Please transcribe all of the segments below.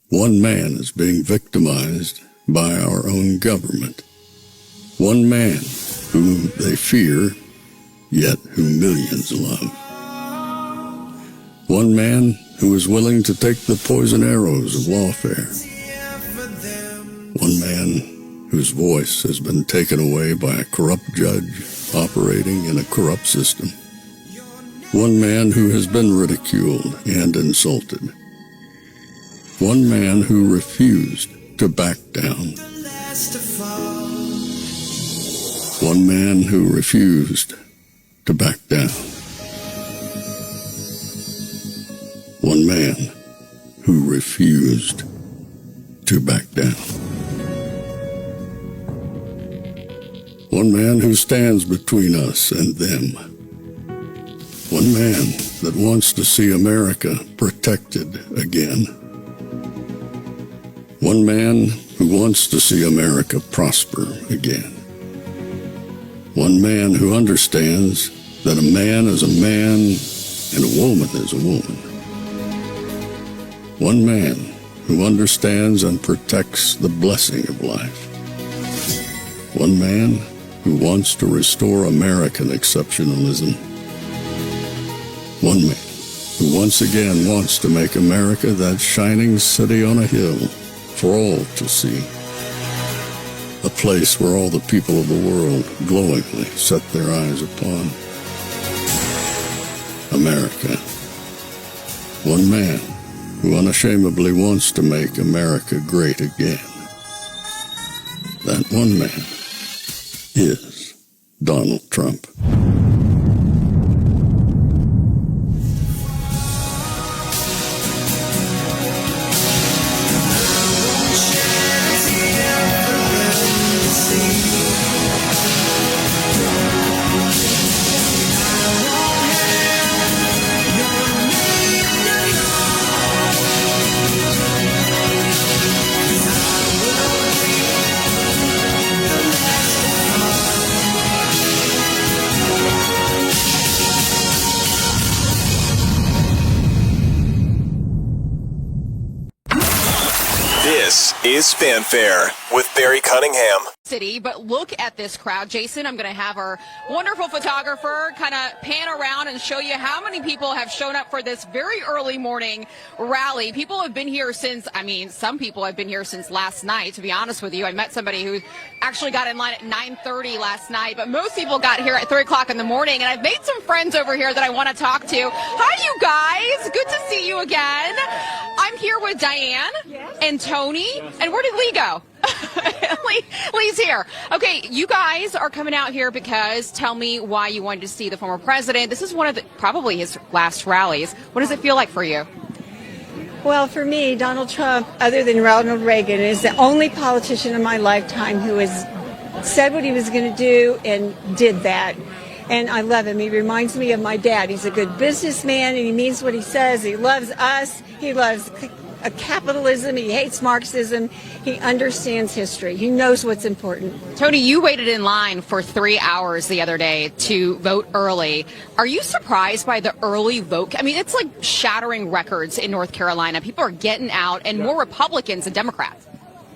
One man is being victimized by our own government. One man whom they fear, yet who millions love. One man who is willing to take the poison arrows of lawfare. One man whose voice has been taken away by a corrupt judge operating in a corrupt system. One man who has been ridiculed and insulted. One man who refused to back down. One man who refused to back down. One man who refused to back down. One man who stands between us and them. One man that wants to see America protected again. One man who wants to see America prosper again. One man who understands that a man is a man and a woman is a woman. One man who understands and protects the blessing of life. One man who wants to restore American exceptionalism. One man who once again wants to make America that shining city on a hill for all to see. A place where all the people of the world glowingly set their eyes upon. America. One man who unashamedly wants to make America great again. That one man is Donald Trump. This is Fanfare with Barry Cunningham. City, but look at this crowd. Jason, I'm going to have our wonderful photographer kind of pan around and show you how many people have shown up for this very early morning rally. People have been here since, some people have been here since last night, to be honest with you. I met somebody who actually got in line at 9:30 last night, but most people got here at 3 o'clock in the morning, and I've made some friends over here that I want to talk to. Hi, you guys. Good to see you again. I'm here with Diane and Tony, and where did Lee go? Lee's here. Okay, you guys are coming out here because tell me why you wanted to see the former president. This is one of probably his last rallies. What does it feel like for you? Well, for me, Donald Trump, other than Ronald Reagan, is the only politician in my lifetime who has said what he was going to do and did that. And I love him. He reminds me of my dad. He's a good businessman, and he means what he says. He loves us. He loves capitalism. He hates Marxism. He understands history. He knows what's important. Tony, you waited in line for 3 hours the other day to vote early. Are you surprised by the early vote? It's like shattering records in North Carolina. People are getting out, and more Republicans than Democrats.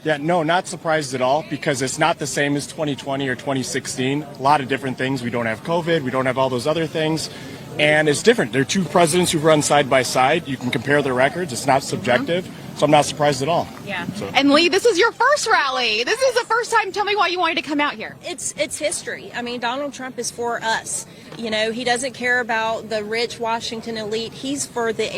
Yeah, no, not surprised at all, because it's not the same as 2020 or 2016. A lot of different things. We don't have COVID. We don't have all those other things. And it's different. They're two presidents who run side by side. You can compare their records. It's not subjective. So I'm not surprised at all. Yeah. And Lee, this is your first rally. This is the first time. Tell me why you wanted to come out here. It's history. Donald Trump is for us. He doesn't care about the rich Washington elite. He's for the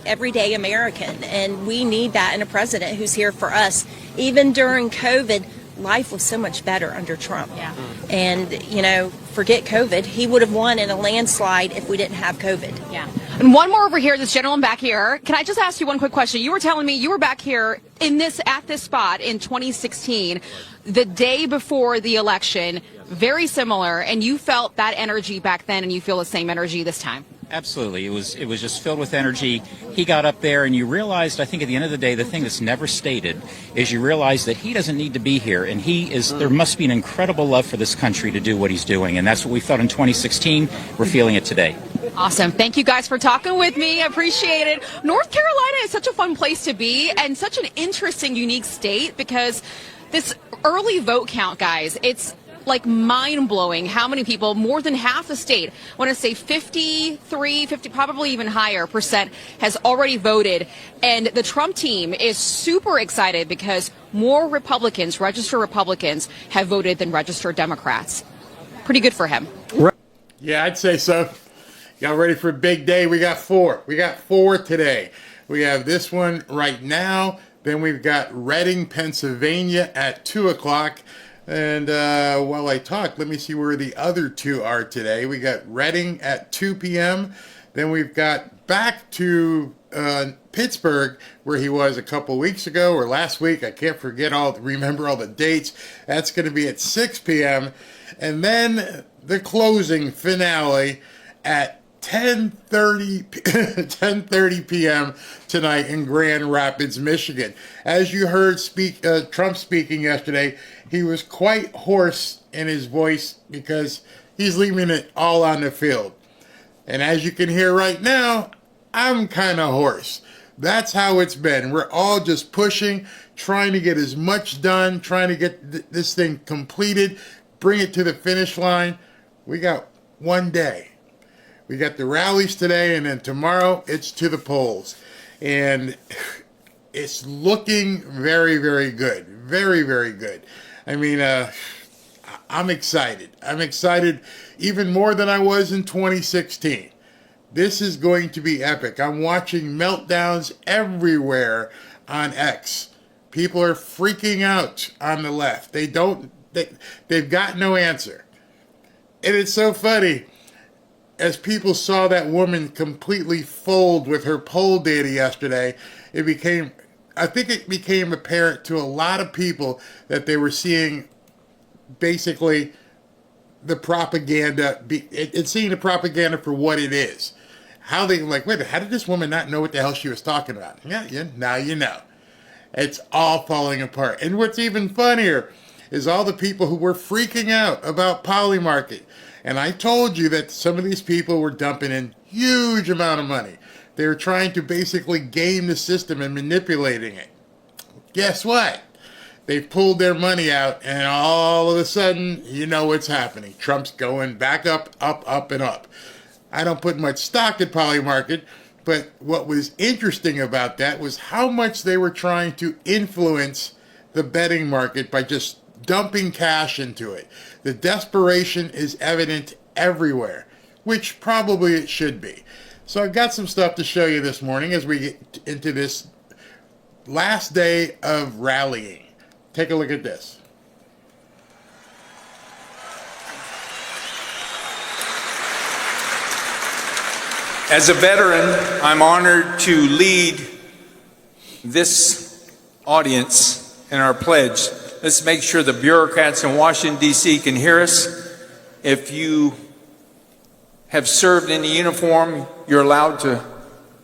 everyday American. And we need that in a president who's here for us. Even during COVID, life was so much better under Trump. Yeah. And, forget COVID. He would have won in a landslide if we didn't have COVID. Yeah. And one more over here, this gentleman back here. Can I just ask you one quick question? You were telling me you were back here at this spot in 2016, the day before the election, very similar, and you felt that energy back then, and you feel the same energy this time. Absolutely. It was just filled with energy. He got up there, and you realized, I think at the end of the day, the thing that's never stated is you realize that he doesn't need to be here, and there must be an incredible love for this country to do what he's doing, and that's what we felt in 2016. We're feeling it today. Awesome. Thank you guys for talking with me. I appreciate it. North Carolina is such a fun place to be and such an interesting, unique state because this early vote count, guys, it's like mind-blowing how many people, more than half the state, I want to say 50, probably even higher percent has already voted. And the Trump team is super excited because more Republicans, registered Republicans, have voted than registered Democrats. Pretty good for him. Yeah, I'd say so. Y'all ready for a big day? We got four. We got four today. We have this one right now. Then we've got Reading, Pennsylvania at 2 o'clock. And while I talk, let me see where the other two are today. We got Reading at 2 p.m. Then we've got back to Pittsburgh, where he was a couple weeks ago or last week. I can't remember all the dates. That's going to be at 6 p.m. And then the closing finale at 10:30 p.m. tonight in Grand Rapids, Michigan. As you heard Trump speaking yesterday, he was quite hoarse in his voice because he's leaving it all on the field. And as you can hear right now, I'm kind of hoarse. That's how it's been. We're all just pushing, trying to get as much done, trying to get this thing completed, bring it to the finish line. We got one day. We got the rallies today, and then tomorrow it's to the polls. And it's looking very, very good. Very, very good. I mean, I'm excited. I'm excited even more than I was in 2016. This is going to be epic. I'm watching meltdowns everywhere on X. People are freaking out on the left. They've got no answer. And it's so funny. As people saw that woman completely fold with her poll data yesterday, I think it became apparent to a lot of people that they were seeing basically the propaganda, and seeing the propaganda for what it is. How they like, wait, how did this woman not know what the hell she was talking about? Yeah, now you know. It's all falling apart. And what's even funnier is all the people who were freaking out about Polymarket. And I told you that some of these people were dumping in huge amount of money. They were trying to basically game the system and manipulating it. Guess what? They pulled their money out, and all of a sudden, you know what's happening. Trump's going back up, up, and up. I don't put much stock in Polymarket, but what was interesting about that was how much they were trying to influence the betting market by just dumping cash into it. The desperation is evident everywhere, which probably it should be. So I've got some stuff to show you this morning as we get into this last day of rallying. Take a look at this. As a veteran, I'm honored to lead this audience in our pledge. Let's make sure the bureaucrats in Washington, D.C. can hear us. If you have served in the uniform, you're allowed to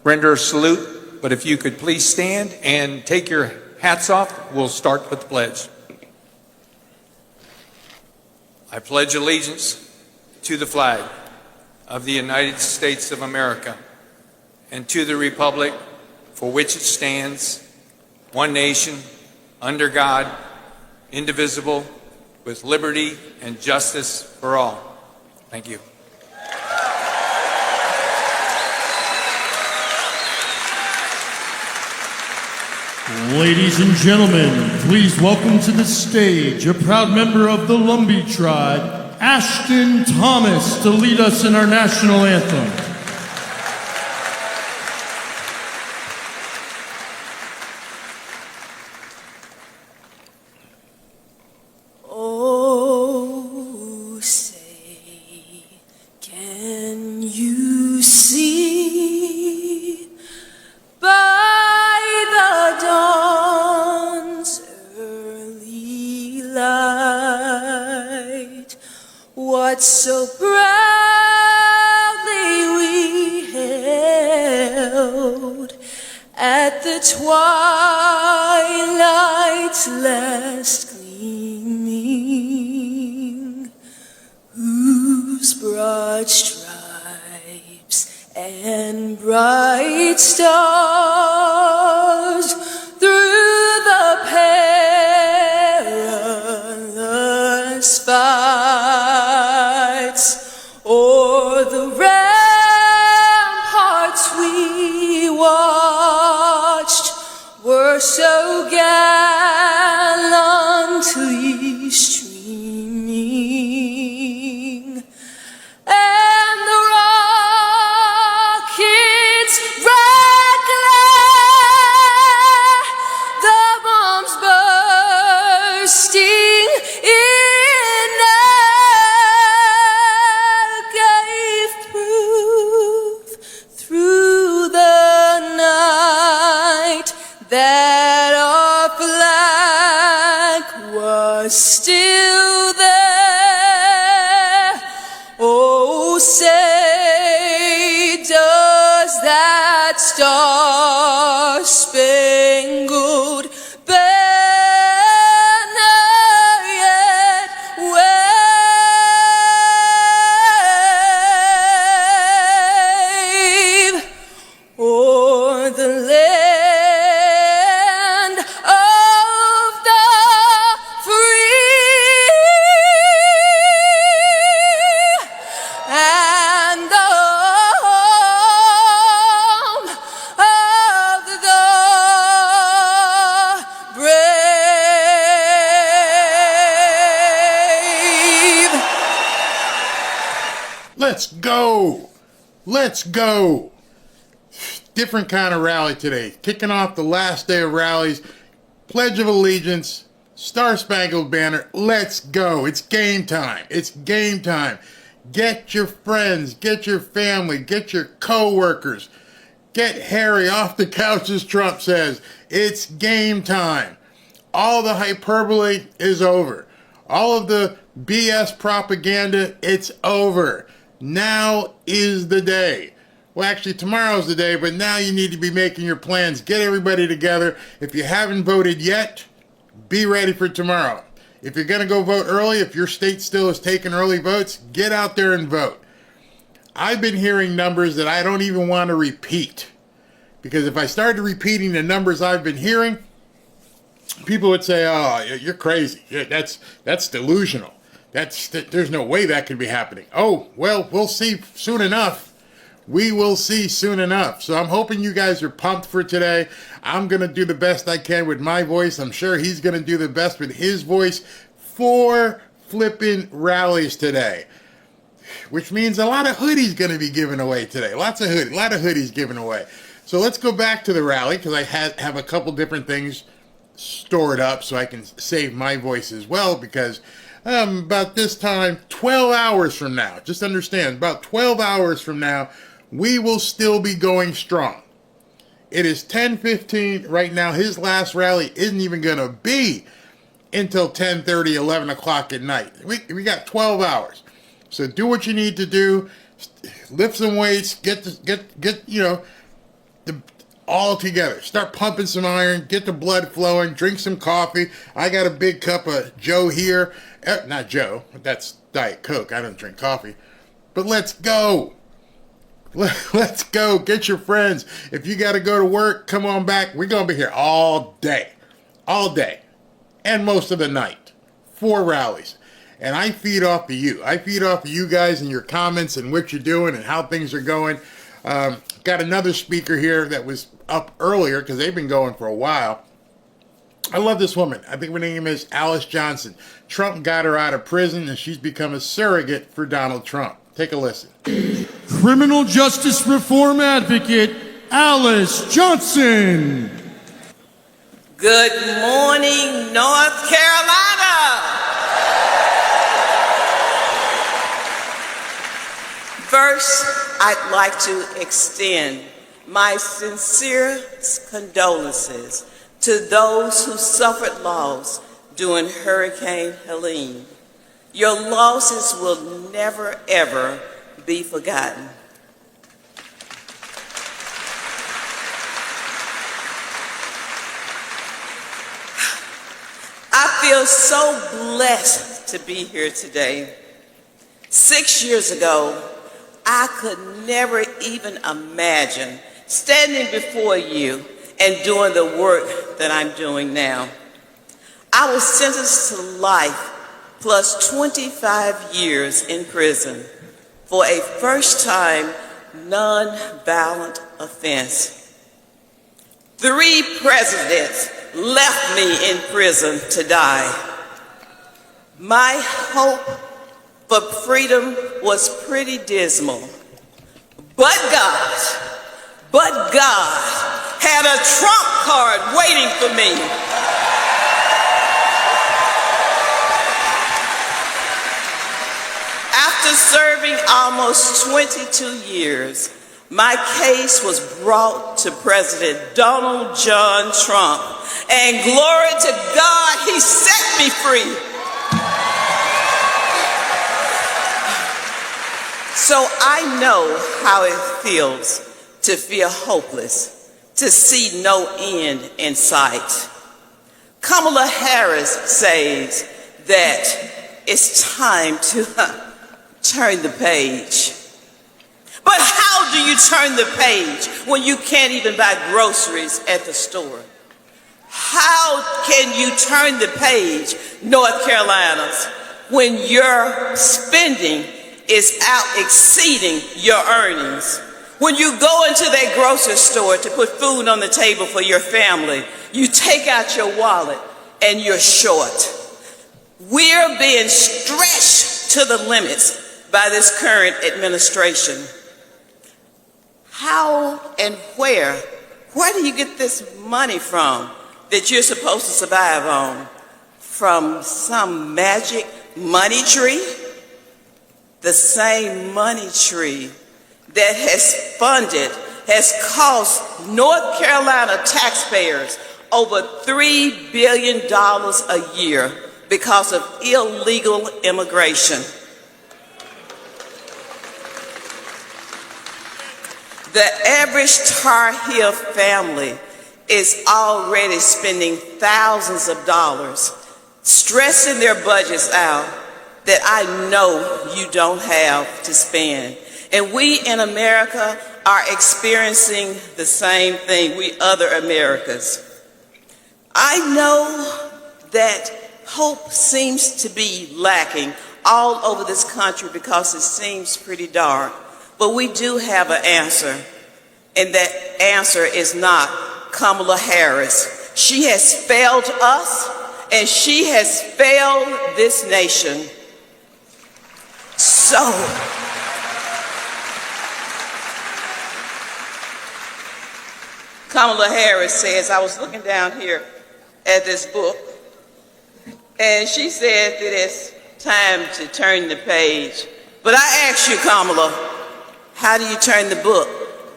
render a salute. But if you could please stand and take your hats off, we'll start with the pledge. I pledge allegiance to the flag of the United States of America and to the republic for which it stands, one nation, under God, indivisible, with liberty and justice for all. Thank you. Ladies and gentlemen, please welcome to the stage a proud member of the Lumbee tribe, Ashton Thomas, to lead us in our national anthem. Oh, say, can you see by the dawn's early light what so proudly we held at the twilight's last gleaming, whose broad stripes and bright stars through the perilous fights o'er the ramparts we watched were so gallantly streaming, and the rockets' red glare, the bombs bursting in air, gave proof through the night that our flag was still there. Oh, say does that star-spangled banner yet wave o'er the land of the free and the home of the brave? Let's go. Let's go. Different kind of rally today. Kicking off the last day of rallies. Pledge of Allegiance. Star-Spangled Banner. Let's go. It's game time. It's game time. Get your friends. Get your family. Get your co-workers. Get Harry off the couch, as Trump says. It's game time. All the hyperbole is over. All of the BS propaganda, it's over. Now is the day. Well, actually, tomorrow's the day, but now you need to be making your plans. Get everybody together. If you haven't voted yet, be ready for tomorrow. If you're going to go vote early, if your state still is taking early votes, get out there and vote. I've been hearing numbers that I don't even want to repeat. Because if I started repeating the numbers I've been hearing, people would say, oh, you're crazy. That's delusional. There's no way that could be happening. Oh, well, we'll see soon enough. We will see soon enough. So I'm hoping you guys are pumped for today. I'm going to do the best I can with my voice. I'm sure he's going to do the best with his voice. 4 flipping rallies today, which means a lot of hoodies going to be given away today. A lot of hoodies given away. So let's go back to the rally because I have a couple different things stored up so I can save my voice as well, because about this time, 12 hours from now, just understand, about 12 hours from now, we will still be going strong. It is 10:15 right now. His last rally isn't even going to be until 10:30, 11 o'clock at night. We got 12 hours. So do what you need to do. Lift some weights. Get all together. Start pumping some iron. Get the blood flowing. Drink some coffee. I got a big cup of Joe here. Not Joe. That's Diet Coke. I don't drink coffee. But let's go. Let's go. Get your friends. If you got to go to work, come on back. We're going to be here all day. All day. And most of the night. 4 rallies. And I feed off of you. I feed off of you guys and your comments and what you're doing and how things are going. Got another speaker here that was up earlier because they've been going for a while. I love this woman. I think her name is Alice Johnson. Trump got her out of prison and she's become a surrogate for Donald Trump. Take a listen. Criminal justice reform advocate Alice Johnson. Good morning, North Carolina. First, I'd like to extend my sincerest condolences to those who suffered loss during Hurricane Helene. Your losses will never, ever be forgotten. I feel so blessed to be here today. 6 years ago, I I could never even imagine standing before you and doing the work that I'm doing now. I was sentenced to life plus 25 years in prison for a first-time non-violent offense. 3 presidents left me in prison to die. My hope for freedom was pretty dismal. But God had a trump card waiting for me. After serving almost 22 years, my case was brought to President Donald John Trump, and glory to God, he set me free. So I know how it feels to feel hopeless, to see no end in sight. Kamala Harris says that it's time to turn the page. But how do you turn the page when you can't even buy groceries at the store? How can you turn the page, North Carolinas, when your spending is out exceeding your earnings? When you go into that grocery store to put food on the table for your family, you take out your wallet and you're short. We're being stretched to the limits by this current administration. How and where do you get this money from that you're supposed to survive on? From some magic money tree? The same money tree that has cost North Carolina taxpayers over $3 billion a year because of illegal immigration. The average Tar Heel family is already spending thousands of dollars, stressing their budgets out that I know you don't have to spend. And we in America are experiencing the same thing, we other Americans. I know that hope seems to be lacking all over this country because it seems pretty dark. But we do have an answer, and that answer is not Kamala Harris. She has failed us, and she has failed this nation. So, Kamala Harris says, I was looking down here at this book, and she said that it's time to turn the page. But I ask you, Kamala, how do you turn the book?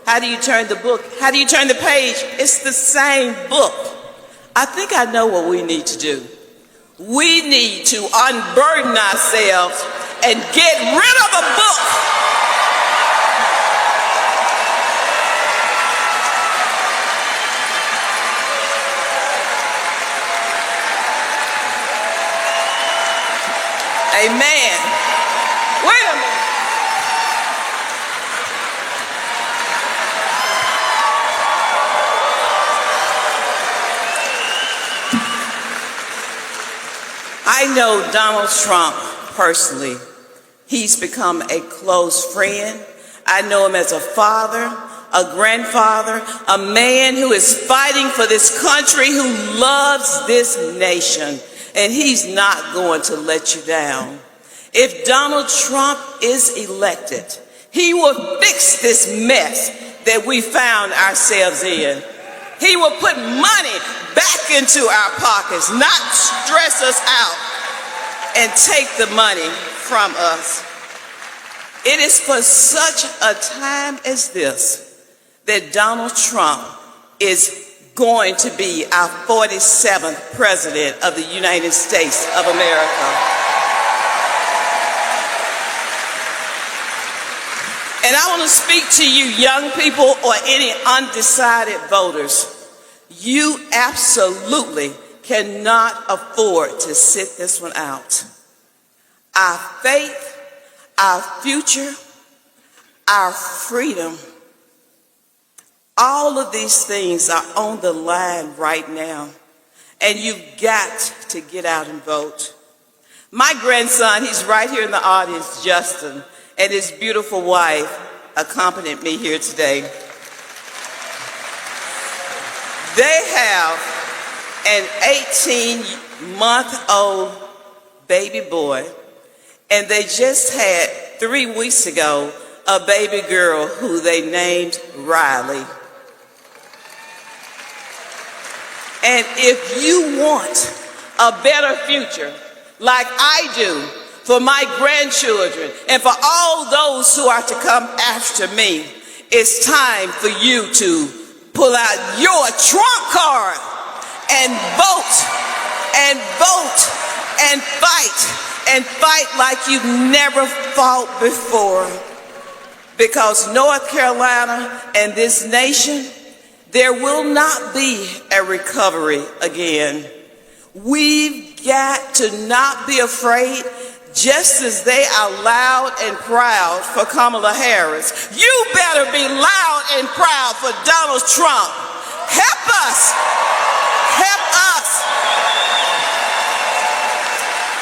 How do you turn the book? How do you turn the page? It's the same book. I think I know what we need to do. We need to unburden ourselves and get rid of a book. Amen. Wait a minute. I know Donald Trump personally. He's become a close friend. I know him as a father, a grandfather, a man who is fighting for this country, who loves this nation, and he's not going to let you down. If Donald Trump is elected, he will fix this mess that we found ourselves in. He will put money back into our pockets, not stress us out and take the money from us. It is for such a time as this that Donald Trump is going to be our 47th president of the United States of America. And I want to speak to you young people or any undecided voters. You absolutely cannot afford to sit this one out. Our faith, our future, our freedom. All of these things are on the line right now, and you've got to get out and vote. My grandson, he's right here in the audience, Justin, and his beautiful wife accompanied me here today. They have an 18-month-old baby boy, and they just had 3 weeks ago a baby girl who they named Riley. And if you want a better future, like I do, for my grandchildren and for all those who are to come after me, it's time for you to pull out your trump card and vote and vote and fight like you've never fought before. Because North Carolina and this nation, there will not be a recovery again. We've got to not be afraid, just as they are loud and proud for Kamala Harris. You better be loud and proud for Donald Trump. Help us. Help us.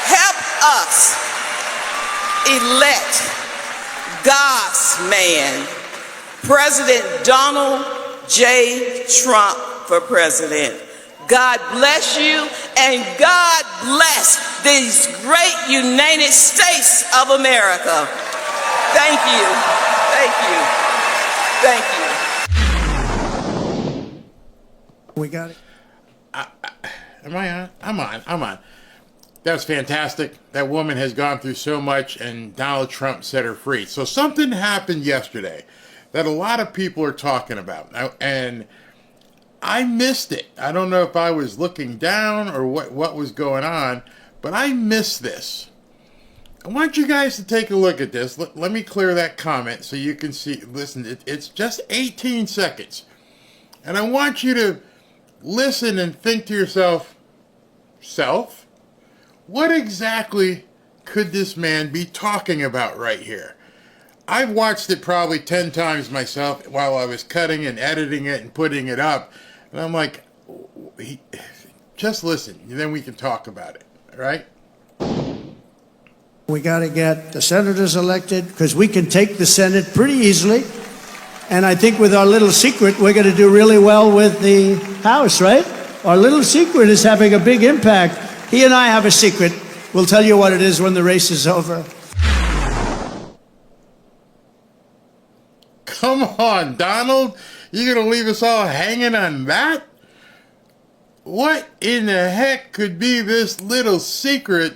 Help us elect God's man, President Donald J. Trump for president. God bless you, and God bless these great United States of America. Thank you. Thank you. Thank you. We got it. Am I on? I'm on. That was fantastic. That woman has gone through so much, and Donald Trump set her free. So something happened yesterday that a lot of people are talking about, and I missed it. I don't know if I was looking down or what was going on, but I missed this. I want you guys to take a look at this. Let me clear that comment so you can see. Listen, it's just 18 seconds. And I want you to listen and think to yourself, what exactly could this man be talking about right here? I've watched it probably 10 times myself while I was cutting and editing it and putting it up. And I'm like, just listen, and then we can talk about it, all right? We got to get the senators elected because we can take the Senate pretty easily. And I think with our little secret, we're going to do really well with the House, right? Our little secret is having a big impact. He and I have a secret. We'll tell you what it is when the race is over. Come on, Donald. You're going to leave us all hanging on that? What in the heck could be this little secret?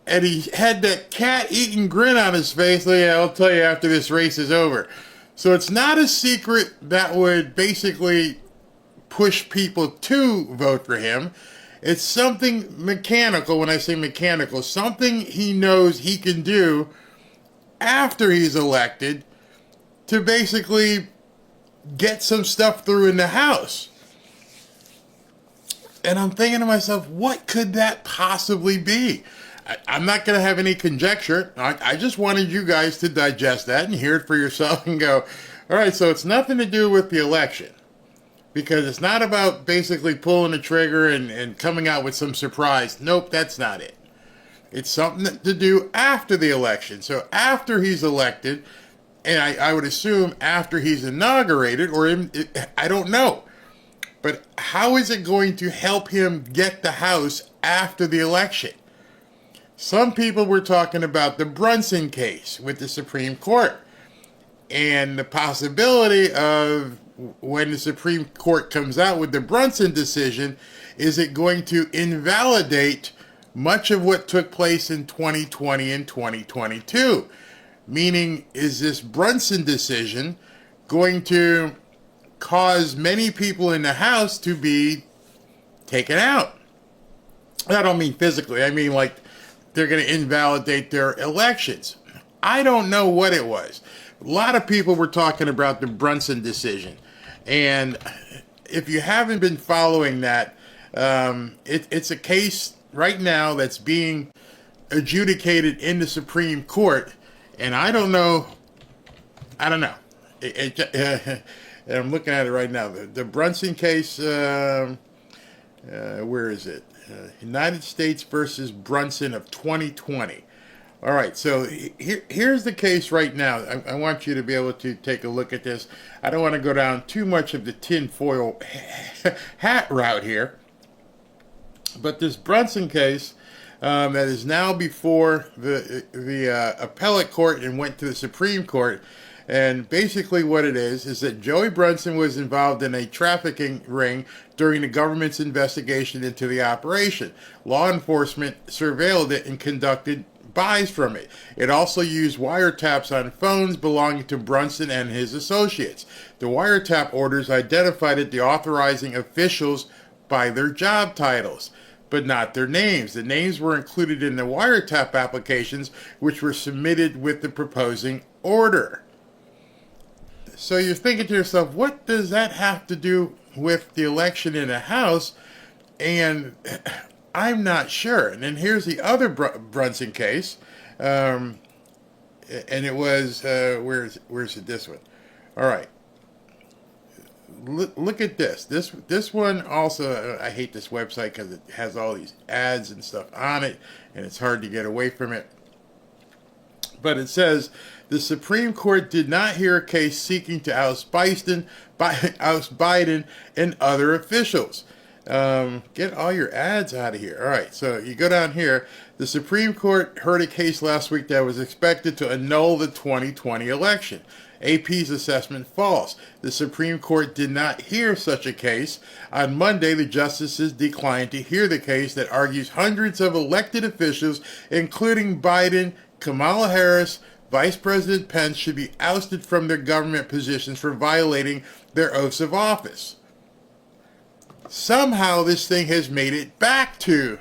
And he had that cat-eating grin on his face. Yeah, I'll tell you after this race is over. So it's not a secret that would basically push people to vote for him. It's something mechanical. When I say mechanical, something he knows he can do after he's elected to basically get some stuff through in the House. And I'm thinking to myself, what could that possibly be? I'm not going to have any conjecture. I just wanted you guys to digest that and hear it for yourself and go, all right, so it's nothing to do with the election. Because it's not about basically pulling a trigger and coming out with some surprise. Nope, that's not it. It's something to do after the election. So after he's elected, and I would assume after he's inaugurated, I don't know. But how is it going to help him get the House after the election? Some people were talking about the Brunson case with the Supreme Court and the possibility of when the Supreme Court comes out with the Brunson decision, is it going to invalidate much of what took place in 2020 and 2022? Meaning, is this Brunson decision going to cause many people in the House to be taken out? I don't mean physically. I mean like they're going to invalidate their elections. I don't know what it was. A lot of people were talking about the Brunson decision. And if you haven't been following that, it's a case right now that's being adjudicated in the Supreme Court. And I don't know I don't know. I'm looking at it right now. The Brunson case, where is it? United States versus Brunson of 2020. All right, so here's the case right now. I want you to be able to take a look at this. I don't want to go down too much of the tinfoil hat route here. But this Brunson case that is now before the appellate court and went to the Supreme Court. And basically what it is that Joey Brunson was involved in a trafficking ring during the government's investigation into the operation. Law enforcement surveilled it and conducted buys from it. It also used wiretaps on phones belonging to Brunson and his associates. The wiretap orders identified the authorizing officials by their job titles, but not their names. The names were included in the wiretap applications, which were submitted with the proposing order. So you're thinking to yourself, what does that have to do with the election in the House? And I'm not sure. And then here's the other Brunson case. And it was, where's it? This one. All right. Look at this. This one also, I hate this website because it has all these ads and stuff on it, and it's hard to get away from it. But it says, the Supreme Court did not hear a case seeking to oust Biden and other officials. Get all your ads out of here. All right, so you go down here. The Supreme Court heard a case last week that was expected to annul the 2020 election. AP's assessment false. The Supreme Court did not hear such a case. On Monday, the justices declined to hear the case that argues hundreds of elected officials, including Biden, Kamala Harris, Vice President Pence, should be ousted from their government positions for violating their oaths of office. Somehow this thing has made it back to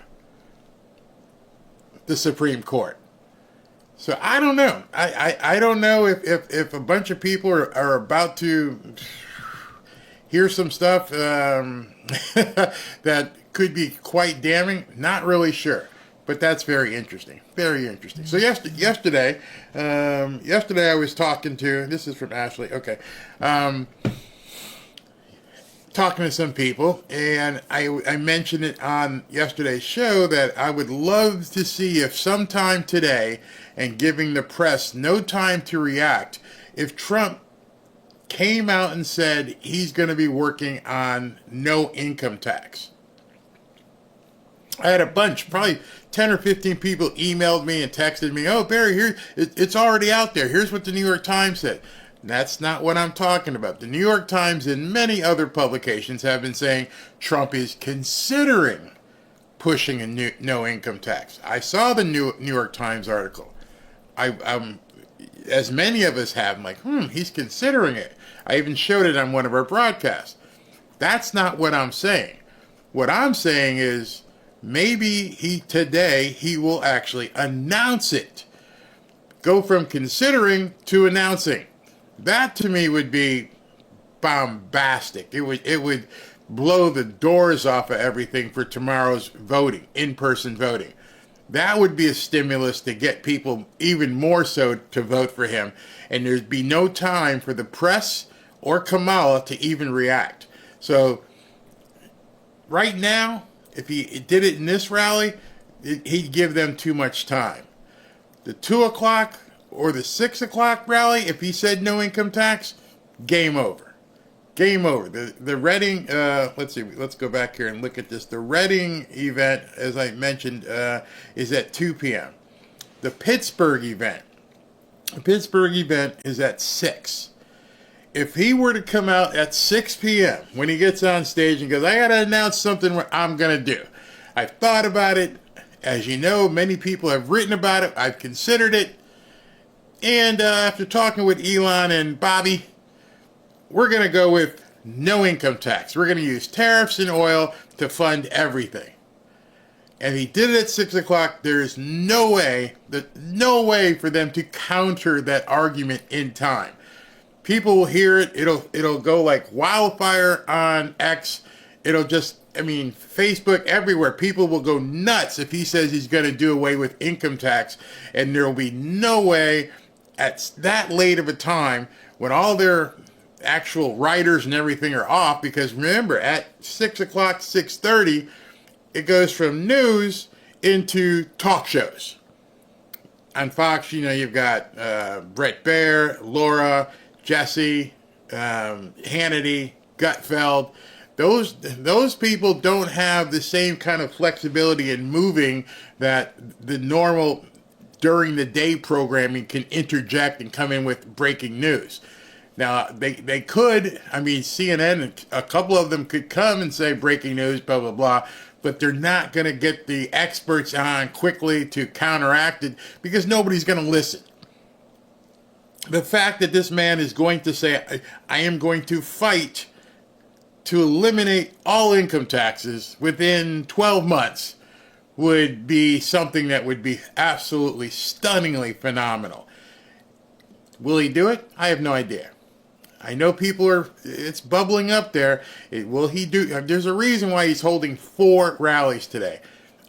the Supreme Court. So I don't know. I don't know if a bunch of people are about to hear some stuff that could be quite damning. Not really sure. But that's very interesting. Very interesting. So yesterday I was talking to, this is from Ashley, okay, talking to some people, and I mentioned it on yesterday's show that I would love to see if sometime today, and giving the press no time to react, if Trump came out and said he's going to be working on no income tax. I had a bunch, probably 10 or 15 people emailed me and texted me, oh, Barry, here, it's already out there. Here's what the New York Times said. That's not what I'm talking about. The New York Times and many other publications have been saying Trump is considering pushing a no income tax. I saw the New York Times article. I'm as many of us have, I'm like, he's considering it. I even showed it on one of our broadcasts. That's not what I'm saying. What I'm saying is, maybe today he will actually announce it. Go from considering to announcing. That to me would be bombastic. It would blow the doors off of everything for tomorrow's voting, in-person voting. That would be a stimulus to get people even more so to vote for him. And there'd be no time for the press or Kamala to even react. So right now, if he did it in this rally, he'd give them too much time. The 2 o'clock or the 6 o'clock rally, if he said no income tax, game over. Game over. The Reading, let's see, let's go back here and look at this. The Reading event, as I mentioned, is at 2 p.m. The Pittsburgh event is at 6. If he were to come out at 6 p.m. when he gets on stage and goes, I got to announce something what I'm going to do. I've thought about it. As you know, many people have written about it. I've considered it. And after talking with Elon and Bobby, we're going to go with no income tax. We're going to use tariffs and oil to fund everything. And he did it at 6 o'clock. There's no way for them to counter that argument in time. People will hear it. It'll go like wildfire on X. It'll just, Facebook, everywhere. People will go nuts if he says he's going to do away with income tax. And there will be no way at that late of a time when all their actual writers and everything are off, because remember, at 6 o'clock, 6:30, it goes from news into talk shows. On Fox, you've got Brett Baer, Laura, Jesse, Hannity, Gutfeld. Those people don't have the same kind of flexibility in moving that the normal during the day programming can interject and come in with breaking news. Now, they could, CNN, a couple of them could come and say breaking news, blah, blah, blah, but they're not going to get the experts on quickly to counteract it because nobody's going to listen. The fact that this man is going to say, I am going to fight to eliminate all income taxes within 12 months would be something that would be absolutely stunningly phenomenal. Will he do it? I have no idea. I know it's bubbling up there. Will he do? There's a reason why he's holding 4 rallies today.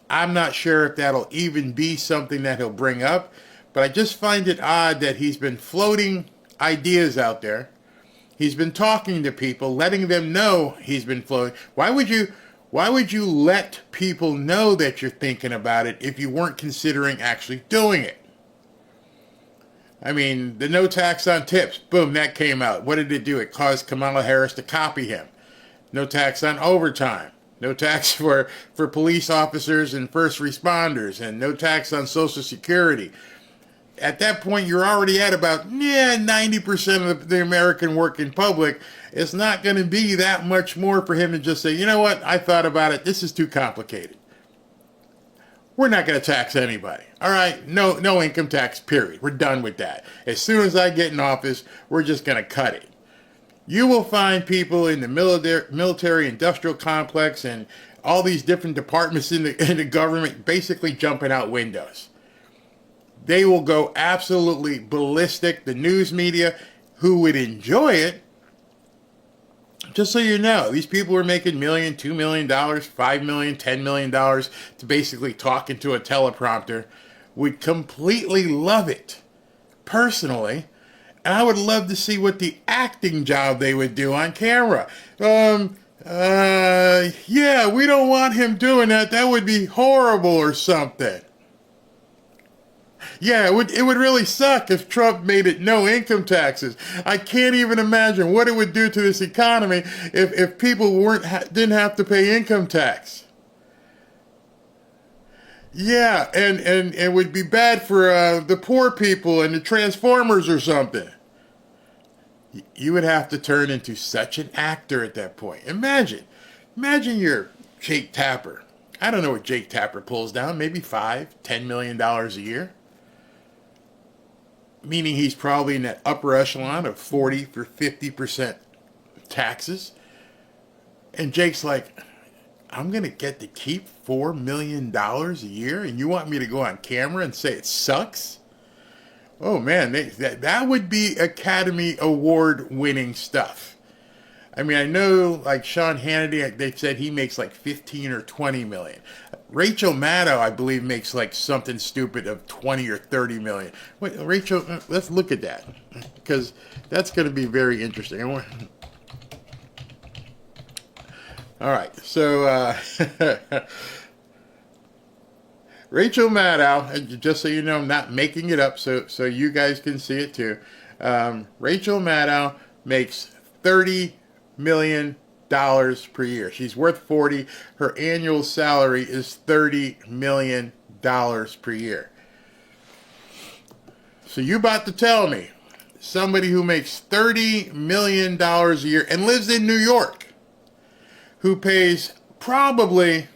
I'm not sure if that'll even be something that he'll bring up, but I just find it odd that he's been floating ideas out there. He's been talking to people, letting them know he's been floating. Why would you let people know that you're thinking about it if you weren't considering actually doing it? The no tax on tips, boom, that came out. What did it do? It caused Kamala Harris to copy him. No tax on overtime. No tax for police officers and first responders, and no tax on Social Security. At that point, you're already at about 90% of the American working public. It's not going to be that much more for him to just say, you know what, I thought about it. This is too complicated. We're not going to tax anybody. All right, no income tax, period. We're done with that. As soon as I get in office, we're just going to cut it. You will find people in the military industrial complex and all these different departments in the government basically jumping out windows. They will go absolutely ballistic. The news media, who would enjoy it, just so you know, these people are making $1 million, $2 million, $5 million, $10 million to basically talk into a teleprompter, would completely love it, personally. And I would love to see what the acting job they would do on camera. Yeah, we don't want him doing that. That would be horrible or something. Yeah, it would really suck if Trump made it no income taxes. I can't even imagine what it would do to this economy if people didn't have to pay income tax. Yeah, and it would be bad for the poor people and the Transformers or something. You would have to turn into such an actor at that point. Imagine you're Jake Tapper. I don't know what Jake Tapper pulls down, maybe $5-10 million a year. Meaning he's probably in that upper echelon of 40 or 50% taxes. And Jake's like, I'm going to get to keep $4 million a year, and you want me to go on camera and say it sucks? Oh, man, that would be Academy Award winning stuff. I know, like Sean Hannity, they said he makes like 15 or 20 million. Rachel Maddow, I believe, makes like something stupid of 20 or 30 million. Wait, Rachel, let's look at that, because that's going to be very interesting. All right, so Rachel Maddow, just so you know, I'm not making it up, so you guys can see it too. Rachel Maddow makes $30 million per year. She's worth 40. Her annual salary is $30 million per year. So you about to tell me somebody who makes $30 million a year and lives in New York, who pays probably,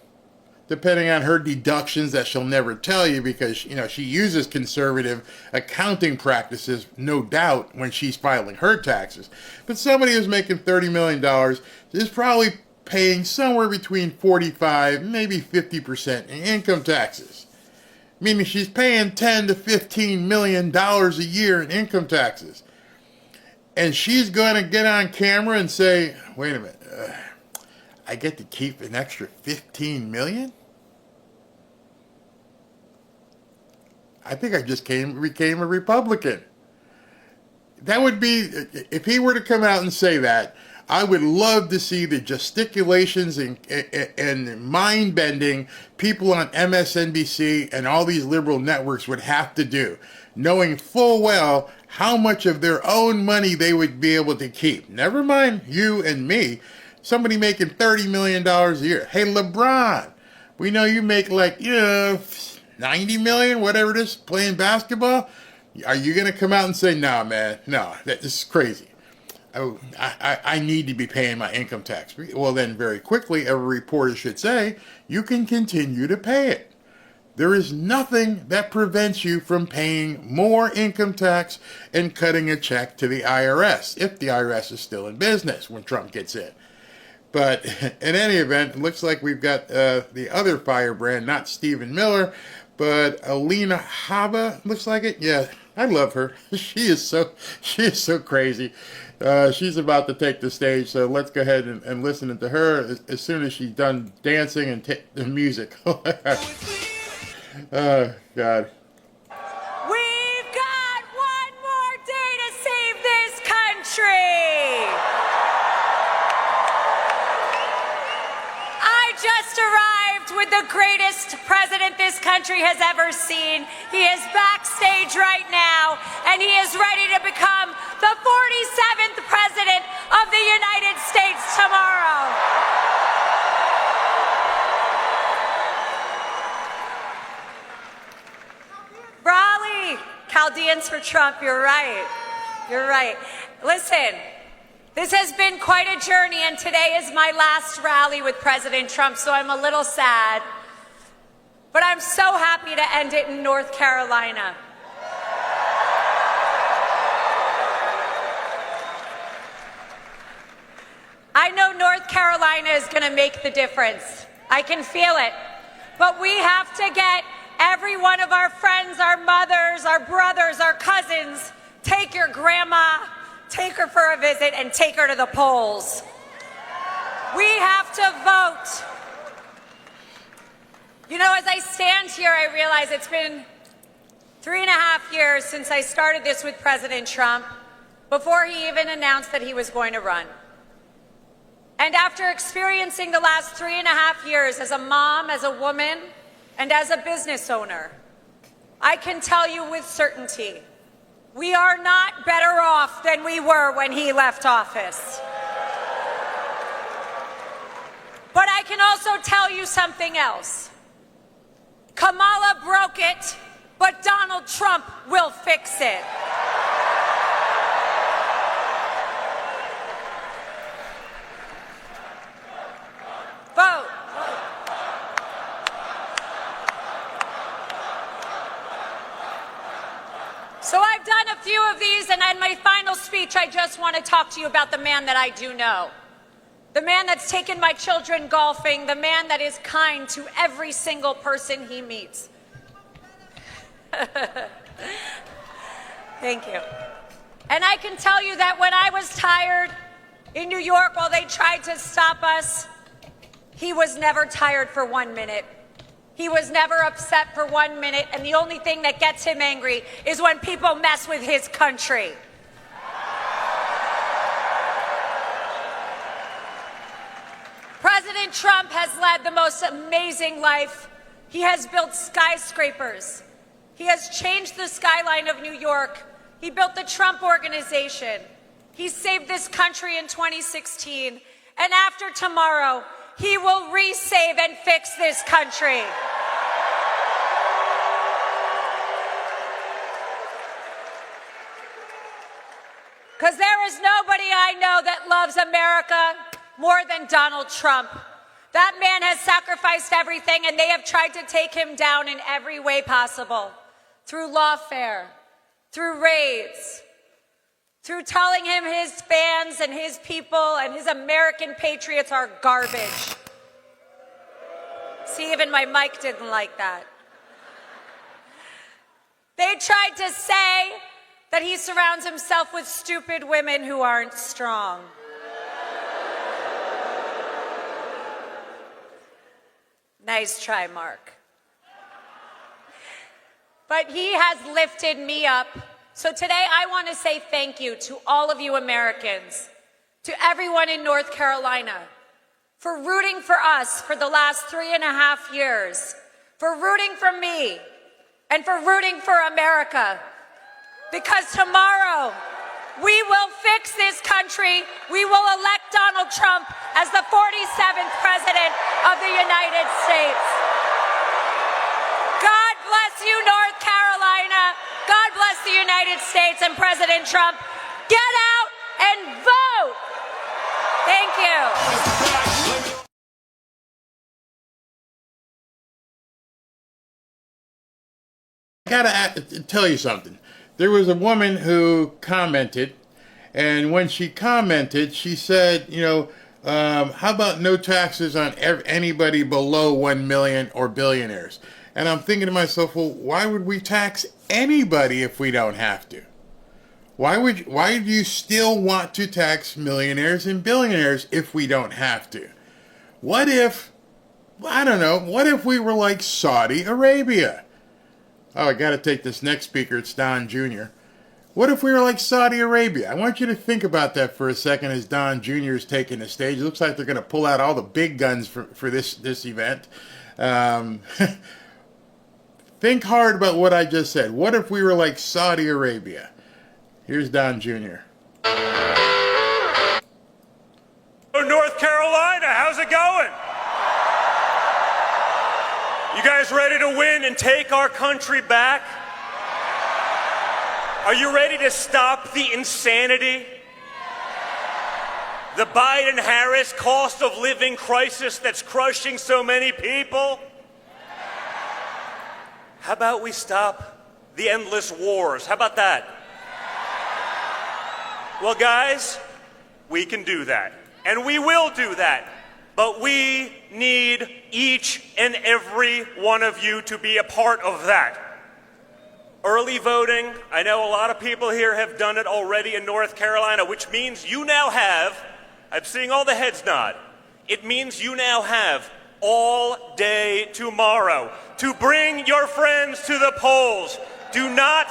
depending on her deductions that she'll never tell you because, she uses conservative accounting practices, no doubt, when she's filing her taxes. But somebody who's making $30 million is probably paying somewhere between 45, maybe 50% in income taxes. Meaning she's paying $10 to $15 million a year in income taxes. And she's going to get on camera and say, wait a minute, I get to keep an extra $15 million? I think I just became a Republican. that would be, if he were to come out and say that, I would love to see the gesticulations and mind-bending people on MSNBC and all these liberal networks would have to do, knowing full well how much of their own money they would be able to keep. Never mind you and me, somebody making $30 million a year. Hey, LeBron, we know you make like, 90 million, whatever it is, playing basketball. Are you going to come out and say, no, man, no, this is crazy. I need to be paying my income tax. Well, then very quickly, every reporter should say, you can continue to pay it. There is nothing that prevents you from paying more income tax and cutting a check to the IRS, if the IRS is still in business when Trump gets in. But in any event, it looks like we've got the other firebrand, not Stephen Miller, but Alina Habba, looks like it. Yeah, I love her. She is so crazy. She's about to take the stage, so let's go ahead and listen to her as soon as she's done dancing and the music. Oh, God. We've got one more day to save this country. I just arrived with the greatest president this country has ever seen. He is backstage right now, and he is ready to become the 47th president of the United States tomorrow. Raleigh, Chaldeans for Trump, you're right. You're right. Listen, this has been quite a journey, and today is my last rally with President Trump, so I'm a little sad. But I'm so happy to end it in North Carolina. I know North Carolina is going to make the difference. I can feel it. But we have to get every one of our friends, our mothers, our brothers, our cousins, take your grandma, take her for a visit, and take her to the polls. We have to vote. You know, as I stand here, I realize it's been 3.5 years since I started this with President Trump, before he even announced that he was going to run. And after experiencing the last 3.5 years as a mom, as a woman, and as a business owner, I can tell you with certainty, we are not better off than we were when he left office. But I can also tell you something else. Kamala broke it, but Donald Trump will fix it. Vote. So I've done a few of these, and in my final speech, I just want to talk to you about the man that I do know. The man that's taken my children golfing, the man that is kind to every single person he meets. Thank you. And I can tell you that when I was tired in New York while they tried to stop us, he was never tired for 1 minute. He was never upset for 1 minute, and the only thing that gets him angry is when people mess with his country. President Trump has led the most amazing life. He has built skyscrapers. He has changed the skyline of New York. He built the Trump Organization. He saved this country in 2016. And after tomorrow, he will resave and fix this country. Because there is nobody I know that loves America more than Donald Trump. That man has sacrificed everything, and they have tried to take him down in every way possible. Through lawfare, through raids, through telling him his fans and his people and his American patriots are garbage. See, even my mic didn't like that. They tried to say that he surrounds himself with stupid women who aren't strong. Nice try, Mark. But he has lifted me up So today I want to say thank you to all of you Americans, to everyone in North Carolina, for rooting for us for the last 3.5 years, for rooting for me, and for rooting for America. Because tomorrow, we will fix this country. We will elect Donald Trump as the 47th President of the United States. God bless you, North Carolina. God bless the United States and President Trump. Get out and vote. Thank you. I gotta tell you something. There was a woman who commented, and when she commented, she said, how about no taxes on anybody below 1 million or billionaires? And I'm thinking to myself, well, why would we tax anybody if we don't have to? Why do you still want to tax millionaires and billionaires if we don't have to? What if we were like Saudi Arabia? Oh, I got to take this next speaker. It's Don Jr. What if we were like Saudi Arabia? I want you to think about that for a second as Don Jr. is taking the stage. It looks like they're going to pull out all the big guns for this event. Think hard about what I just said. What if we were like Saudi Arabia? Here's Don Jr. North Carolina, how's it going? You guys ready to win and take our country back? Are you ready to stop the insanity? The Biden-Harris cost of living crisis that's crushing so many people? How about we stop the endless wars? How about that? Well, guys, we can do that. And we will do that. But we need each and every one of you to be a part of that. Early voting, I know a lot of people here have done it already in North Carolina, which means you now have, I'm seeing all the heads nod, it means you now have all day tomorrow to bring your friends to the polls. Do not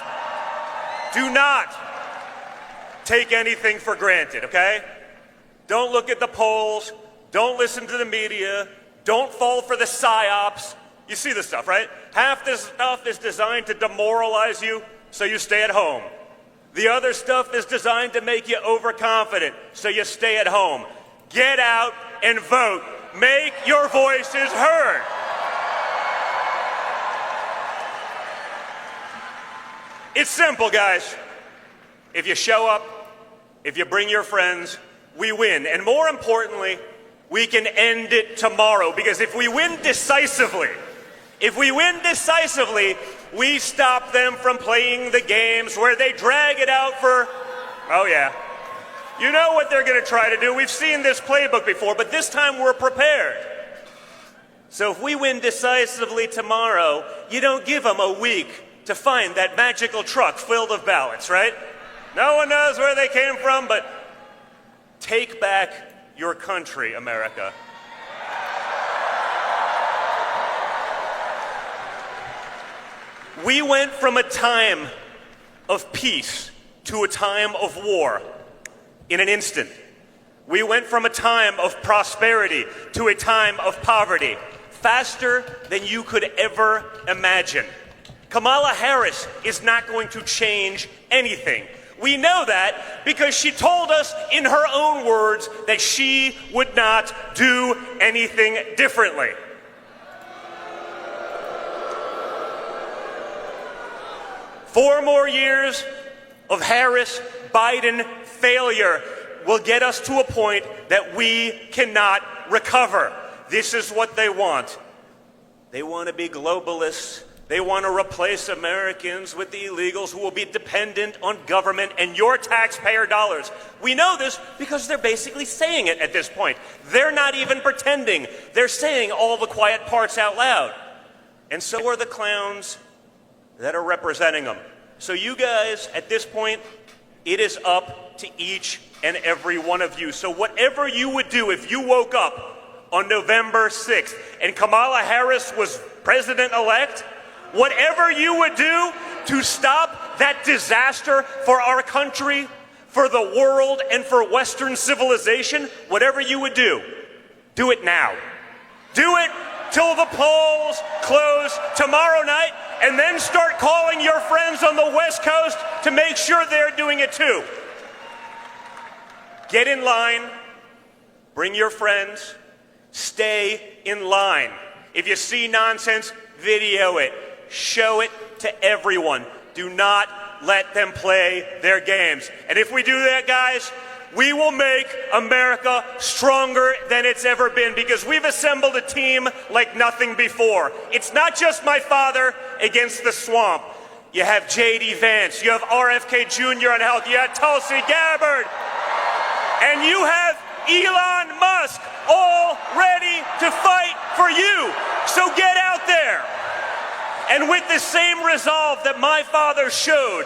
take anything for granted, okay? Don't look at the polls. Don't listen to the media. Don't fall for the psyops. You see this stuff, right? Half this stuff is designed to demoralize you, so you stay at home. The other stuff is designed to make you overconfident, so you stay at home. Get out and vote. Make your voices heard. It's simple, guys. If you show up, if you bring your friends, we win. And more importantly, we can end it tomorrow. Because if we win decisively, we stop them from playing the games where they drag it out for, oh yeah. You know what they're going to try to do. We've seen this playbook before, but this time we're prepared. So if we win decisively tomorrow, you don't give them a week to find that magical truck filled with ballots, right? No one knows where they came from, but take back your country, America. We went from a time of peace to a time of war in an instant. We went from a time of prosperity to a time of poverty, faster than you could ever imagine. Kamala Harris is not going to change anything. We know that because she told us in her own words that she would not do anything differently. Four more years of Harris-Biden failure will get us to a point that we cannot recover. This is what they want. They want to be globalists. They want to replace Americans with the illegals who will be dependent on government and your taxpayer dollars. We know this because they're basically saying it at this point. They're not even pretending. They're saying all the quiet parts out loud. And so are the clowns that are representing them. So you guys, at this point, it is up to each and every one of you. So whatever you would do if you woke up on November 6th and Kamala Harris was president-elect, whatever you would do to stop that disaster for our country, for the world, and for Western civilization, whatever you would do it now. Do it till the polls close tomorrow night, and then start calling your friends on the West Coast to make sure they're doing it too. Get in line, bring your friends, stay in line. If you see nonsense, video it, show it to everyone. Do not let them play their games. And if we do that, guys, we will make America stronger than it's ever been, because we've assembled a team like nothing before. It's not just my father against the swamp. You have J.D. Vance, you have RFK Jr. on health, you have Tulsi Gabbard, and you have Elon Musk all ready to fight for you. So get out there. And with the same resolve that my father showed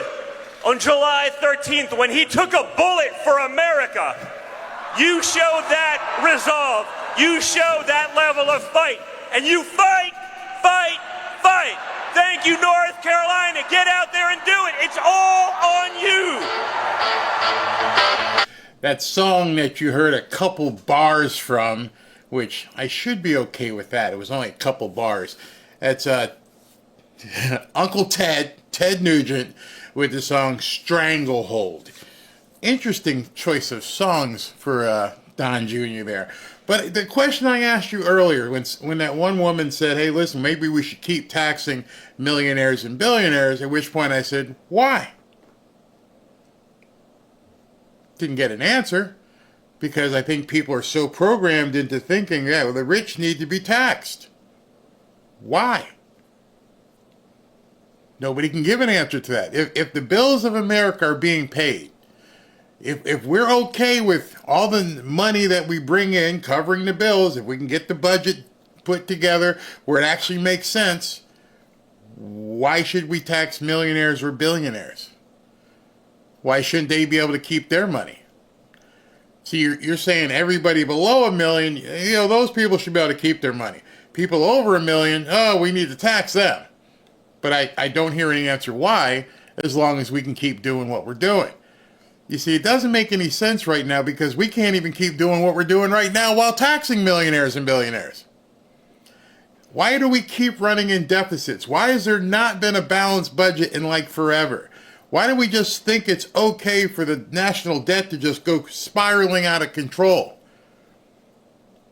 on July 13th when he took a bullet for America, you showed that resolve. You showed that level of fight. And you fight, fight, fight. Thank you, North Carolina. Get out there and do it. It's all on you. That song that you heard a couple bars from, which I should be okay with that. It was only a couple bars. That's Uncle Ted Nugent, with the song Stranglehold. Interesting choice of songs for Don Jr. there. But the question I asked you earlier, when that one woman said, hey, listen, maybe we should keep taxing millionaires and billionaires, at which point I said, why? Didn't get an answer, because I think people are so programmed into thinking, yeah, well, the rich need to be taxed. Why? Nobody can give an answer to that. If the bills of America are being paid, if we're okay with all the money that we bring in covering the bills, if we can get the budget put together where it actually makes sense, why should we tax millionaires or billionaires? Why shouldn't they be able to keep their money? See, you're saying everybody below $1 million, those people should be able to keep their money. People over $1 million, oh, we need to tax them. But I don't hear any answer why, as long as we can keep doing what we're doing. You see, it doesn't make any sense right now, because we can't even keep doing what we're doing right now while taxing millionaires and billionaires. Why do we keep running in deficits? Why has there not been a balanced budget in like forever? Why do we just think it's okay for the national debt to just go spiraling out of control?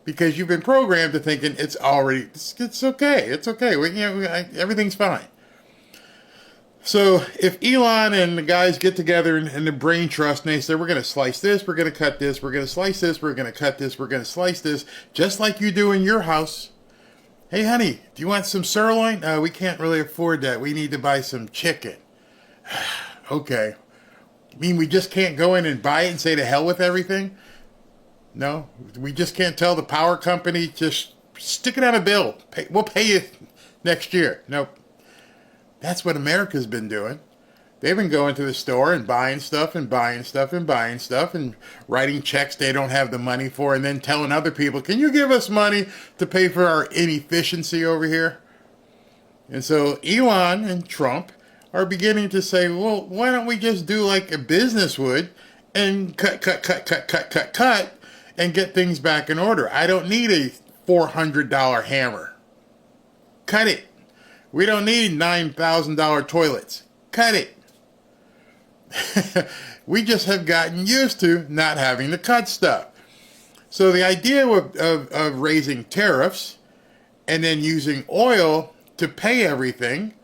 Because you've been programmed to thinking it's okay. It's okay. Everything's fine. So if Elon and the guys get together in the brain trust and they say, we're going to slice this, we're going to cut this, we're going to slice this, we're going to cut this, we're going to slice this, just like you do in your house. Hey, honey, do you want some sirloin? We can't really afford that. We need to buy some chicken. Okay. You mean we just can't go in and buy it and say to hell with everything? No, we just can't tell the power company, just stick it on a bill. We'll pay you next year. Nope. That's what America's been doing. They've been going to the store and buying stuff and buying stuff and buying stuff and writing checks they don't have the money for, and then telling other people, can you give us money to pay for our inefficiency over here? And so Elon and Trump are beginning to say, well, why don't we just do like a business would and cut, and get things back in order. I don't need a $400 hammer. Cut it. We don't need $9,000 toilets. Cut it. We just have gotten used to not having to cut stuff. So the idea of raising tariffs and then using oil to pay everything,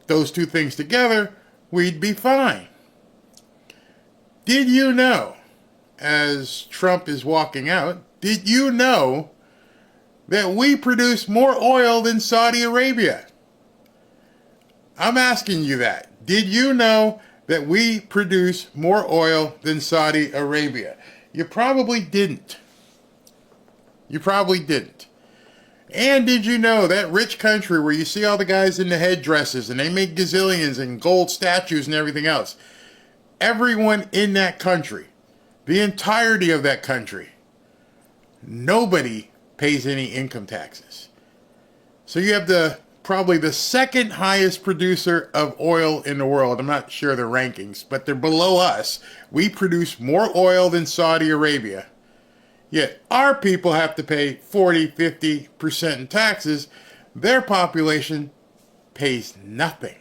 those two things together, we'd be fine. Did you know, as Trump is walking out, did you know that we produce more oil than Saudi Arabia? I'm asking you that. Did you know that we produce more oil than Saudi Arabia? You probably didn't. You probably didn't. And did you know that rich country where you see all the guys in the headdresses and they make gazillions and gold statues and everything else? Everyone in that country, the entirety of that country, nobody pays any income taxes. So you have the probably the second highest producer of oil in the world. I'm not sure the rankings, but they're below us. We produce more oil than Saudi Arabia. Yet our people have to pay 40-50% in taxes. Their population pays nothing.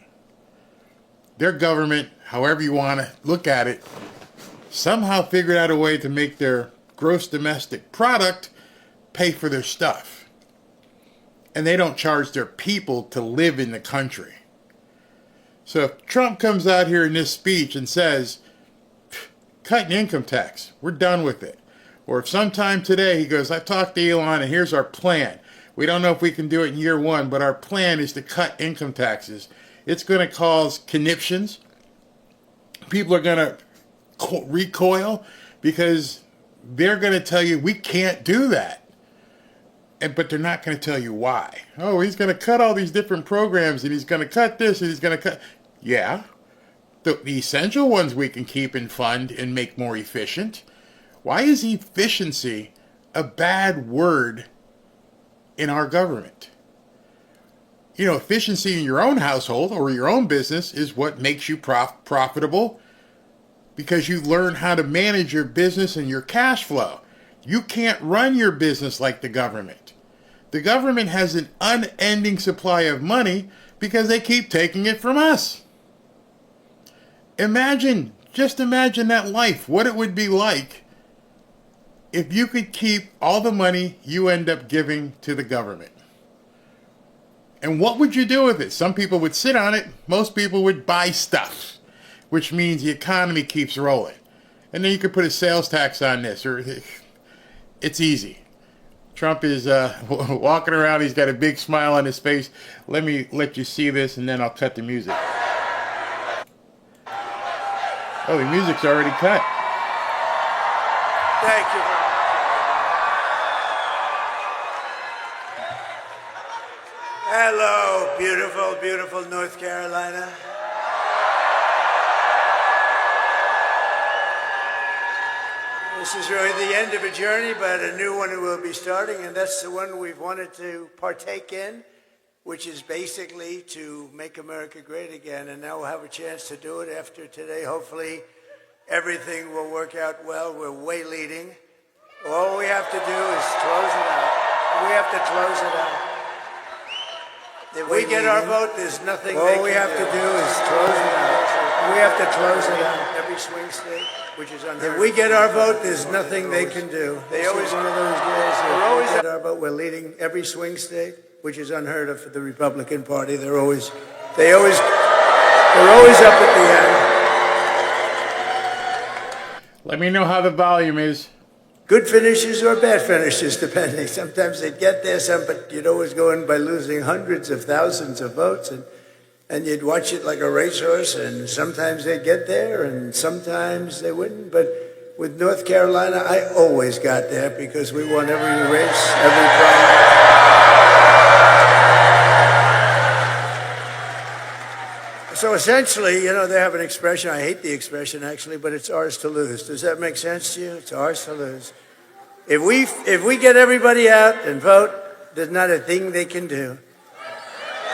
Their government, however you want to look at it, somehow figured out a way to make their gross domestic product pay for their stuff. And they don't charge their people to live in the country. So if Trump comes out here in this speech and says, cutting income tax, we're done with it. Or if sometime today he goes, I've talked to Elon and here's our plan. We don't know if we can do it in year one, but our plan is to cut income taxes. It's going to cause conniptions. People are going to recoil because they're going to tell you we can't do that. But they're not going to tell you why. Oh, he's going to cut all these different programs and he's going to cut this and he's going to cut. Yeah. The essential ones we can keep and fund and make more efficient. Why is efficiency a bad word in our government? You know, efficiency in your own household or your own business is what makes you profitable because you learn how to manage your business and your cash flow. You can't run your business like the government. The government has an unending supply of money because they keep taking it from us. Just imagine that life, what it would be like if you could keep all the money you end up giving to the government. And what would you do with it? Some people would sit on it. Most people would buy stuff, which means the economy keeps rolling. And then you could put a sales tax on this, or it's easy. Trump is walking around. He's got a big smile on his face. Let me let you see this, and then I'll cut the music. Oh, the music's already cut. Thank you. Hello, beautiful, beautiful North Carolina. This is really the end of a journey, but a new one will be starting, and that's the one we've wanted to partake in, which is basically to make America great again. And now we'll have a chance to do it after today. Hopefully, everything will work out well. We're way leading. All we have to do is close it out. We have to close it out. If we get our vote, there's nothing they can do. All we have to do is close it out. We have to close it out. Every swing state, which is unheard of. If we get our vote, there's nothing they can do. They always one of those days. We're always at our vote. We're leading every swing state, which is unheard of for the Republican Party. They're always up at the end. Let me know how the volume is. Good finishes or bad finishes, depending. Sometimes they'd get there, but you'd always go in by losing hundreds of thousands of votes, and you'd watch it like a racehorse, and sometimes they'd get there, and sometimes they wouldn't. But with North Carolina, I always got there because we won every race, every primary. So essentially, they have an expression. I hate the expression, actually, but it's ours to lose. Does that make sense to you? It's ours to lose. If we get everybody out and vote, there's not a thing they can do.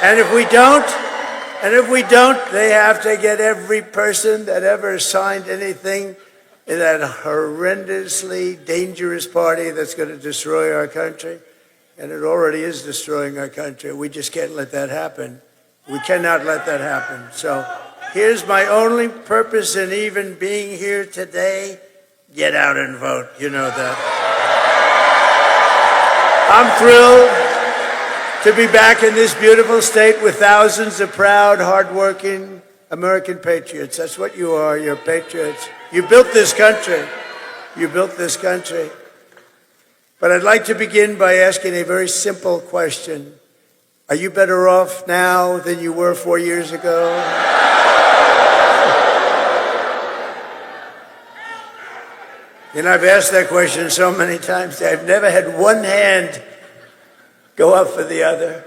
And if we don't, they have to get every person that ever signed anything in that horrendously dangerous party that's going to destroy our country. And it already is destroying our country. We just can't let that happen. We cannot let that happen. So here's my only purpose in even being here today. Get out and vote. You know that. I'm thrilled to be back in this beautiful state with thousands of proud, hardworking American patriots. That's what you are. You're patriots. You built this country. You built this country. But I'd like to begin by asking a very simple question. Are you better off now than you were 4 years ago? I've asked that question so many times. I've never had one hand go up for the other.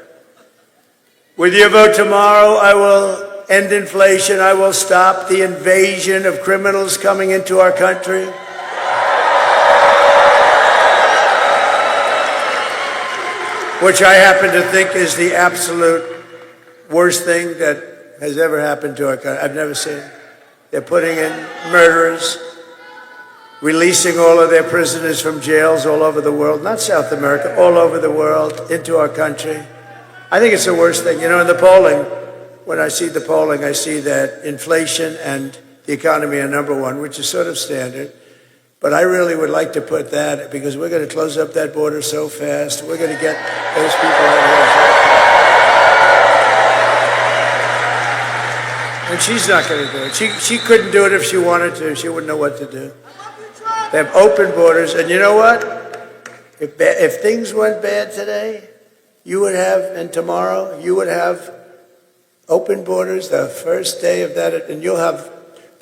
With your vote tomorrow, I will end inflation. I will stop the invasion of criminals coming into our country. Which I happen to think is the absolute worst thing that has ever happened to our country. I've never seen it. They're putting in murderers, releasing all of their prisoners from jails all over the world, not South America, all over the world, into our country. I think it's the worst thing. You know, in the polling, when I see the polling, I see that inflation and the economy are number one, which is sort of standard. But I really would like to put that, because we're going to close up that border so fast. We're going to get those people out of here. And she's not going to do it. She couldn't do it if she wanted to. She wouldn't know what to do. They have open borders. And you know what? If things went bad today, you would have, and tomorrow, you would have open borders the first day of that. And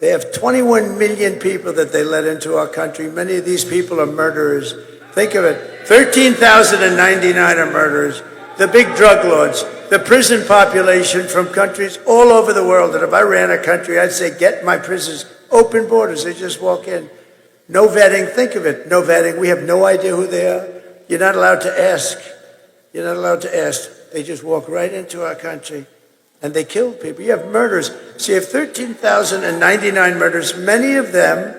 they have 21 million people that they let into our country. Many of these people are murderers. Think of it. 13,099 are murderers. The big drug lords, the prison population from countries all over the world. And if I ran a country, I'd say, get my prisons, open borders. They just walk in. No vetting. Think of it. No vetting. We have no idea who they are. You're not allowed to ask. You're not allowed to ask. They just walk right into our country. And they kill people. You have murders. So you have 13,099 murders. Many of them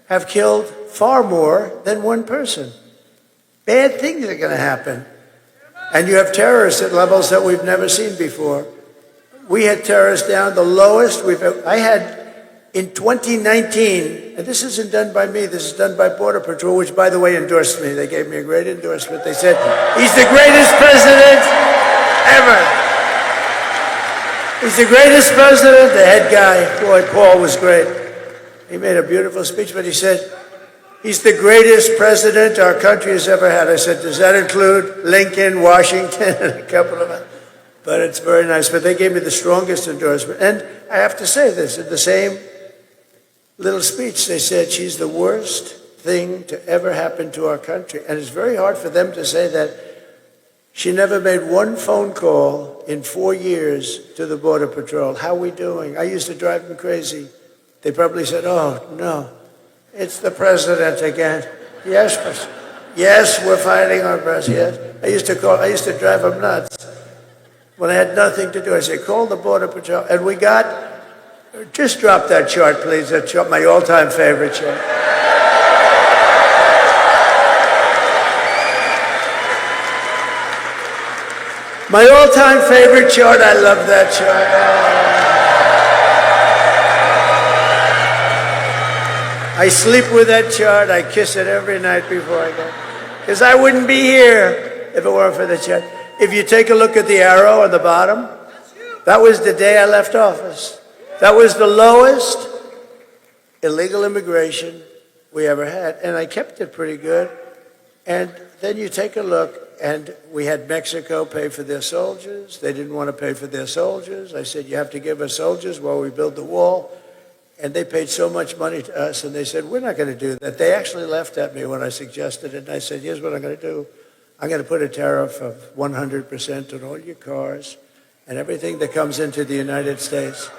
have killed far more than one person. Bad things are going to happen. And you have terrorists at levels that we've never seen before. We had terrorists down the lowest we've ever. I had in 2019, and this isn't done by me, this is done by Border Patrol, which, by the way, endorsed me. They gave me a great endorsement. They said, he's the greatest president ever. He's the greatest president. The head guy, boy, Paul, was great. He made a beautiful speech, but he said, he's the greatest president our country has ever had. I said, does that include Lincoln, Washington, and a couple of them? But it's very nice. But they gave me the strongest endorsement. And I have to say this, in the same little speech, they said she's the worst thing to ever happen to our country. And it's very hard for them to say that. She never made one phone call in 4 years to the Border Patrol. How are we doing? I used to drive them crazy. They probably said, oh, no, it's the president again. Yes, we're fighting our president. Yes. I used to drive them nuts. When I had nothing to do, I said, call the Border Patrol. And we got, just drop that chart, please. That chart, my all-time favorite chart. My all-time favorite chart. I love that chart. I sleep with that chart. I kiss it every night before I go. Because I wouldn't be here if it weren't for the chart. If you take a look at the arrow on the bottom, that was the day I left office. That was the lowest illegal immigration we ever had. And I kept it pretty good. And then you take a look. And we had Mexico pay for their soldiers. They didn't want to pay for their soldiers. I said, you have to give us soldiers while we build the wall. And they paid so much money to us, and they said, we're not going to do that. They actually laughed at me when I suggested it, and I said, here's what I'm going to do. I'm going to put a tariff of 100% on all your cars and everything that comes into the United States.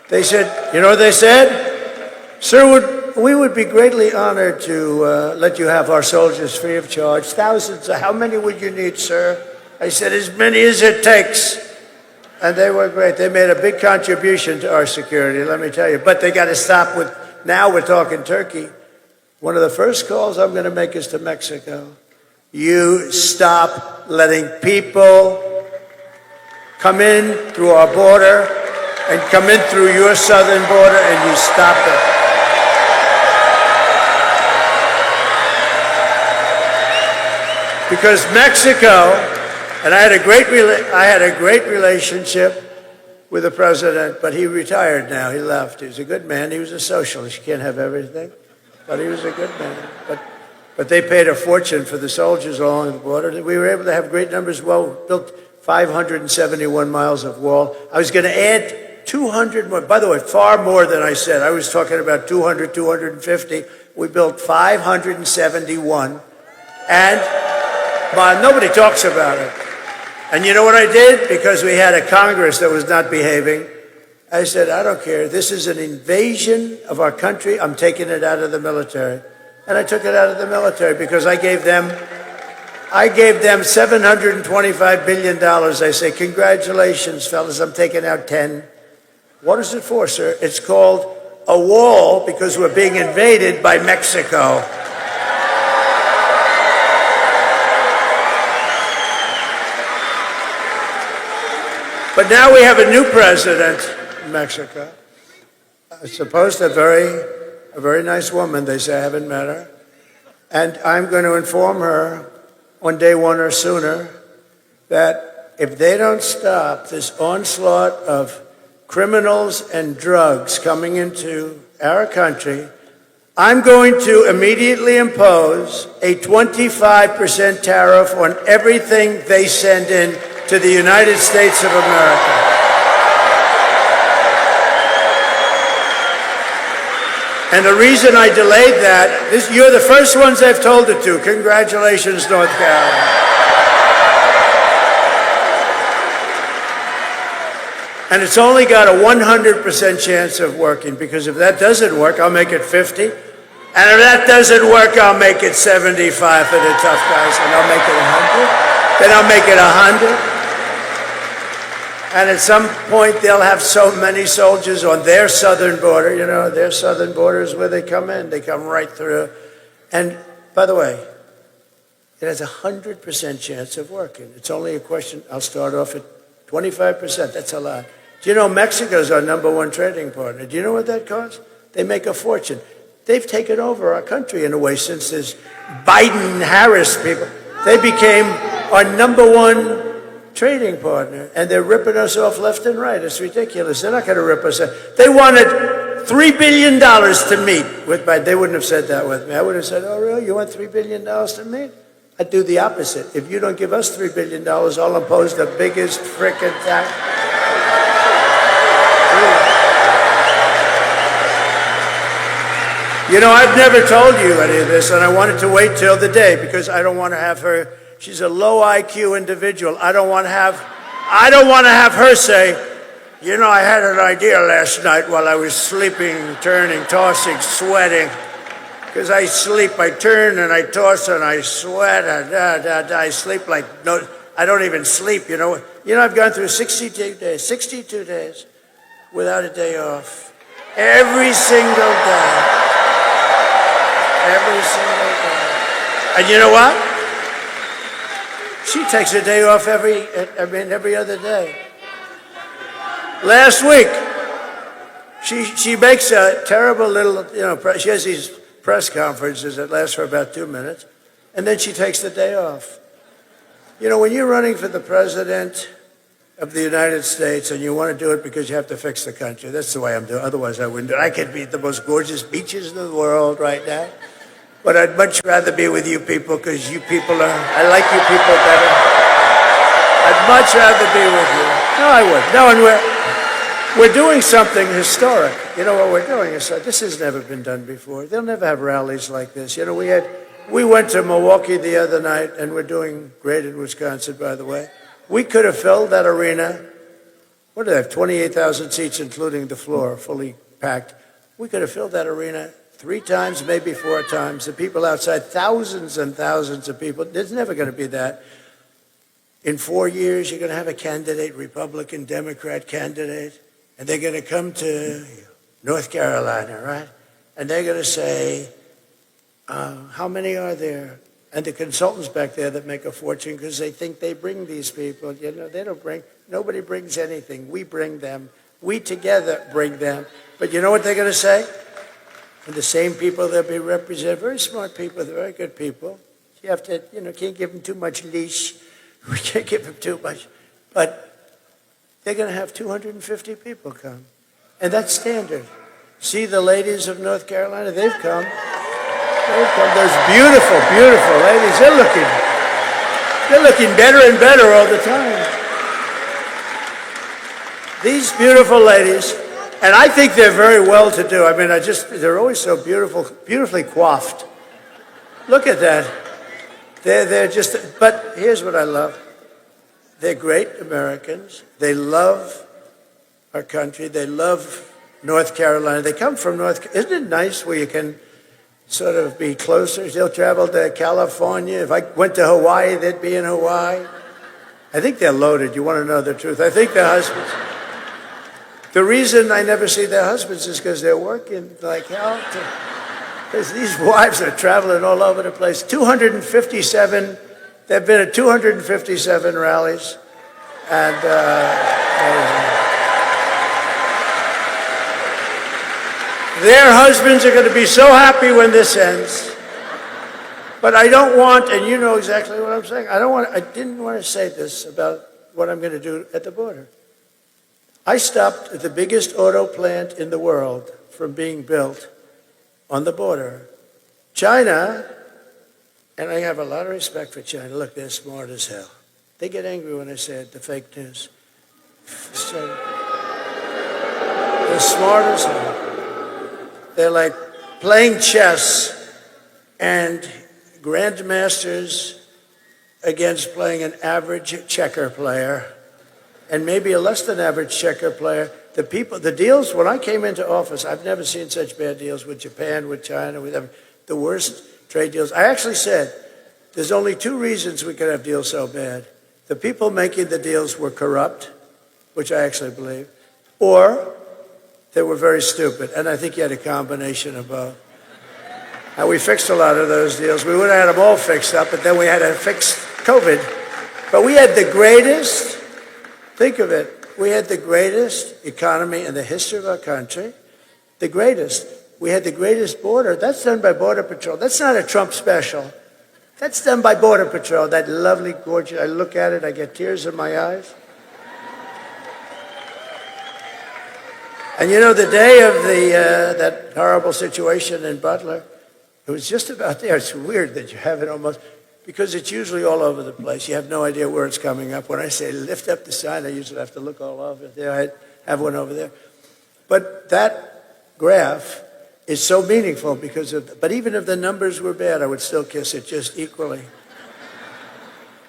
They said, you know what they said? Sir, we would be greatly honored to let you have our soldiers free of charge. Thousands. How many would you need, sir? I said, as many as it takes. And they were great. They made a big contribution to our security, let me tell you. But they got to stop with, now we're talking Turkey. One of the first calls I'm going to make is to Mexico. You stop letting people come in through our border and come in through your southern border, and you stop it. Because Mexico, and I had a great relationship with the president, but he retired now. He left. He was a good man. He was a socialist. You can't have everything, but he was a good man. But they paid a fortune for the soldiers along the border. We were able to have great numbers. Well, built 571 miles of wall. I was going to add 200 more. By the way, far more than I said. I was talking about 200, 250. We built 571, and nobody talks about it. And you know what I did? Because we had a Congress that was not behaving, I said, I don't care. This is an invasion of our country. I'm taking it out of the military. And I took it out of the military because I gave them I gave them $725 billion. I say, congratulations, fellas, I'm taking out 10. What is it for, sir? It's called a wall because we're being invaded by Mexico. But now we have a new president in Mexico. Supposed a very nice woman, they say. I haven't met her. And I'm going to inform her on day one or sooner that if they don't stop this onslaught of criminals and drugs coming into our country, I'm going to immediately impose a 25% tariff on everything they send in to the United States of America. And the reason I delayed that, you're the first ones I've told it to. Congratulations, North Carolina. And it's only got a 100% chance of working, because if that doesn't work, I'll make it 50. And if that doesn't work, I'll make it 75 for the tough guys, and I'll make it 100. Then I'll make it 100. And at some point, they'll have so many soldiers on their southern border. You know, their southern border is where they come in. They come right through. And by the way, it has a 100% chance of working. It's only a question. I'll start off at 25%. That's a lot. Do you know Mexico's our #1 trading partner? Do you know what that costs? They make a fortune. They've taken over our country in a way since this Biden-Harris people. They became our #1 trading partner, and they're ripping us off left and right. It's ridiculous. They're not going to rip us off. They wanted $3 billion to meet with Biden. They wouldn't have said that with me. I would have said, oh, really? You want $3 billion to meet? I'd do the opposite. If you don't give us $3 billion, I'll impose the biggest frickin' tax. You know, I've never told you any of this, and I wanted to wait till the day because I don't want to have her. She's a low IQ individual. I don't want to have her say, you know, I had an idea last night while I was sleeping, turning, tossing, sweating. Because I sleep, I turn and I toss and I sweat. I sleep like no. I don't even sleep. You know. I've gone through 62 days without a day off. Every single day. Every single day. And you know what? She takes a day off every other day. Last week, she makes a terrible little, she has these press conferences that last for about 2 minutes, and then she takes the day off. You know, when you're running for the president of the United States and you want to do it because you have to fix the country, that's the way I'm doing. Otherwise, I wouldn't do it. I could be at the most gorgeous beaches in the world right now. But I'd much rather be with you people because you people I like you people better. I'd much rather be with you. No, I would. No, and we're doing something historic. You know what we're doing? This has never been done before. They'll never have rallies like this. You know, we went to Milwaukee the other night, and we're doing great in Wisconsin, by the way. We could have filled that arena. What do they have? 28,000 seats, including the floor, fully packed. We could have filled that arena 3 times, maybe 4 times. The people outside, thousands and thousands of people. There's never going to be that. In 4 years, you're going to have a candidate, Republican, Democrat candidate, and they're going to come to North Carolina, right? And they're going to say, how many are there? And the consultants back there that make a fortune because they think they bring these people. You know, they don't bring, nobody brings anything. We bring them. We together bring them. But you know what they're going to say? And the same people they'll be represented, very smart people, very good people. You have to, can't give them too much leash. We can't give them too much. But they're going to have 250 people come. And that's standard. See the ladies of North Carolina? They've come. They've come. Those beautiful, beautiful ladies. They're looking better and better all the time. These beautiful ladies. And I think they're very well to do. I mean, they're always so beautiful, beautifully coiffed. Look at that. They're just, but here's what I love. They're great Americans. They love our country. They love North Carolina. They come from isn't it nice where you can sort of be closer. They'll travel to California. If I went to Hawaii, they'd be in Hawaii. I think they're loaded. You want to know the truth? I think their husbands. The reason I never see their husbands is because they're working like hell. Because these wives are traveling all over the place. 257. They've been at 257 rallies, and their husbands are going to be so happy when this ends. But I don't want, and you know exactly what I'm saying. I didn't want to say this about what I'm going to do at the border. I stopped at the biggest auto plant in the world from being built on the border. China, and I have a lot of respect for China. Look, they're smart as hell. They get angry when I say it, the fake news. So, they're smart as hell. They're like playing chess and grandmasters against playing an average checker player and maybe a less than average checker player. The deals, when I came into office, I've never seen such bad deals with Japan, with China, with the worst trade deals. I actually said, there's only two reasons we could have deals so bad. The people making the deals were corrupt, which I actually believe, or they were very stupid. And I think you had a combination of both. And we fixed a lot of those deals. We would have had them all fixed up, but then we had to fix COVID. But we had the greatest, think of it, we had the greatest economy in the history of our country. The greatest. We had the greatest border. That's done by Border Patrol. That's not a Trump special. That's done by Border Patrol. That lovely, gorgeous, I look at it, I get tears in my eyes. And you know, the day of that horrible situation in Butler, it was just about there. It's weird that you have it almost, because it's usually all over the place. You have no idea where it's coming up. When I say lift up the sign, I usually have to look all over. There, I have one over there. But that graph is so meaningful because but even if the numbers were bad, I would still kiss it just equally.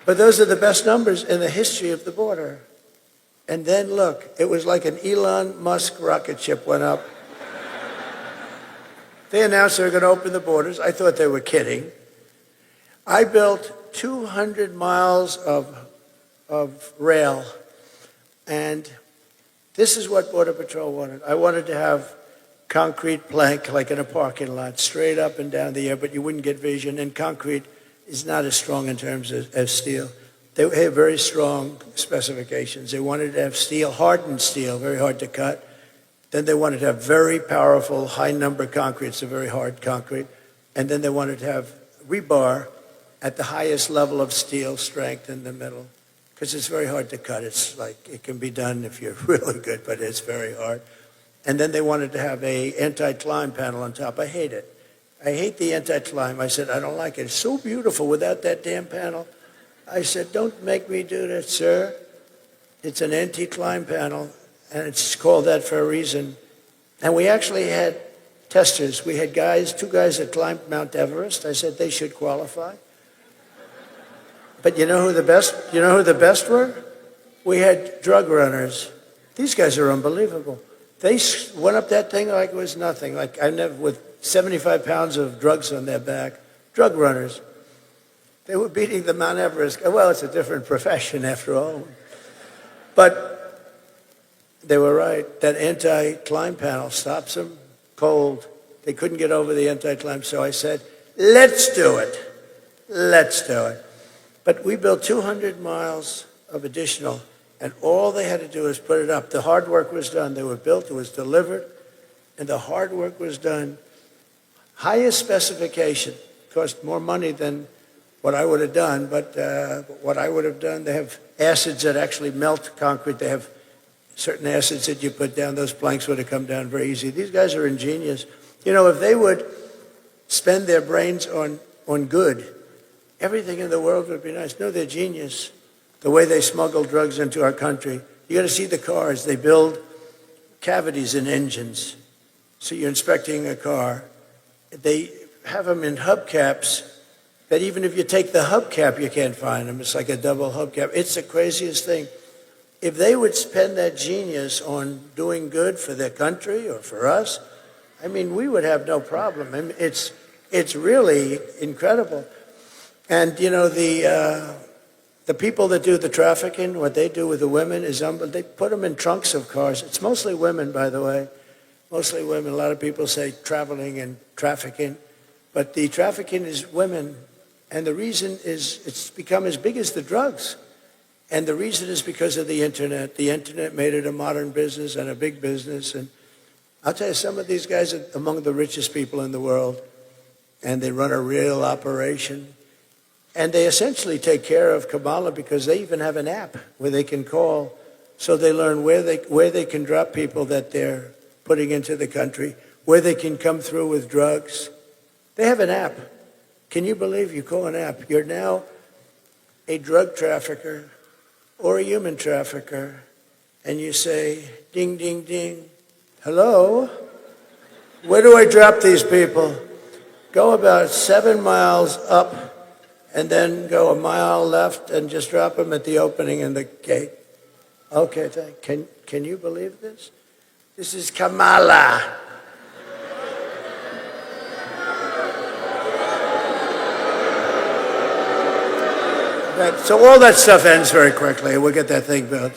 But those are the best numbers in the history of the border. And then look, it was like an Elon Musk rocket ship went up. They announced they were going to open the borders. I thought they were kidding. I built 200 miles of rail. And this is what Border Patrol wanted. I wanted to have concrete plank like in a parking lot, straight up and down the air, but you wouldn't get vision. And concrete is not as strong in terms as steel. They have very strong specifications. They wanted to have steel, hardened steel, very hard to cut. Then they wanted to have very powerful, high-number concrete, so very hard concrete. And then they wanted to have rebar at the highest level of steel strength in the middle, because it's very hard to cut. It's like, it can be done if you're really good, but it's very hard. And then they wanted to have a anti-climb panel on top. I hate it. I hate the anti-climb. I said, I don't like it. It's so beautiful without that damn panel. I said, don't make me do that, sir. It's an anti-climb panel, and it's called that for a reason. And we actually had testers. We had two guys that climbed Mount Everest. I said they should qualify. But you know who the best were? We had drug runners. These guys are unbelievable. They went up that thing like it was nothing. Like I never, with 75 pounds of drugs on their back. Drug runners. They were beating the Mount Everest. Well, it's a different profession after all. But they were right. That anti-climb panel stops them cold. They couldn't get over the anti-climb, so I said, let's do it. Let's do it. But we built 200 miles of additional, and all they had to do was put it up. The hard work was done. They were built, it was delivered, and the hard work was done. Highest specification. Cost more money than what I would have done, but what I would have done, they have acids that actually melt concrete. They have certain acids that you put down. Those planks would have come down very easy. These guys are ingenious. You know, if they would spend their brains on good, everything in the world would be nice. No, they're genius. The way they smuggle drugs into our country. You got to see the cars. They build cavities in engines. So you're inspecting a car. They have them in hubcaps that even if you take the hubcap, you can't find them. It's like a double hubcap. It's the craziest thing. If they would spend that genius on doing good for their country or for us, I mean, we would have no problem. I mean, It's really incredible. And, you know, the people that do the trafficking, what they do with the women is they put them in trunks of cars. It's mostly women, by the way. Mostly women. A lot of people say traveling and trafficking. But the trafficking is women. And the reason is it's become as big as the drugs. And the reason is because of the Internet. The Internet made it a modern business and a big business. And I'll tell you, some of these guys are among the richest people in the world. And they run a real operation. And they essentially take care of Kamala because they even have an app where they can call. So they learn where they can drop people that they're putting into the country, where they can come through with drugs. They have an app. Can you believe you call an app? You're now a drug trafficker or a human trafficker, and you say, ding, ding, ding, hello? Where do I drop these people? Go about 7 miles up and then go a mile left and just drop them at the opening in the gate. Okay, can you believe this? This is Kamala. So all that stuff ends very quickly. We'll get that thing built.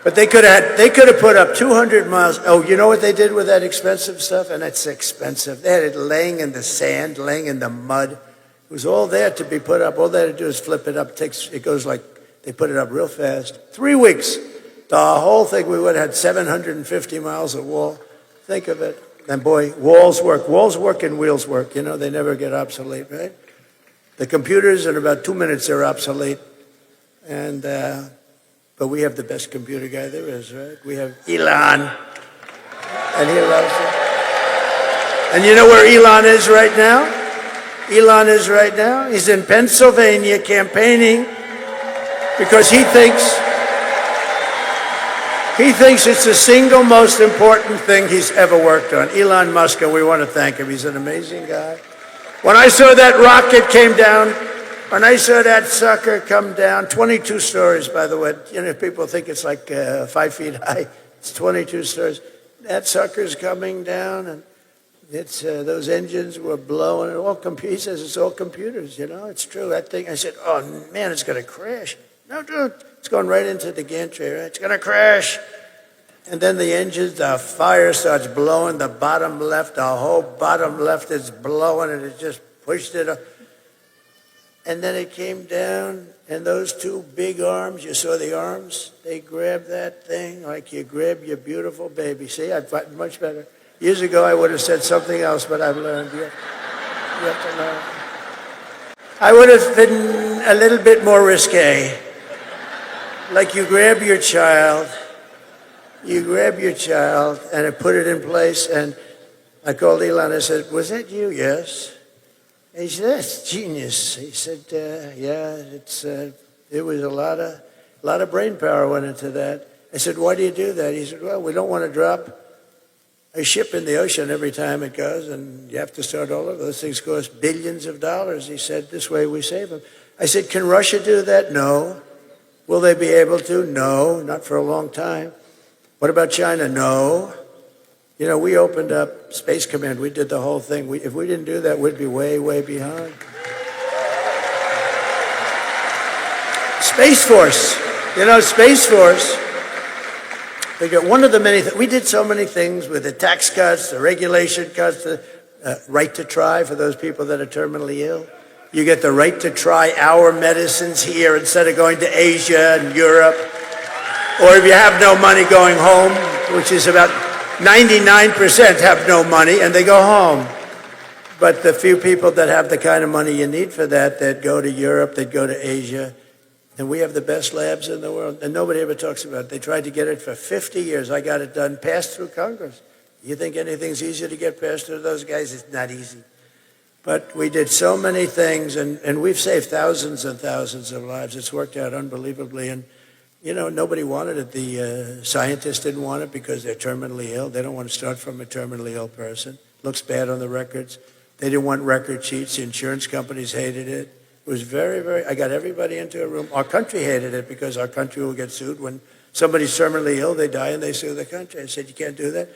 But they could have put up 200 miles. Oh, you know what they did with that expensive stuff? And it's expensive. They had it laying in the sand, laying in the mud. It was all there to be put up. All they had to do is flip it up. It goes like, they put it up real fast. 3 weeks. The whole thing, we would have had 750 miles of wall. Think of it. And boy, walls work. Walls work and wheels work. You know, they never get obsolete, right? The computers, in about 2 minutes, they're obsolete. And, but we have the best computer guy there is, right? We have Elon. And he loves it. And you know where Elon is right now? Elon is right now. He's in Pennsylvania campaigning because he thinks it's the single most important thing he's ever worked on. Elon Musk, and we want to thank him. He's an amazing guy. When I saw that rocket came down, when I saw that sucker come down, 22 stories, by the way. You know, people think it's like 5 feet high. It's 22 stories. That sucker's coming down, and it's those engines were blowing. He says it's all computers, you know. It's true. That thing, I said, oh, man, it's going to crash. No, dude, it's going right into the gantry, right? It's going to crash. And then the fire starts blowing the bottom left. The whole bottom left is blowing, and it just pushed it up. And then it came down, and those two big arms, you saw the arms? They grabbed that thing like you grab your beautiful baby. See, I've gotten much better. Years ago, I would have said something else, but I've learned. You have to learn. I would have been a little bit more risque. Like you grab your child, and put it in place, and I called Elon. I said, was that you? Yes. He said, that's genius. He said, yeah, it was a lot of brain power went into that. I said, why do you do that? He said, well, we don't want to drop a ship in the ocean every time it goes, and you have to start all over. Those things cost billions of dollars. He said, this way we save them. I said, can Russia do that? No. Will they be able to? No, not for a long time. What about China? No. You know, we opened up Space Command. We did the whole thing. If we didn't do that, we'd be way, way behind. Space Force. You know, Space Force. We got one of the many we did so many things with the tax cuts, the regulation cuts, the right to try for those people that are terminally ill. You get the right to try our medicines here instead of going to Asia and Europe. Or if you have no money going home, which is about 99% have no money and they go home. But the few people that have the kind of money you need for that, they'd go to Europe, they'd go to Asia. And we have the best labs in the world. And nobody ever talks about it. They tried to get it for 50 years. I got it done, passed through Congress. You think anything's easier to get passed through those guys? It's not easy. But we did so many things, and we've saved thousands and thousands of lives. It's worked out unbelievably. And, you know, nobody wanted it. The scientists didn't want it because they're terminally ill. They don't want to start from a terminally ill person. Looks bad on the records. They didn't want record sheets. The insurance companies hated it. It was very, very, I got everybody into a room. Our country hated it because our country will get sued. When somebody's terminally ill, they die and they sue the country. I said, you can't do that.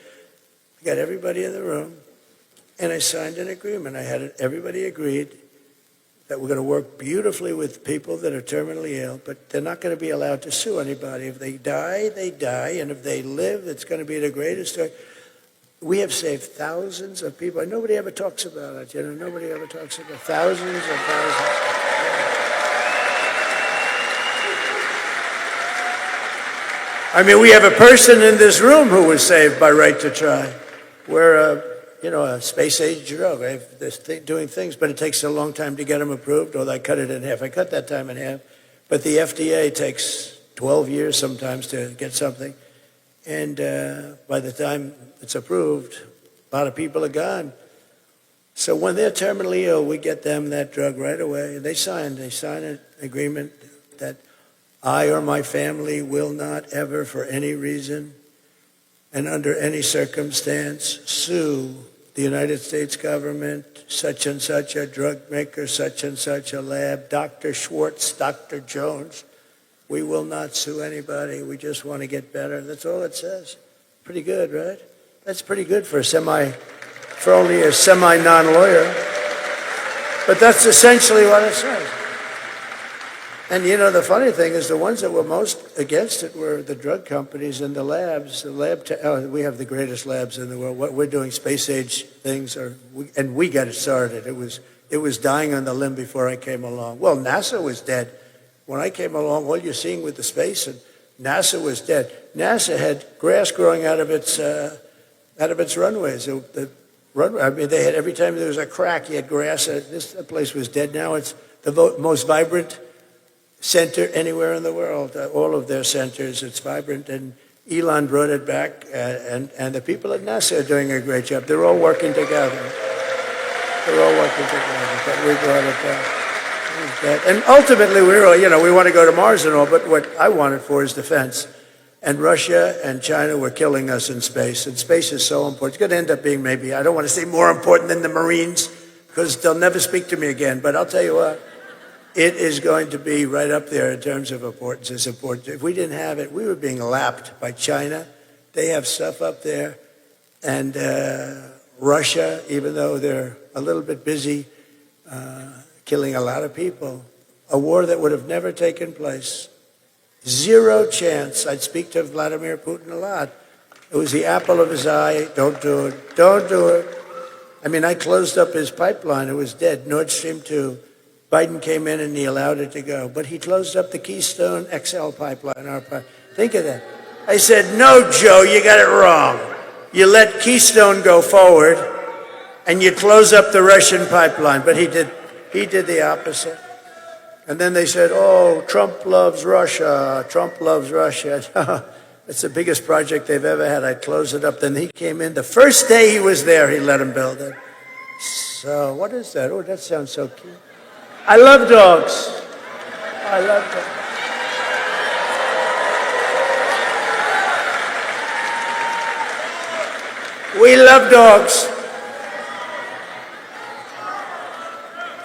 I got everybody in the room. And I signed an agreement. Everybody agreed that we're going to work beautifully with people that are terminally ill, but they're not going to be allowed to sue anybody. If they die, they die, and if they live, it's going to be the greatest story. We have saved thousands of people. And nobody ever talks about it. Nobody ever talks about thousands and thousands. I mean, we have a person in this room who was saved by Right to Try. We're a space-age drug. They're doing things, but it takes a long time to get them approved, or I cut it in half. I cut that time in half. But the FDA takes 12 years sometimes to get something. And by the time it's approved, a lot of people are gone. So when they're terminally ill, we get them that drug right away. They sign an agreement that I or my family will not ever, for any reason and under any circumstance, sue the United States government, such and such a drug maker, such and such a lab, Dr. Schwartz, Dr. Jones. We will not sue anybody. We just want to get better. That's all it says. Pretty good, right? That's pretty good for only a semi-non-lawyer. But that's essentially what it says. And the funny thing is the ones that were most against it were the drug companies and the labs. We have the greatest labs in the world. What we're doing, space-age things, and we got it started. It was dying on the limb before I came along. Well, NASA was dead. When I came along, all you're seeing with the space, and NASA was dead. NASA had grass growing out of its runways. They had, every time there was a crack, you had grass. This place was dead. Now it's the most vibrant center anywhere in the world. All of their centers, it's vibrant. And Elon brought it back, and the people at NASA are doing a great job. They're all working together. But we brought it back. And ultimately, we want to go to Mars and all, but what I want it for is defense. And Russia and China were killing us in space, and space is so important. It's going to end up being maybe, I don't want to say more important than the Marines, because they'll never speak to me again, but I'll tell you what, it is going to be right up there in terms of importance. It's important. If we didn't have it, we were being lapped by China. They have stuff up there. And Russia, even though they're a little bit busy killing a lot of people, a war that would have never taken place. Zero chance. I'd speak to Vladimir Putin a lot. It was the apple of his eye. Don't do it. Don't do it. I mean, I closed up his pipeline. It was dead. Nord Stream 2. Biden came in and he allowed it to go. But he closed up the Keystone XL pipeline. Think of that. I said, no, Joe, you got it wrong. You let Keystone go forward and you close up the Russian pipeline. But he did the opposite. And then they said, oh, Trump loves Russia. Trump loves Russia. It's the biggest project they've ever had. I'd close it up. Then he came in. The first day he was there, he let him build it. So what is that? Oh, that sounds so cute. I love dogs. I love dogs. We love dogs.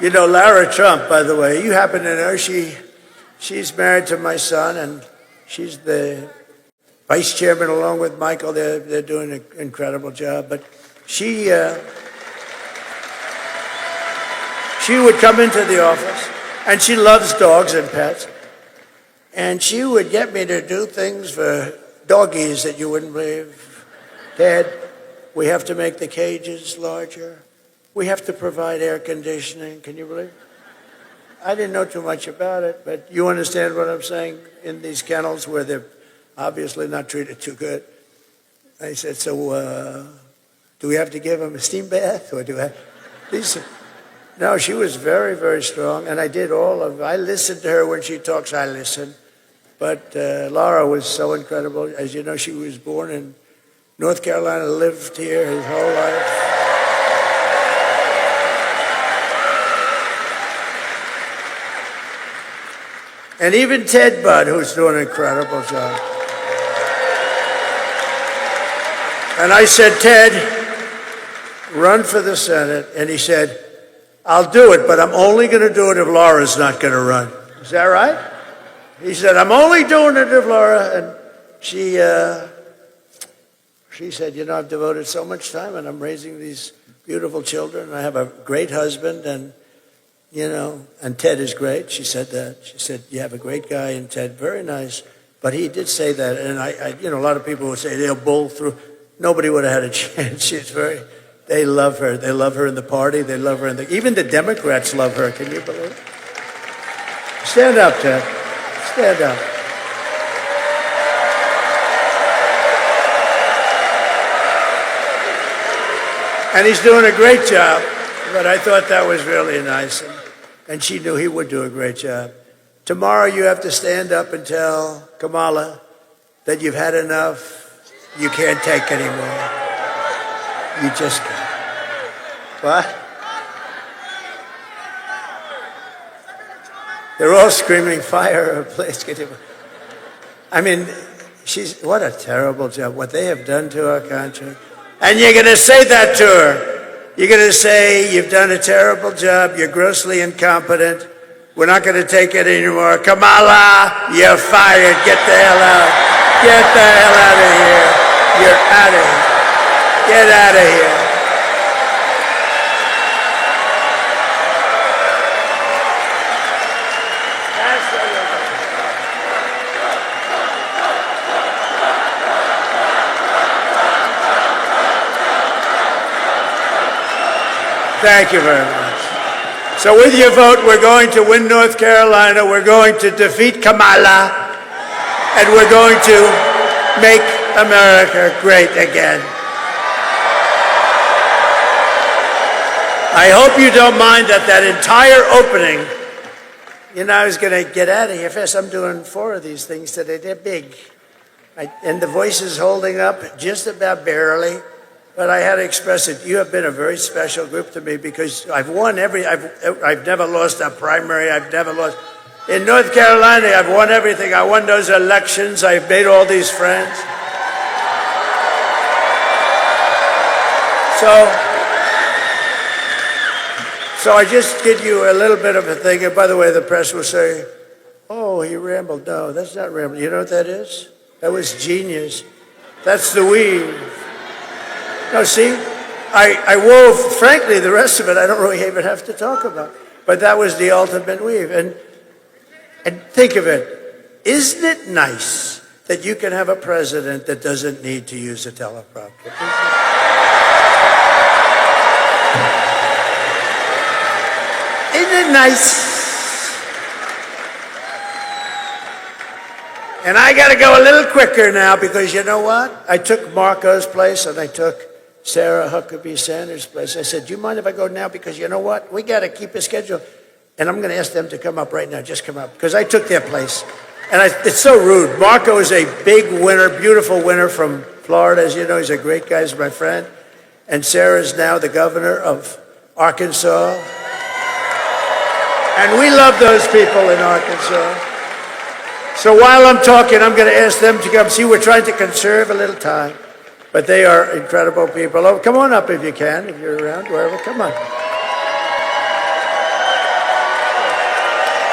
You know, Lara Trump, by the way, you happen to know she's married to my son, and she's the vice chairman along with Michael. They're doing an incredible job. But she would come into the office, and she loves dogs and pets, and she would get me to do things for doggies that you wouldn't believe. Dad, we have to make the cages larger. We have to provide air conditioning. Can you believe it? I didn't know too much about it, but you understand what I'm saying? In these kennels where they're obviously not treated too good. I said, so do we have to give them a steam bath? Or do I? No, she was very, very strong, and I listened to her when she talks, I listen. But Laura was so incredible. As you know, she was born in North Carolina, lived here his whole life. And even Ted Budd, who's doing an incredible job. And I said, Ted, run for the Senate. And he said, I'll do it, but I'm only going to do it if Laura's not going to run. Is that right? He said, I'm only doing it if Laura. And she said, you know, I've devoted so much time and I'm raising these beautiful children. I have a great husband, and and Ted is great. She said that. She said, you have a great guy in Ted, very nice. But he did say that, and a lot of people would say they'll bowl through. Nobody would have had a chance. They love her. They love her in the party. They love her even the Democrats love her. Can you believe it? Stand up, Ted. Stand up. And he's doing a great job, but I thought that was really nice. And she knew he would do a great job. Tomorrow you have to stand up and tell Kamala that you've had enough. You can't take anymore. You just can't. What? They're all screaming, fire her, please. I mean, what a terrible job, what they have done to our country. And you're going to say that to her. You're going to say, you've done a terrible job, you're grossly incompetent, we're not going to take it anymore. Kamala, you're fired. Get the hell out. Get the hell out of here. You're out of here. Get out of here. Thank you very much. So with your vote, we're going to win North Carolina, we're going to defeat Kamala, and we're going to make America great again. I hope you don't mind that entire opening, I was going to get out of here fast. I'm doing 4 of these things today. They're big. And the voice is holding up just about barely. But I had to express it. You have been a very special group to me because I've won I've never lost a primary. I've never lost. In North Carolina, I've won everything. I won those elections. I've made all these friends. So I just give you a little bit of a thing. And by the way, the press will say, oh, he rambled. No, that's not rambling. You know what that is? That was genius. That's the weave. No, see, I wove, frankly, the rest of it I don't really even have to talk about. But that was the ultimate weave. And think of it. Isn't it nice that you can have a president that doesn't need to use a teleprompter? Isn't it nice? And I got to go a little quicker now because you know what? I took Marco's place and I took Sarah Huckabee Sanders' place. I said, do you mind if I go now? Because you know what? We got to keep a schedule. And I'm going to ask them to come up right now. Just come up. Because I took their place. And it's so rude. Marco is a big winner, beautiful winner from Florida. As you know, he's a great guy. He's my friend. And Sarah's now the governor of Arkansas. And we love those people in Arkansas. So while I'm talking, I'm going to ask them to come. See, we're trying to conserve a little time. But they are incredible people. Oh, come on up if you can, if you're around, wherever. Come on.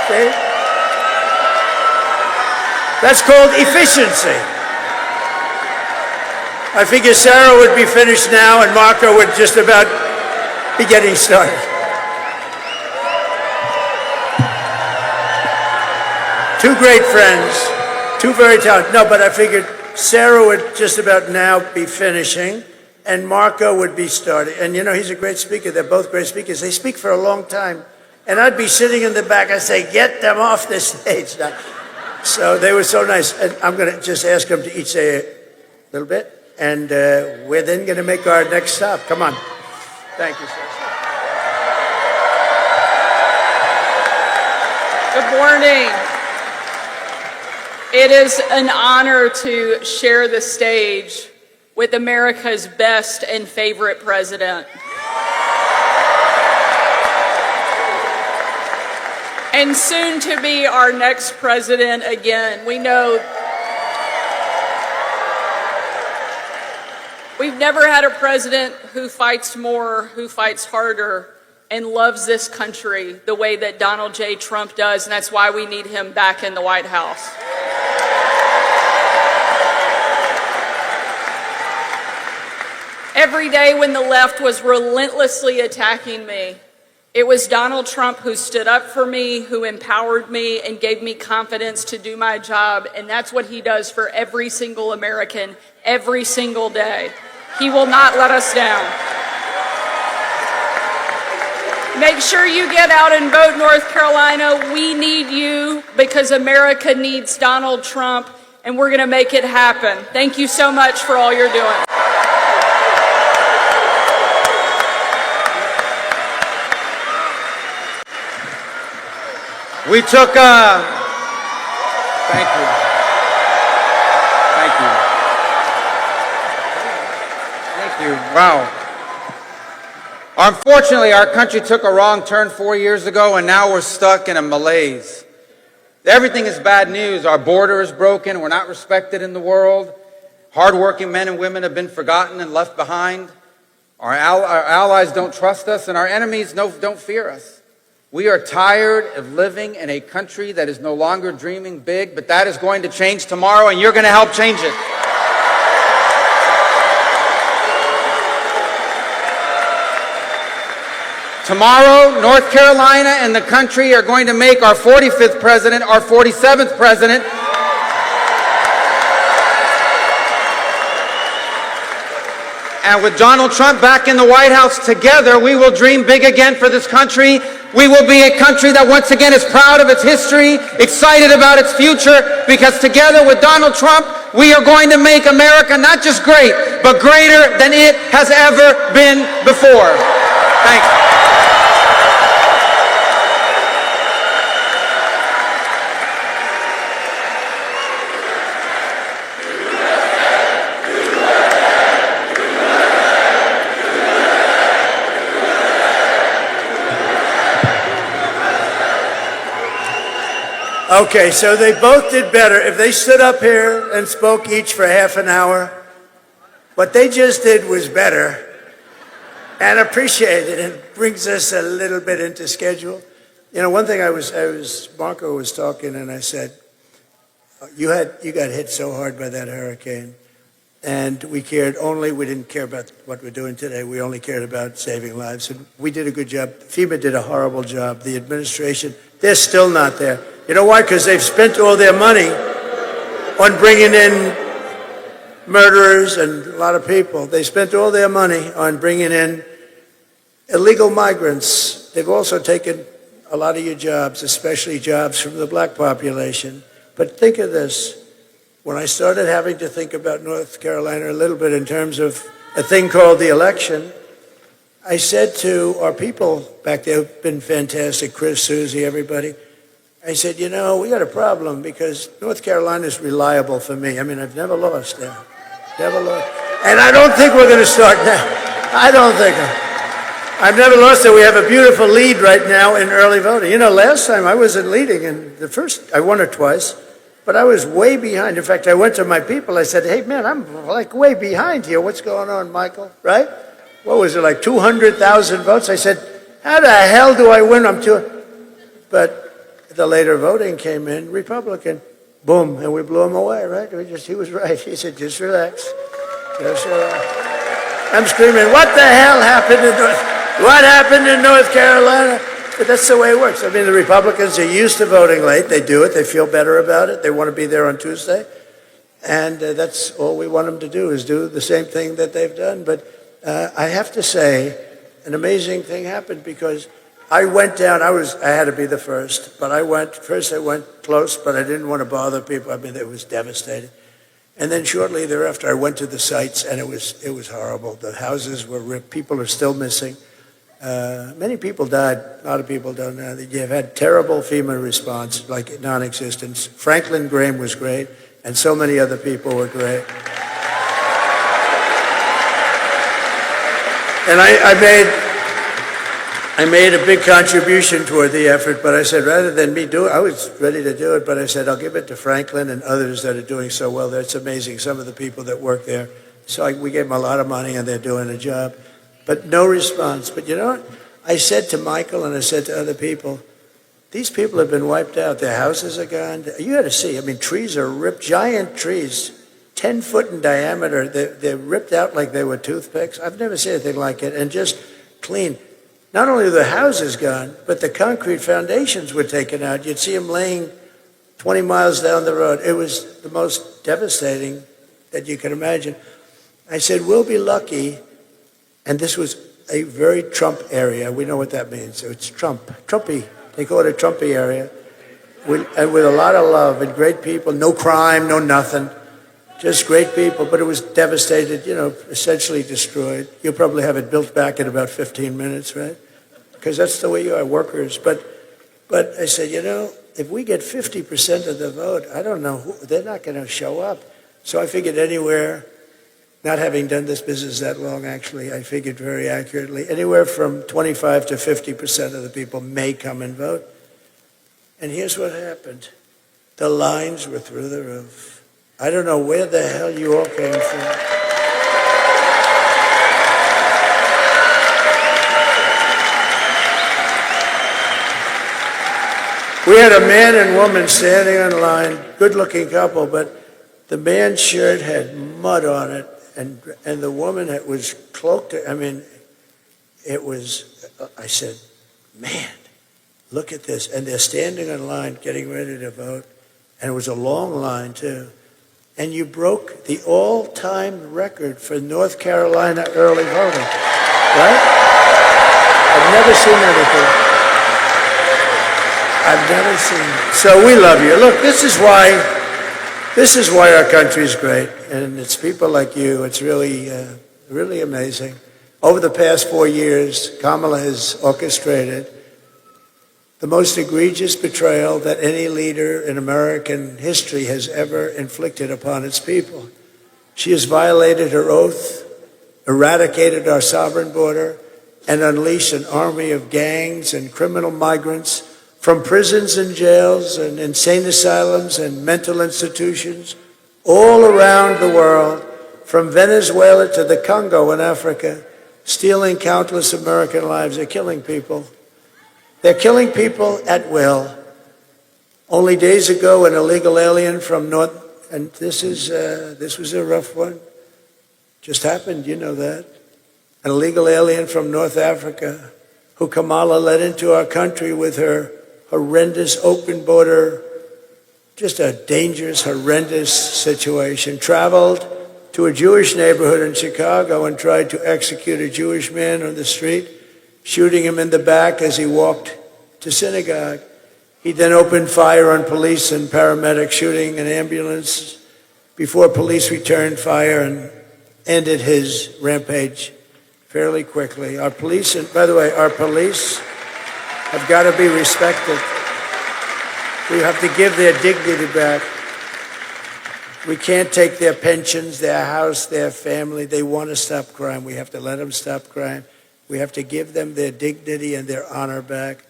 See? That's called efficiency. I figure Sarah would be finished now and Marco would just about be getting started. Two great friends, two very talented. No, but I figured Sarah would just about now be finishing, and Marco would be starting. And he's a great speaker. They're both great speakers. They speak for a long time. And I'd be sitting in the back. I'd say, get them off the stage now. So they were so nice. And I'm going to just ask them to each say a little bit. And we're then going to make our next stop. Come on. Thank you, sir. Good morning. It is an honor to share the stage with America's best and favorite president. And soon to be our next president again. We know we've never had a president who fights more, who fights harder, and loves this country the way that Donald J. Trump does, and that's why we need him back in the White House. Every day when the left was relentlessly attacking me, it was Donald Trump who stood up for me, who empowered me, and gave me confidence to do my job. And that's what he does for every single American, every single day. He will not let us down. Make sure you get out and vote, North Carolina. We need you because America needs Donald Trump, and we're going to make it happen. Thank you so much for all you're doing. We took, thank you. Thank you. Thank you. Wow. Unfortunately, our country took a wrong turn 4 years ago, and now we're stuck in a malaise. Everything is bad news. Our border is broken. We're not respected in the world. Hardworking men and women have been forgotten and left behind. Our allies don't trust us, and our enemies don't fear us. We are tired of living in a country that is no longer dreaming big, but that is going to change tomorrow, and you're going to help change it. Tomorrow, North Carolina and the country are going to make our 45th president our 47th president. And with Donald Trump back in the White House, together we will dream big again for this country. We will be a country that once again is proud of its history, excited about its future, because together with Donald Trump, we are going to make America not just great, but greater than it has ever been before. Thank you. Okay, so they both did better. If they stood up here and spoke each for half an hour, what they just did was better and appreciated. It brings us a little bit into schedule. You know, one thing Marco was talking and I said, you got hit so hard by that hurricane and we didn't care about what we're doing today. We only cared about saving lives. And we did a good job. FEMA did a horrible job. The administration, they're still not there. You know why? Because they've spent all their money on bringing in murderers and a lot of people. They spent all their money on bringing in illegal migrants. They've also taken a lot of your jobs, especially jobs from the black population. But think of this. When I started having to think about North Carolina a little bit in terms of a thing called the election, I said to our people back there who've been fantastic, Chris, Susie, everybody, I said, you know, we got a problem because North Carolina is reliable for me. I mean, I've never lost there. Never lost. And I don't think we're going to start now. I don't think. I've never lost there. We have a beautiful lead right now in early voting. You know, last time I wasn't leading, and I won it twice, but I was way behind. In fact, I went to my people. I said, hey, man, I'm like way behind here. What's going on, Michael? Right? What was it, like 200,000 votes? I said, how the hell do I win? But the later voting came in, Republican, boom, and we blew him away, right? He was right. He said, just relax. Just relax. I'm screaming, what the hell happened in North Carolina? But that's the way it works. I mean, the Republicans are used to voting late. They do it. They feel better about it. They want to be there on Tuesday. And that's all we want them to do is do the same thing that they've done. But I have to say, an amazing thing happened because I went down, I had to be the first, but I went close, but I didn't want to bother people. I mean, it was devastating. And then shortly thereafter, I went to the sites, and it was horrible. The houses were ripped. People are still missing. Many people died. A lot of people don't know. You've had terrible FEMA response, like non-existent. Franklin Graham was great, and so many other people were great. And I made a big contribution toward the effort, but I said rather than me do it, I was ready to do it, but I said I'll give it to Franklin and others that are doing so well there. It's amazing, some of the people that work there. So we gave them a lot of money and they're doing a job. But no response. But you know what? I said to Michael and I said to other people, these people have been wiped out. Their houses are gone. You got to see. I mean, trees are ripped, giant trees, 10 foot in diameter. They're ripped out like they were toothpicks. I've never seen anything like it, and just clean. Not only were the houses gone, but the concrete foundations were taken out. You'd see them laying 20 miles down the road. It was the most devastating that you can imagine. I said, we'll be lucky, and this was a very Trump area. We know what that means. So it's Trumpy. They call it a Trumpy area. And with a lot of love and great people, no crime, no nothing, just great people. But it was devastated, essentially destroyed. You'll probably have it built back in about 15 minutes, right? Because that's the way you are, workers. But I said, if we get 50% of the vote, I don't know they're not going to show up. So I figured anywhere, not having done this business that long, actually, I figured very accurately, anywhere from 25 to 50% of the people may come and vote. And here's what happened. The lines were through the roof. I don't know where the hell you all came from. We had a man and woman standing in line, good-looking couple, but the man's shirt had mud on it, and the woman, it was cloaked. I said, man, look at this. And they're standing in line, getting ready to vote, and it was a long line, too. And you broke the all-time record for North Carolina early voting, right? I've never seen anything. I've never seen it. So we love you. Look, this is why our country is great, and it's people like you. It's really, really amazing. Over the past 4 years, Kamala has orchestrated the most egregious betrayal that any leader in American history has ever inflicted upon its people. She has violated her oath, eradicated our sovereign border, and unleashed an army of gangs and criminal migrants from prisons and jails and insane asylums and mental institutions all around the world, from Venezuela to the Congo in Africa, stealing countless American lives. They're killing people. They're killing people at will. Only days ago, an illegal alien from North, and this was a rough one. Just happened, you know that. An illegal alien from North Africa who Kamala let into our country with her horrendous open border, just a dangerous, horrendous situation, traveled to a Jewish neighborhood in Chicago and tried to execute a Jewish man on the street, shooting him in the back as he walked to synagogue. He then opened fire on police and paramedics, shooting an ambulance before police returned fire and ended his rampage fairly quickly. Our police, and by the way, our police have got to be respected. We have to give their dignity back. We can't take their pensions, their house, their family. They want to stop crime. We have to let them stop crime. We have to give them their dignity and their honor back.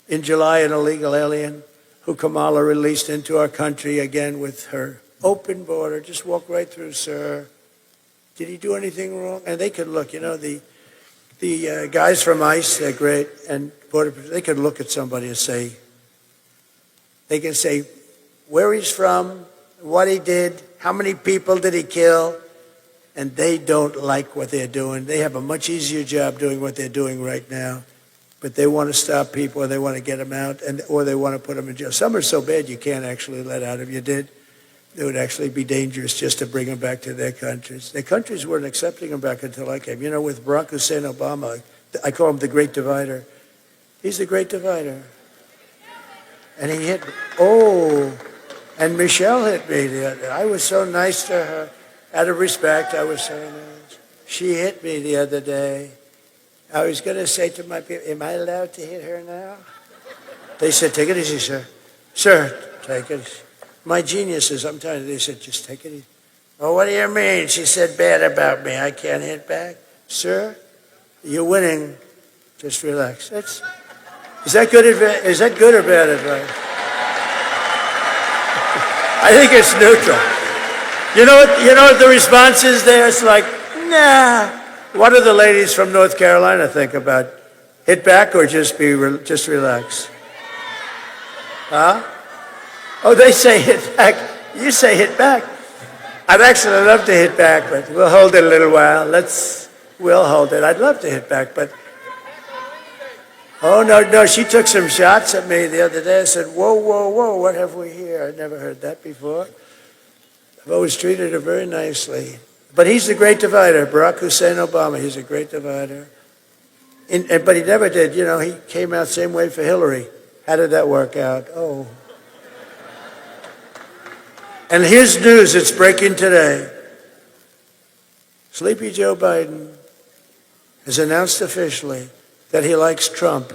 In July, an illegal alien who Kamala released into our country, again with her open border, just walk right through, sir. Did he do anything wrong? And they could look, the guys from ICE, they're great, and they could look at somebody and say, they can say where he's from, what he did, how many people did he kill, and they don't like what they're doing. They have a much easier job doing what they're doing right now, but they want to stop people, or they want to get them out, or they want to put them in jail. Some are so bad you can't actually let out. If you did, it would actually be dangerous just to bring them back to their countries. Their countries weren't accepting them back until I came. With Barack Hussein Obama, I call him the Great Divider. He's the Great Divider. And he hit me. Oh, and Michelle hit me. I was so nice to her. Out of respect, I was so nice. She hit me the other day. I was going to say to my people, am I allowed to hit her now? They said, take it easy, sir. Sir, take it easy. My geniuses, I'm telling you, they said, just take it easy. Oh, what do you mean? She said bad about me. I can't hit back. Sir, you're winning. Just relax. Is that good advice? Is that good or bad advice? I think it's neutral. You know what the response is there? It's like, nah. What do the ladies from North Carolina think about hit back or just relax? Huh? Oh, they say hit back. You say hit back. I'd actually love to hit back, but we'll hold it a little while. We'll hold it. I'd love to hit back, but... Oh, no, she took some shots at me the other day. I said, whoa, what have we here? I'd never heard that before. I've always treated her very nicely. But he's the great divider, Barack Hussein Obama. He's a great divider. But he never did, he came out same way for Hillary. How did that work out? Oh. And here's news, it's breaking today. Sleepy Joe Biden has announced officially that he likes Trump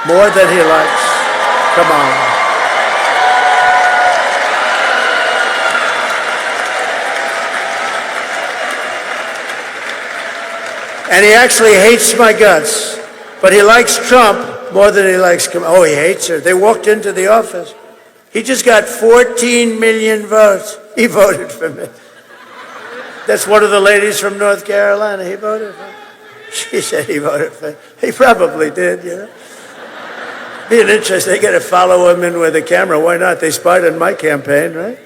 more than he likes Kamala. And he actually hates my guts, but he likes Trump more than he likes Kamala. Oh, he hates her. They walked into the office. He just got 14 million votes. He voted for me. That's one of the ladies from North Carolina. He voted for me. She said he voted for me. He probably did, Be an interest. They got to follow him in with a camera. Why not? They spied on my campaign, right?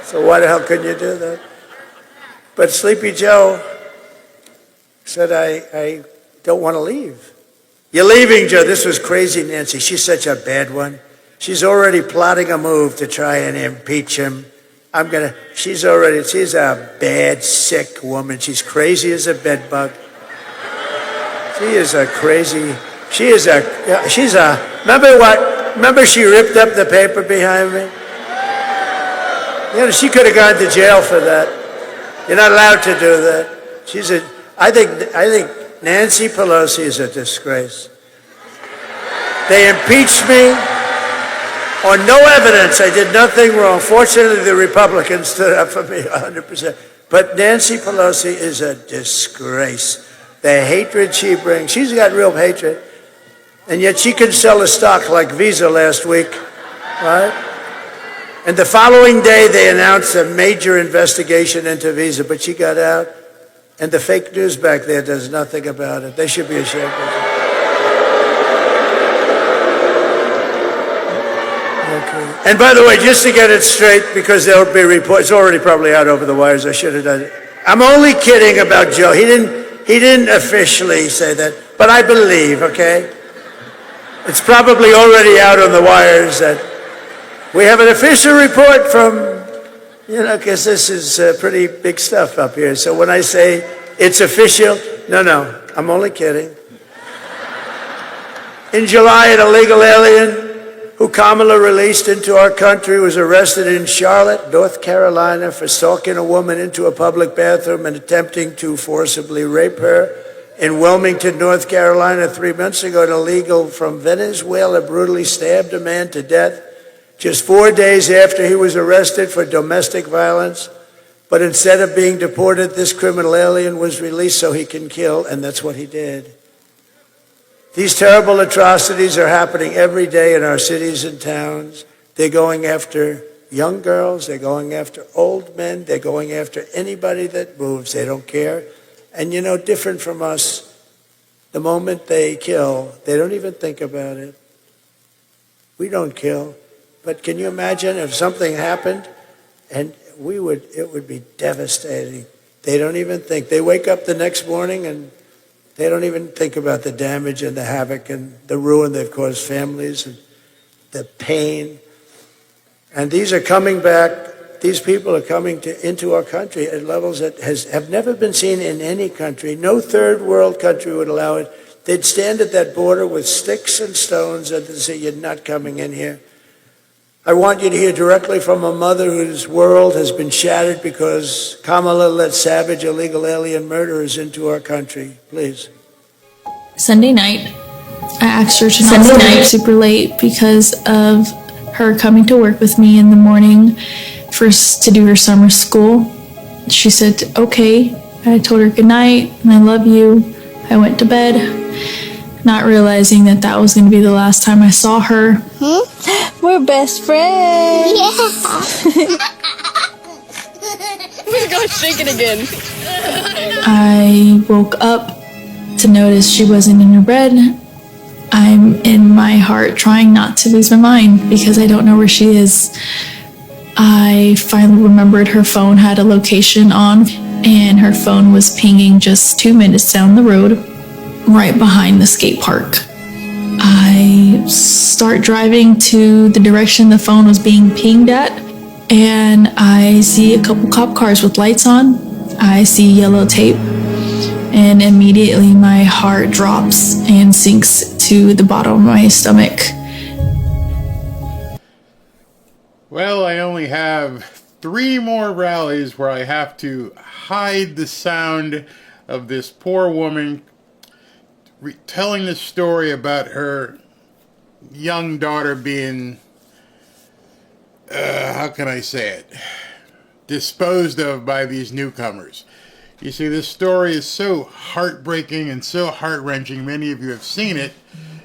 So why the hell couldn't you do that? But Sleepy Joe said, I don't want to leave. You're leaving, Joe. This was crazy, Nancy. She's such a bad one. She's already plotting a move to try and impeach him. She's a bad, sick woman. She's crazy as a bedbug. Remember she ripped up the paper behind me? She could have gone to jail for that. You're not allowed to do that. I think Nancy Pelosi is a disgrace. They impeached me on no evidence. I did nothing wrong. Fortunately, the Republicans stood up for me 100%. But Nancy Pelosi is a disgrace. The hatred she brings, she's got real hatred. And yet she can sell a stock like Visa last week, right? And the following day, they announced a major investigation into Visa, but she got out. And the fake news back there does nothing about it. They should be ashamed of it. Okay. And by the way, just to get it straight, because there'll be reports, it's already probably out over the wires, I should have done it. I'm only kidding about Joe. He didn't officially say that, but I believe, okay? It's probably already out on the wires that we have an official report from, because this is pretty big stuff up here. So when I say it's official, no, I'm only kidding. In July, an illegal alien who Kamala released into our country was arrested in Charlotte, North Carolina, for stalking a woman into a public bathroom and attempting to forcibly rape her. In Wilmington, North Carolina, 3 months ago, an illegal from Venezuela brutally stabbed a man to death just 4 days after he was arrested for domestic violence. But instead of being deported, this criminal alien was released so he can kill, and that's what he did. These terrible atrocities are happening every day in our cities and towns. They're going after young girls. They're going after old men. They're going after anybody that moves. They don't care. And different from us, the moment they kill, they don't even think about it. We don't kill. But can you imagine if something happened and it would be devastating. They don't even think. They wake up the next morning and they don't even think about the damage and the havoc and the ruin they've caused families and the pain. And these are coming back. These people are coming into our country at levels that have never been seen in any country. No third world country would allow it. They'd stand at that border with sticks and stones and they'd say, "You're not coming in here." I want you to hear directly from a mother whose world has been shattered because Kamala let savage illegal alien murderers into our country. Please. Sunday night, I asked her to not stay up super late because of her coming to work with me in the morning to do her summer school. She said, okay. I told her good night and I love you. I went to bed, not realizing that that was going to be the last time I saw her. We're best friends. Yeah. Oh my gosh, shake it again. I woke up to notice she wasn't in her bed. I'm in my heart trying not to lose my mind because I don't know where she is. I finally remembered her phone had a location on, and her phone was pinging just 2 minutes down the road, right behind the skate park. I start driving to the direction the phone was being pinged at, and I see a couple cop cars with lights on. I see yellow tape, and immediately my heart drops and sinks to the bottom of my stomach. Well, I only have 3 more rallies where I have to hide the sound of this poor woman telling the story about her young daughter being, how can I say it, disposed of by these newcomers. You see, this story is so heartbreaking and so heart-wrenching. Many of you have seen it.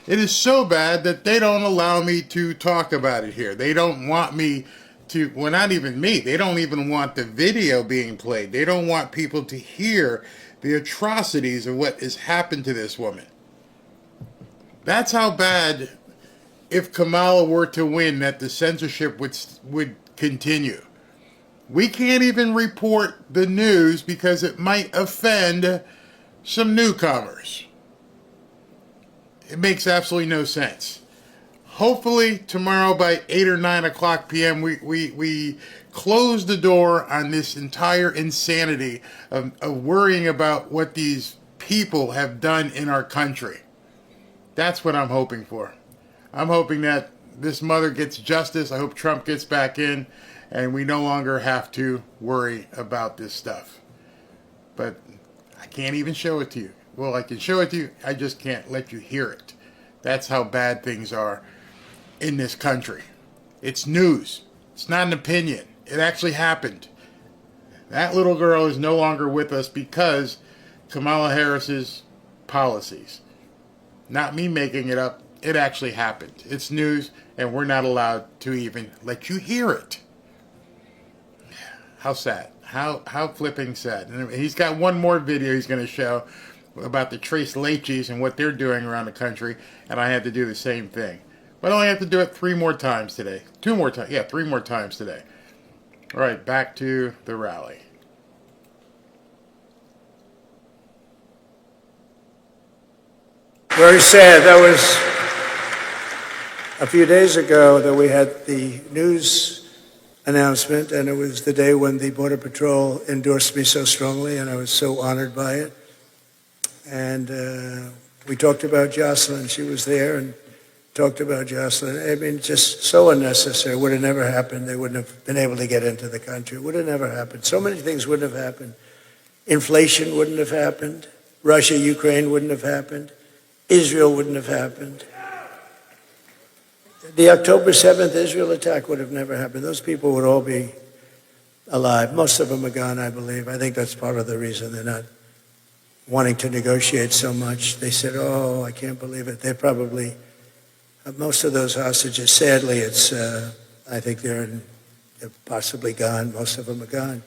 It is so bad that they don't allow me to talk about it here. They don't want me to, well, not even me. They don't even want the video being played. They don't want people to hear the atrocities of what has happened to this woman. That's how bad, if Kamala were to win, that the censorship would continue. We can't even report the news because it might offend some newcomers. It makes absolutely no sense. Hopefully tomorrow by 8 or 9 o'clock p.m. we close the door on this entire insanity of worrying about what these people have done in our country. That's what I'm hoping for. I'm hoping that this mother gets justice. I hope Trump gets back in and we no longer have to worry about this stuff. But I can't even show it to you. Well, I can show it to you. I just can't let you hear it. That's how bad things are in this country. It's news. It's not an opinion. It actually happened. That little girl is no longer with us because Kamala Harris's policies. Not me making it up. It actually happened. It's news, and we're not allowed to even let you hear it. How sad. How flipping sad. And he's got one more video he's going to show about the Trace Leachies and what they're doing around the country, and I had to do the same thing. But I only have to do it 3 more times today. 2 more times. Yeah, 3 more times today. All right, back to the rally. Very sad. That was a few days ago that we had the news announcement, and it was the day when the Border Patrol endorsed me so strongly, and I was so honored by it. And we talked about Jocelyn. She was there and talked about Jocelyn. I mean, just so unnecessary. Would have never happened. They wouldn't have been able to get into the country. Would have never happened. So many things wouldn't have happened. Inflation wouldn't have happened. Russia, Ukraine wouldn't have happened. Israel wouldn't have happened. The October 7th Israel attack would have never happened. Those people would all be alive. Most of them are gone, I believe. I think that's part of the reason they're not wanting to negotiate so much. They said, oh, I can't believe it. They're probably, most of those hostages, sadly, I think they're possibly gone. Most of them are gone.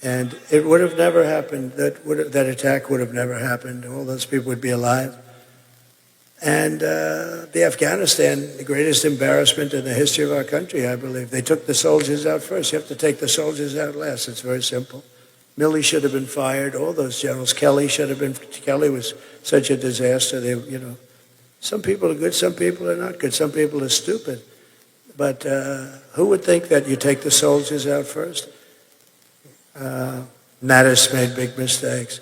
And it would have never happened. That attack would have never happened. All those people would be alive. And the Afghanistan, the greatest embarrassment in the history of our country, I believe. They took the soldiers out first. You have to take the soldiers out last. It's very simple. Milley should have been fired. All those generals. Kelly should have been. Kelly was such a disaster. Some people are good. Some people are not good. Some people are stupid. But who would think that you take the soldiers out first? Mattis made big mistakes.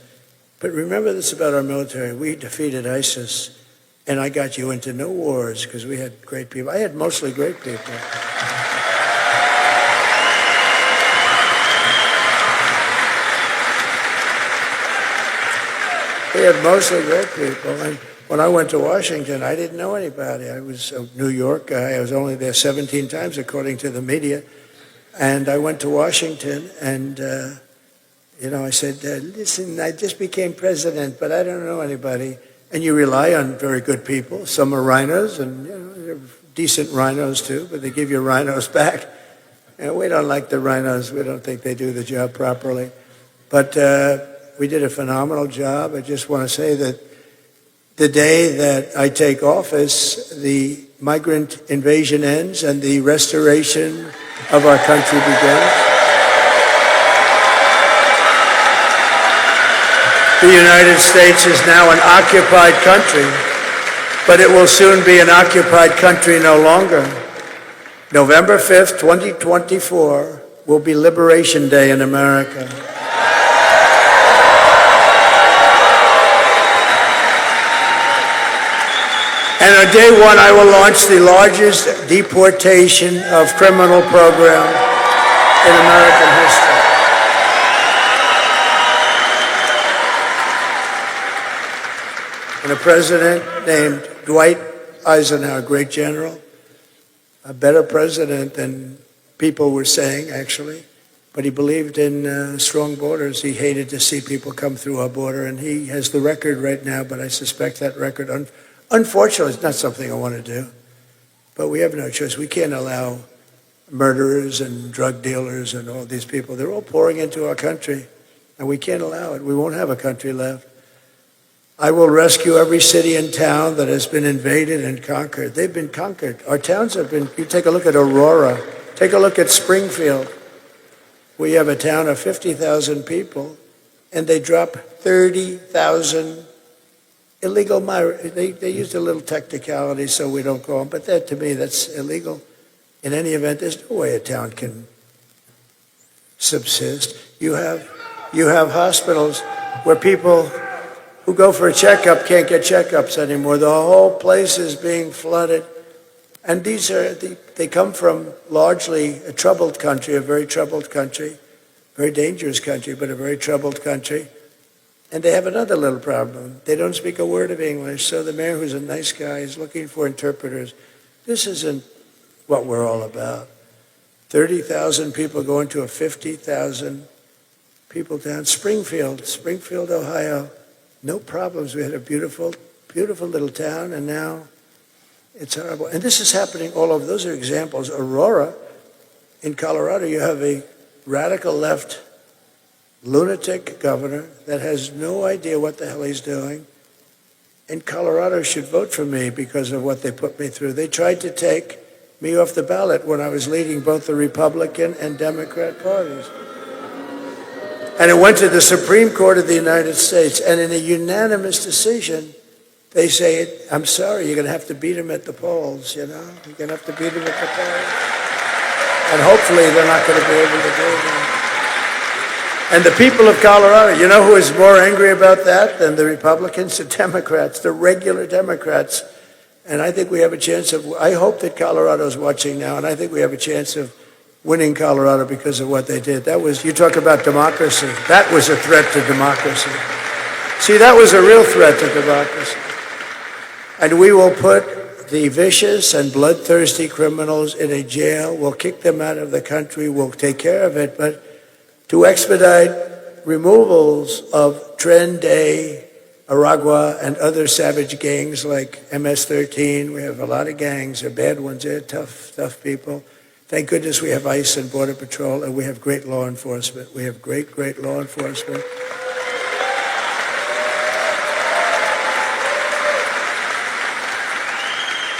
But remember this about our military. We defeated ISIS. And I got you into no wars because we had great people. I had mostly great people. We had mostly great people. And when I went to Washington, I didn't know anybody. I was a New York guy. I was only there 17 times, according to the media. And I went to Washington, and, I said, listen, I just became president, but I don't know anybody. And you rely on very good people. Some are rhinos, and they're decent rhinos too, but they give you rhinos back. And we don't like the rhinos. We don't think they do the job properly. But we did a phenomenal job. I just want to say that the day that I take office, the migrant invasion ends and the restoration of our country begins. The United States is now an occupied country, but it will soon be an occupied country no longer. November 5th, 2024 will be Liberation Day in America. And on day one, I will launch the largest deportation of criminal program in American history. And a president named Dwight Eisenhower, great general, a better president than people were saying, actually. But he believed in strong borders. He hated to see people come through our border, and he has the record right now, but I suspect that record, unfortunately, it's not something I want to do. But we have no choice. We can't allow murderers and drug dealers and all these people. They're all pouring into our country, and we can't allow it. We won't have a country left. I will rescue every city and town that has been invaded and conquered. They've been conquered. Our towns have been, you take a look at Aurora, take a look at Springfield. We have a town of 50,000 people, and they drop 30,000 illegal migrants. They used a little technicality so we don't call them, but that, to me, that's illegal. In any event, there's no way a town can subsist. You have hospitals where people who go for a checkup can't get checkups anymore. The whole place is being flooded. And they come from largely a troubled country, a very troubled country, very dangerous country, but a very troubled country. And they have another little problem. They don't speak a word of English, so the mayor, who's a nice guy, is looking for interpreters. This isn't what we're all about. 30,000 people going to a 50,000 people town. Springfield, Ohio. No problems. We had a beautiful, beautiful little town, and now it's horrible. And this is happening all over. Those are examples. Aurora, in Colorado, you have a radical left lunatic governor that has no idea what the hell he's doing. And Colorado should vote for me because of what they put me through. They tried to take me off the ballot when I was leading both the Republican and Democrat parties. And it went to the Supreme Court of the United States, and in a unanimous decision, they say, I'm sorry, you're going to have to beat him at the polls, you know? You're going to have to beat him at the polls. And hopefully they're not going to be able to do that. And the people of Colorado, you know who is more angry about that than the Republicans? The Democrats, the regular Democrats. And I think we have a chance of, I hope that Colorado's watching now, and I think we have a chance of winning Colorado because of what they did. That was, you talk about democracy. That was a threat to democracy. See, that was a real threat to democracy. And we will put the vicious and bloodthirsty criminals in a jail. We'll kick them out of the country. We'll take care of it. But to expedite removals of Tren Day, Aragua, and other savage gangs like MS-13, we have a lot of gangs. They're bad ones. They're tough people. Thank goodness we have ICE and Border Patrol, and we have great law enforcement. We have great law enforcement.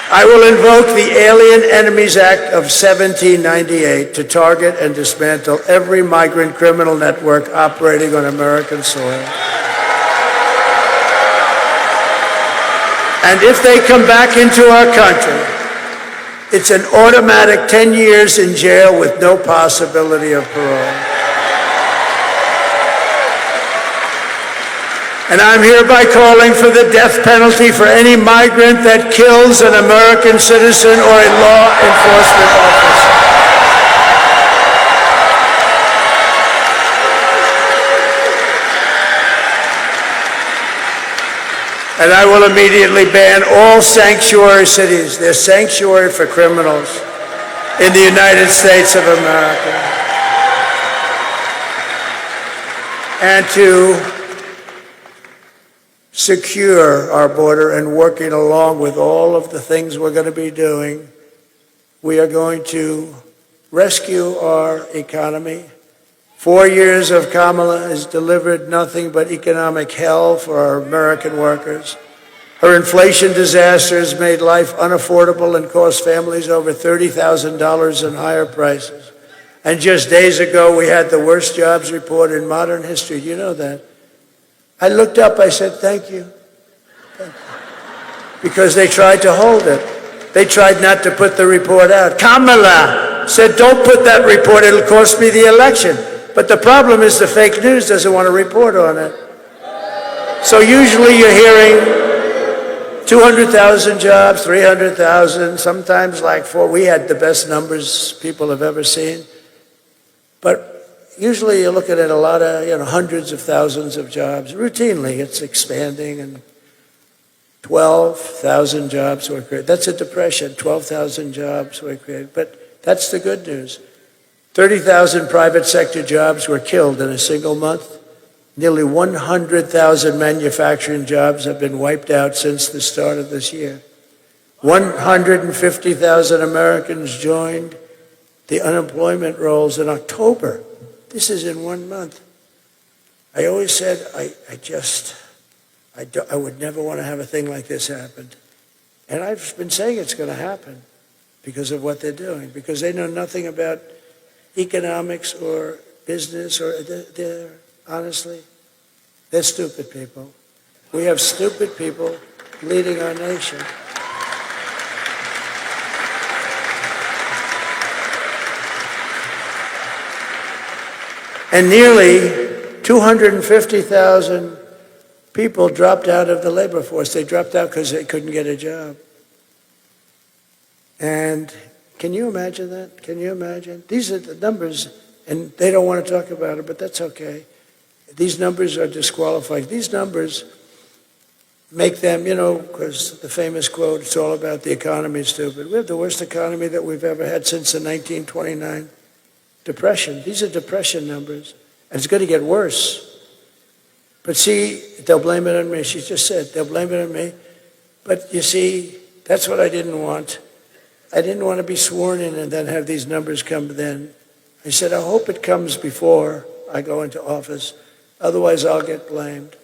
I will invoke the Alien Enemies Act of 1798 to target and dismantle every migrant criminal network operating on American soil. And if they come back into our country, it's an automatic 10 years in jail with no possibility of parole. And I'm hereby calling for the death penalty for any migrant that kills an American citizen or a law enforcement officer. And I will immediately ban all sanctuary cities. They're sanctuary for criminals in the United States of America. And to secure our border and working along with all of the things we're going to be doing, we are going to rescue our economy. 4 years of Kamala has delivered nothing but economic hell for our American workers. Her inflation disaster has made life unaffordable and cost families over $30,000 in higher prices. And just days ago, we had the worst jobs report in modern history. You know that. I looked up, I said, thank you. Thank you. Because they tried to hold it. They tried not to put the report out. Kamala said, don't put that report, it'll cost me the election. But the problem is the fake news doesn't want to report on it. So usually you're hearing 200,000 jobs, 300,000, sometimes like 4. We had the best numbers people have ever seen. But usually you're looking at a lot of, hundreds of thousands of jobs. Routinely, it's expanding, and 12,000 jobs were created. That's a depression. 12,000 jobs were created. But that's the good news. 30,000 private sector jobs were killed in a single month. Nearly 100,000 manufacturing jobs have been wiped out since the start of this year. 150,000 Americans joined the unemployment rolls in October. This is in 1 month. I always said I would never want to have a thing like this happen. And I've been saying it's going to happen because of what they're doing, because they know nothing about economics or business, or honestly, they're stupid people. We have stupid people leading our nation. And nearly 250,000 people dropped out of the labor force. They dropped out because they couldn't get a job. And can you imagine that? Can you imagine? These are the numbers, and they don't want to talk about it, but that's okay. These numbers are disqualified. These numbers make them, because the famous quote, it's all about the economy, stupid. We have the worst economy that we've ever had since the 1929 Depression. These are depression numbers, and it's going to get worse. But see, they'll blame it on me. She just said, they'll blame it on me. But you see, that's what I didn't want. I didn't want to be sworn in and then have these numbers come then. I said, I hope it comes before I go into office. Otherwise, I'll get blamed.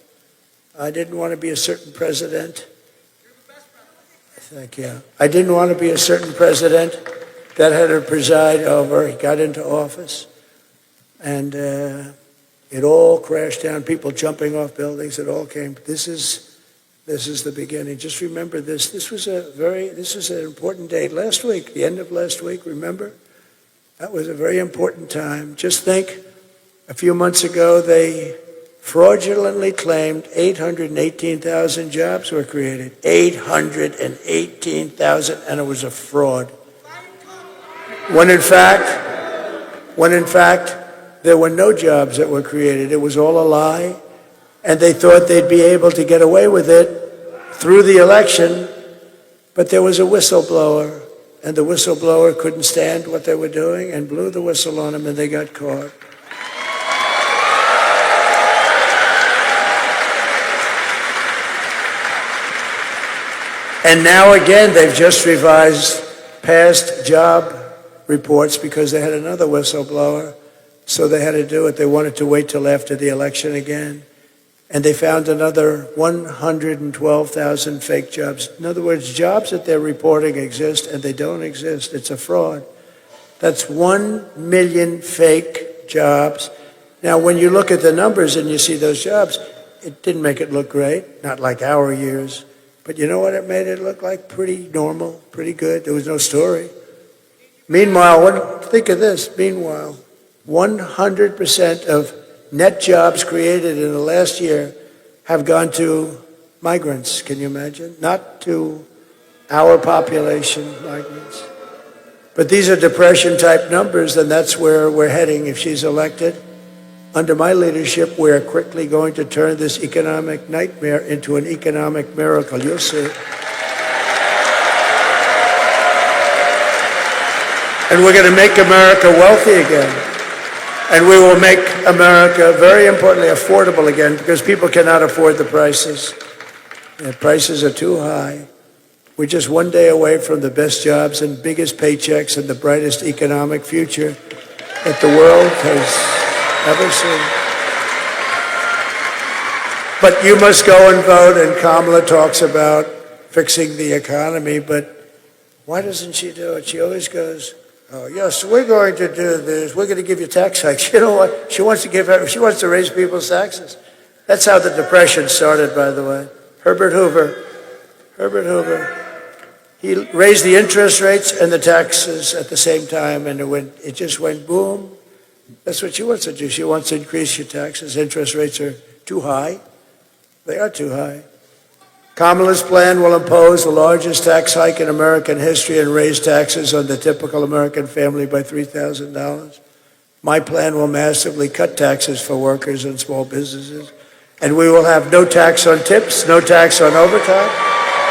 I didn't want to be a certain president. Thank you. I didn't want to be a certain president that had to preside over. He got into office, and it all crashed down. People jumping off buildings. It all came. This is the beginning. Just remember this. This was an important date. Last week, the end of last week. Remember, that was a very important time. Just think, a few months ago, they fraudulently claimed 818,000 jobs were created. 818,000, and it was a fraud. When in fact, there were no jobs that were created. It was all a lie, and they thought they'd be able to get away with it through the election, but there was a whistleblower, and the whistleblower couldn't stand what they were doing and blew the whistle on them, and they got caught. And now again, they've just revised past job reports because they had another whistleblower, so they had to do it. They wanted to wait till after the election again. And they found another 112,000 fake jobs. In other words, jobs that they're reporting exist and they don't exist. It's a fraud. That's 1 million fake jobs. Now, when you look at the numbers and you see those jobs, it didn't make it look great, not like our years. But you know what it made it look like? Pretty normal, pretty good. There was no story. Meanwhile, think of this. Meanwhile, 100% of net jobs created in the last year have gone to migrants. Can you imagine? Not to our population, migrants. But these are depression-type numbers, and that's where we're heading if she's elected. Under my leadership, we're quickly going to turn this economic nightmare into an economic miracle. You'll see. And we're going to make America wealthy again. And we will make America, very importantly, affordable again, because people cannot afford the prices. The prices are too high. We're just one day away from the best jobs and biggest paychecks and the brightest economic future that the world has ever seen. But you must go and vote, and Kamala talks about fixing the economy, but why doesn't she do it? She always goes, Oh, yes, we're going to do this. We're going to give you tax hikes. You know what? She wants to raise people's taxes. That's how the Depression started, by the way. Herbert Hoover, he raised the interest rates and the taxes at the same time, and it just went boom. That's what she wants to do. She wants to increase your taxes. Interest rates are too high. They are too high. Kamala's plan will impose the largest tax hike in American history and raise taxes on the typical American family by $3,000. My plan will massively cut taxes for workers and small businesses. And we will have no tax on tips, no tax on overtime,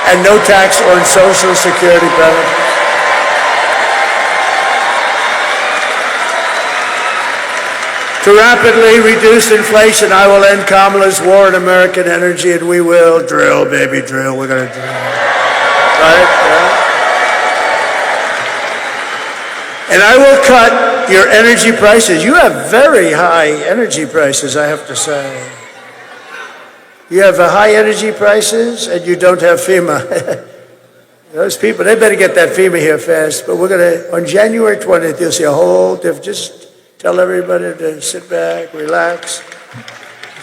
and no tax on Social Security benefits. To rapidly reduce inflation, I will end Kamala's war on American energy, and we will drill, baby, drill. We're going to drill. Right? And I will cut your energy prices. You have very high energy prices, I have to say. You have high energy prices, and you don't have FEMA. Those people, they better get that FEMA here fast. But we're going to, on January 20th, you'll see a whole different, just tell everybody to sit back, relax.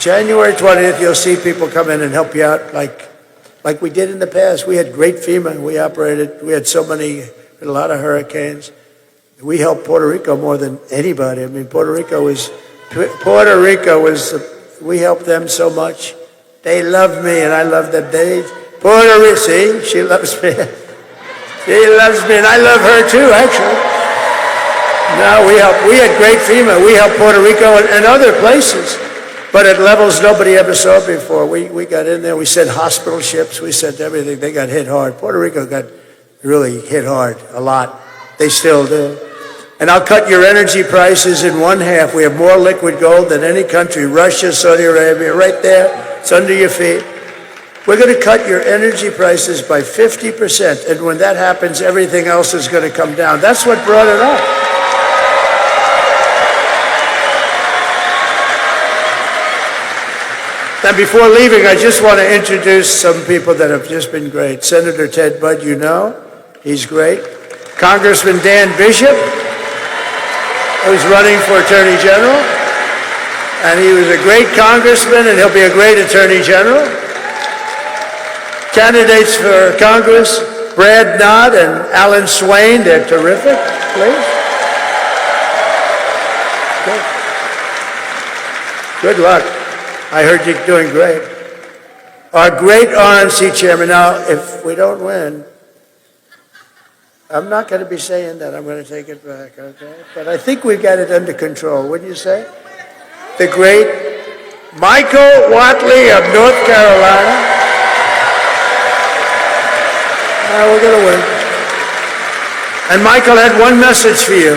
January 20th, you'll see people come in and help you out like we did in the past. We had great FEMA. We had so many, a lot of hurricanes. We helped Puerto Rico more than anybody. I mean, Puerto Rico was, we helped them so much. They love me and I love them. Puerto Rico, see, she loves me. She loves me and I love her too, actually. No, we had great FEMA. We helped Puerto Rico and other places, but at levels nobody ever saw before. We got in there. We sent hospital ships. We sent everything. They got hit hard. Puerto Rico got really hit hard, a lot. They still do. And I'll cut your energy prices in one half. We have more liquid gold than any country. Russia, Saudi Arabia, right there. It's under your feet. We're going to cut your energy prices by 50%. And when that happens, everything else is going to come down. That's what brought it up. Now, before leaving, I just want to introduce some people that have just been great. Senator Ted Budd, you know, he's great. Congressman Dan Bishop, who's running for Attorney General, and he was a great congressman, and he'll be a great Attorney General. Candidates for Congress, Brad Knott and Alan Swain, they're terrific, please. Good luck. I heard you're doing great. Our great RNC chairman. Now, if we don't win, I'm not going to be saying that. I'm going to take it back, okay? But I think we've got it under control, wouldn't you say? The great Michael Whatley of North Carolina. We're going to win. And Michael had one message for you.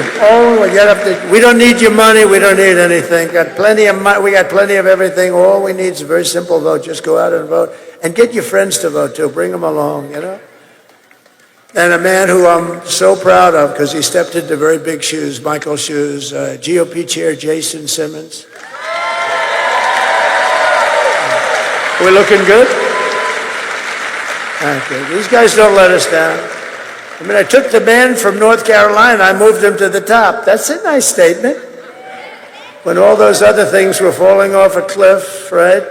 We don't need your money. We don't need anything. Got plenty of money. We got plenty of everything. All we need is a very simple vote. Just go out and vote. And get your friends to vote, too. Bring them along, you know. And a man who I'm so proud of because he stepped into very big shoes, Michael's shoes, GOP Chair Jason Simmons. We're looking good? Thank you. These guys don't let us down. I mean, I took the man from North Carolina, I moved him to the top. That's a nice statement. When all those other things were falling off a cliff, right?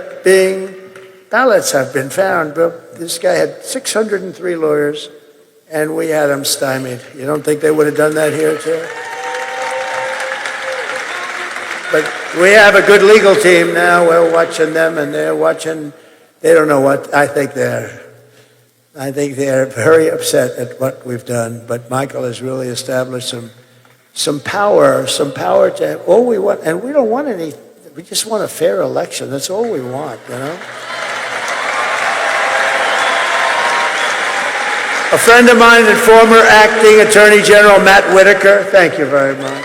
Ballots have been found, but this guy had 603 lawyers, and we had him stymied. You don't think they would have done that here, too? But we have a good legal team now. We're watching them, and they're watching. They don't know what. I think they're very upset at what we've done. But Michael has really established some power to have all we want. And we don't want any. We just want a fair election. That's all we want, you know. A friend of mine and former acting Attorney General Matt Whitaker. Thank you very much.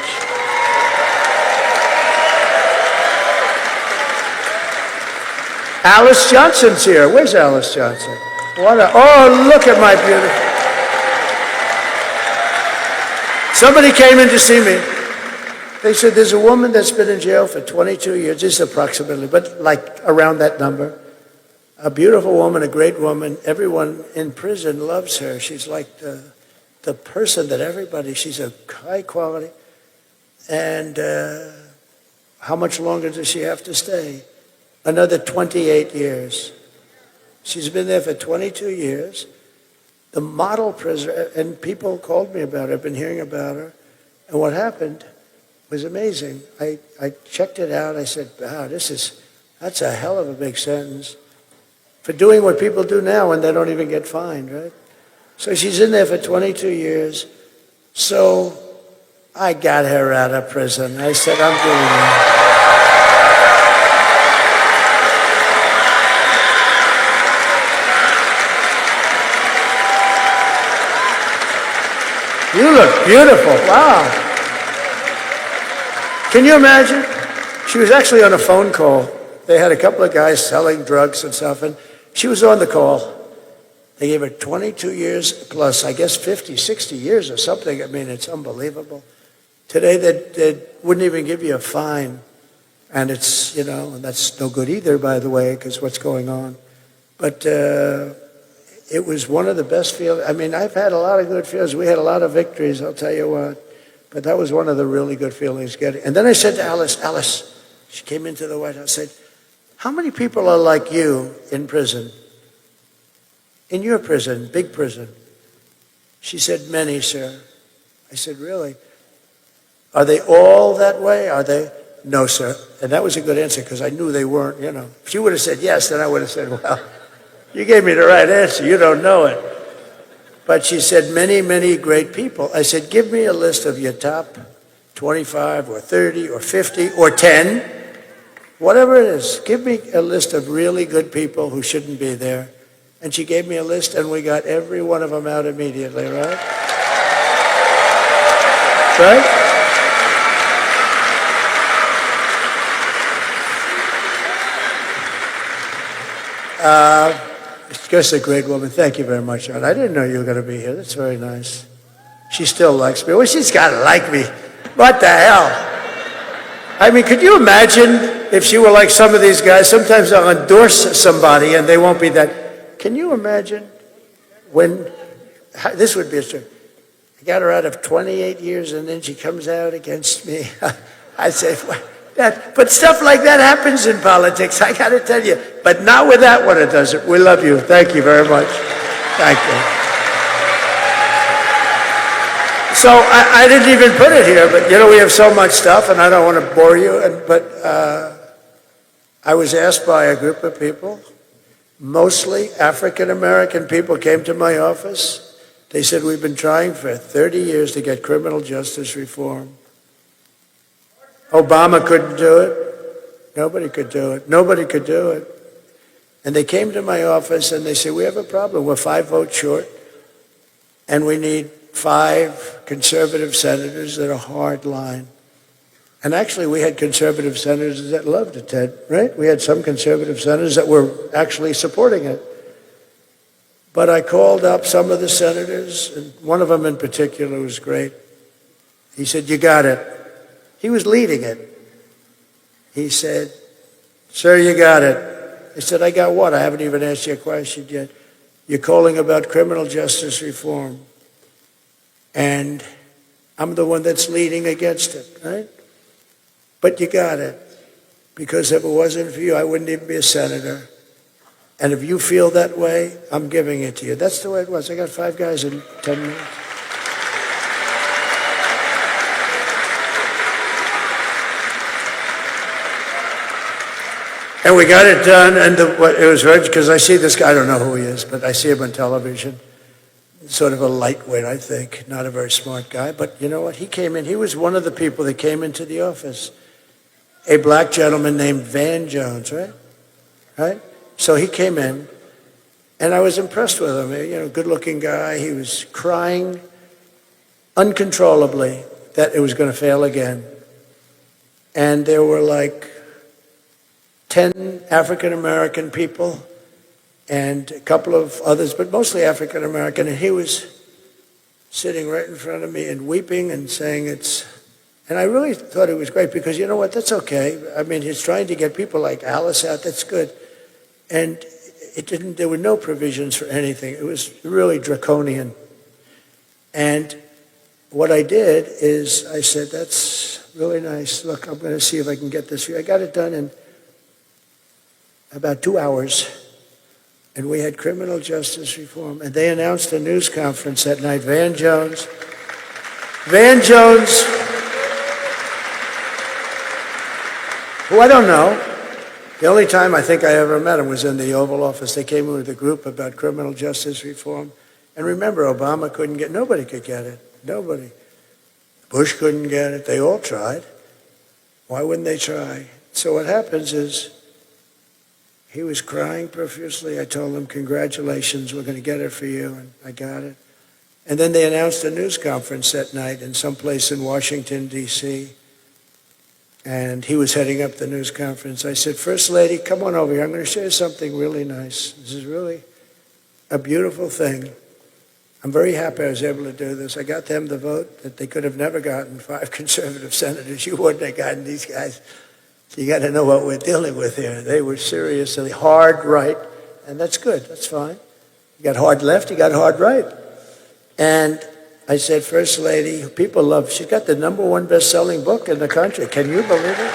Alice Johnson's here. Where's Alice Johnson? Oh, look at my beautiful. Somebody came in to see me. They said, there's a woman that's been in jail for 22 years, just approximately, but like around that number. A beautiful woman, a great woman. Everyone in prison loves her. She's like the person that everybody, she's a high quality. And how much longer does she have to stay? Another 28 years. She's been there for 22 years. The model prisoner, and people called me about her, I've been hearing about her. And what happened was amazing. I checked it out. I said, wow, that's a hell of a big sentence for doing what people do now when they don't even get fined, right? So she's in there for 22 years. So I got her out of prison. I said, I'm doing it. You look beautiful. Wow. Can you imagine? She was actually on a phone call. They had a couple of guys selling drugs and stuff, and she was on the call. They gave her 22 years plus, I guess, 50, 60 years or something. I mean, it's unbelievable. Today, they wouldn't even give you a fine. And it's, and that's no good either, by the way, because what's going on. But it was one of the best feelings. I mean, I've had a lot of good feelings. We had a lot of victories, I'll tell you what. But that was one of the really good feelings getting. And then I said to Alice, she came into the White House, I said, how many people are like you in prison? In your prison, big prison? She said, many, sir. I said, really? Are they all that way? Are they? No, sir. And that was a good answer because I knew they weren't, If she would have said yes, then I would have said, well, you gave me the right answer. You don't know it. But she said, many, many great people. I said, give me a list of your top 25 or 30 or 50 or 10, whatever it is. Give me a list of really good people who shouldn't be there. And she gave me a list, and we got every one of them out immediately, right? Right? She's just a great woman. Thank you very much, John. I didn't know you were going to be here. That's very nice. She still likes me. Well, she's got to like me. What the hell? I mean, could you imagine if she were like some of these guys? Sometimes they'll endorse somebody, and they won't be that. Can you imagine when, this would be a story. I got her out of 28 years, and then she comes out against me. I say, but stuff like that happens in politics, I got to tell you. But not with that one, it doesn't. We love you. Thank you very much. Thank you. So I didn't even put it here, but we have so much stuff, and I don't want to bore you. But I was asked by a group of people, mostly African-American people, came to my office. They said, we've been trying for 30 years to get criminal justice reform. Obama couldn't do it. Nobody could do it. Nobody could do it. And they came to my office and they said, we have a problem. We're 5 votes short, and we need 5 conservative senators that are hard line. And actually, we had conservative senators that loved it, Ted, right? We had some conservative senators that were actually supporting it. But I called up some of the senators, and one of them in particular was great. He said, you got it. He was leading it. He said, sir, you got it. I said, I got what? I haven't even asked you a question yet. You're calling about criminal justice reform. And I'm the one that's leading against it, right? But you got it. Because if it wasn't for you, I wouldn't even be a senator. And if you feel that way, I'm giving it to you. That's the way it was. I got 5 guys in 10 minutes. And we got it done, and it was right, because I see this guy, I don't know who he is, but I see him on television. Sort of a lightweight, I think, not a very smart guy. But you know what? He came in, he was one of the people that came into the office. A black gentleman named Van Jones, right? Right? So he came in, and I was impressed with him. Good-looking guy. He was crying uncontrollably that it was going to fail again. And there were like 10 African-American people and a couple of others, but mostly African-American. And he was sitting right in front of me and weeping and saying and I really thought it was great because you know what, that's okay. I mean, he's trying to get people like Alice out, that's good. And there were no provisions for anything. It was really draconian. And what I did is I said, that's really nice. Look, I'm going to see if I can get this for you. I got it done in about 2 hours. And we had criminal justice reform. And they announced a news conference that night. Van Jones, who I don't know. The only time I think I ever met him was in the Oval Office. They came in with a group about criminal justice reform. And remember, Obama couldn't get, nobody could get it. Nobody. Bush couldn't get it. They all tried. Why wouldn't they try? So what happens is, he was crying profusely. I told him, congratulations, we're going to get it for you, and I got it. And then they announced a news conference that night in some place in Washington, D.C., and he was heading up the news conference. I said, First Lady, come on over here. I'm going to show you something really nice. This is really a beautiful thing. I'm very happy I was able to do this. I got them the vote that they could have never gotten, 5 conservative senators. You wouldn't have gotten these guys. You got to know what we're dealing with here. They were seriously hard right, and that's good. That's fine. You got hard left, you got hard right. And I said, First Lady, who people love, she's got the #1 best-selling book in the country. Can you believe it?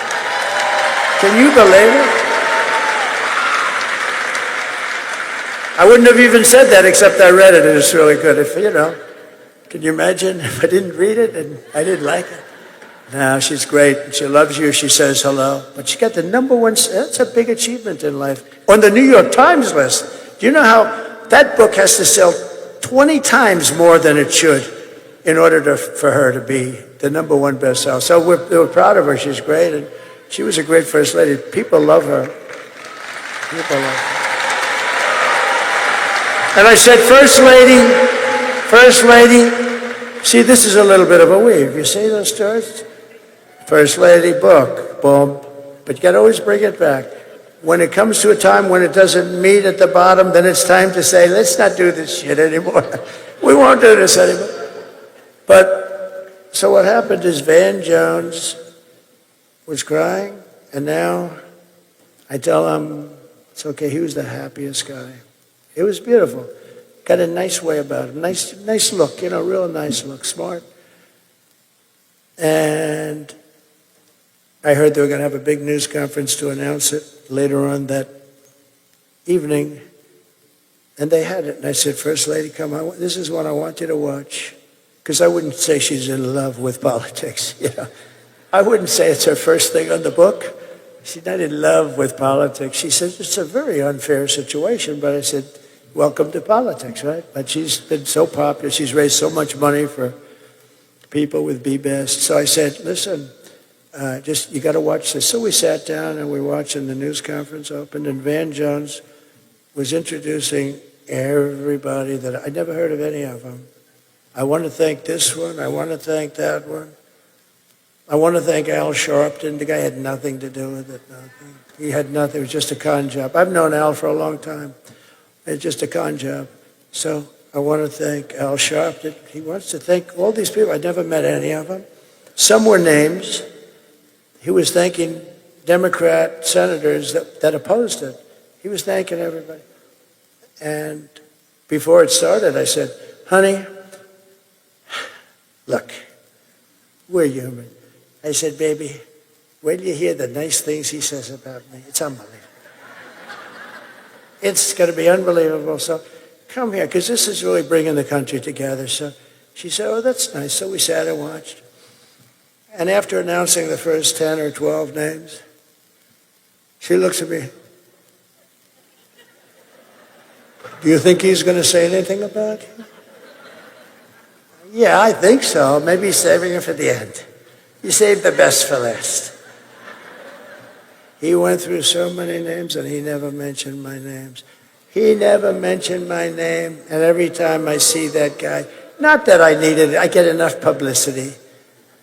Can you believe it? I wouldn't have even said that except I read it, and it's really good. If, can you imagine if I didn't read it and I didn't like it? No, she's great. She loves you. She says hello. But she got the #1. That's a big achievement in life. On the New York Times list. Do you know how that book has to sell 20 times more than it should in order for her to be the #1 bestseller? So we're proud of her. She's great. And she was a great First Lady. People love her. People love her. And I said, First Lady, see, this is a little bit of a weave. You see those stars? First Lady, book, boom. But you got to always bring it back. When it comes to a time when it doesn't meet at the bottom, then it's time to say, let's not do this shit anymore. We won't do this anymore. But, so what happened is Van Jones was crying, and now I tell him, it's okay, he was the happiest guy. It was beautiful. Got a nice way about him, nice look, real nice look, smart. And I heard they were going to have a big news conference to announce it later on that evening. And they had it. And I said, First Lady, come on. This is what I want you to watch. Because I wouldn't say she's in love with politics. I wouldn't say it's her first thing on the book. She's not in love with politics. She said, it's a very unfair situation. But I said, welcome to politics, right? But she's been so popular. She's raised so much money for people with BBest. So I said, listen, you got to watch this. So we sat down and we were watching the news conference open, and Van Jones was introducing everybody that I never heard of any of them. I want to thank this one. I want to thank that one. I want to thank Al Sharpton. The guy had nothing to do with it. Nothing. He had nothing. It was just a con job. I've known Al for a long time. It's just a con job. So I want to thank Al Sharpton. He wants to thank all these people. I never met any of them. Some were names. He was thanking Democrat senators that opposed it. He was thanking everybody. And before it started, I said, honey, look, we're human. I said, baby, wait till you hear the nice things he says about me. It's unbelievable. It's going to be unbelievable. So come here, because this is really bringing the country together. So she said, oh, that's nice. So we sat and watched. And after announcing the first 10 or 12 names, she looks at me. Do you think he's going to say anything about you? Yeah, I think so. Maybe he's saving it for the end. You saved the best for last. He went through so many names, and he never mentioned my names. He never mentioned my name, and every time I see that guy, not that I needed it, I get enough publicity,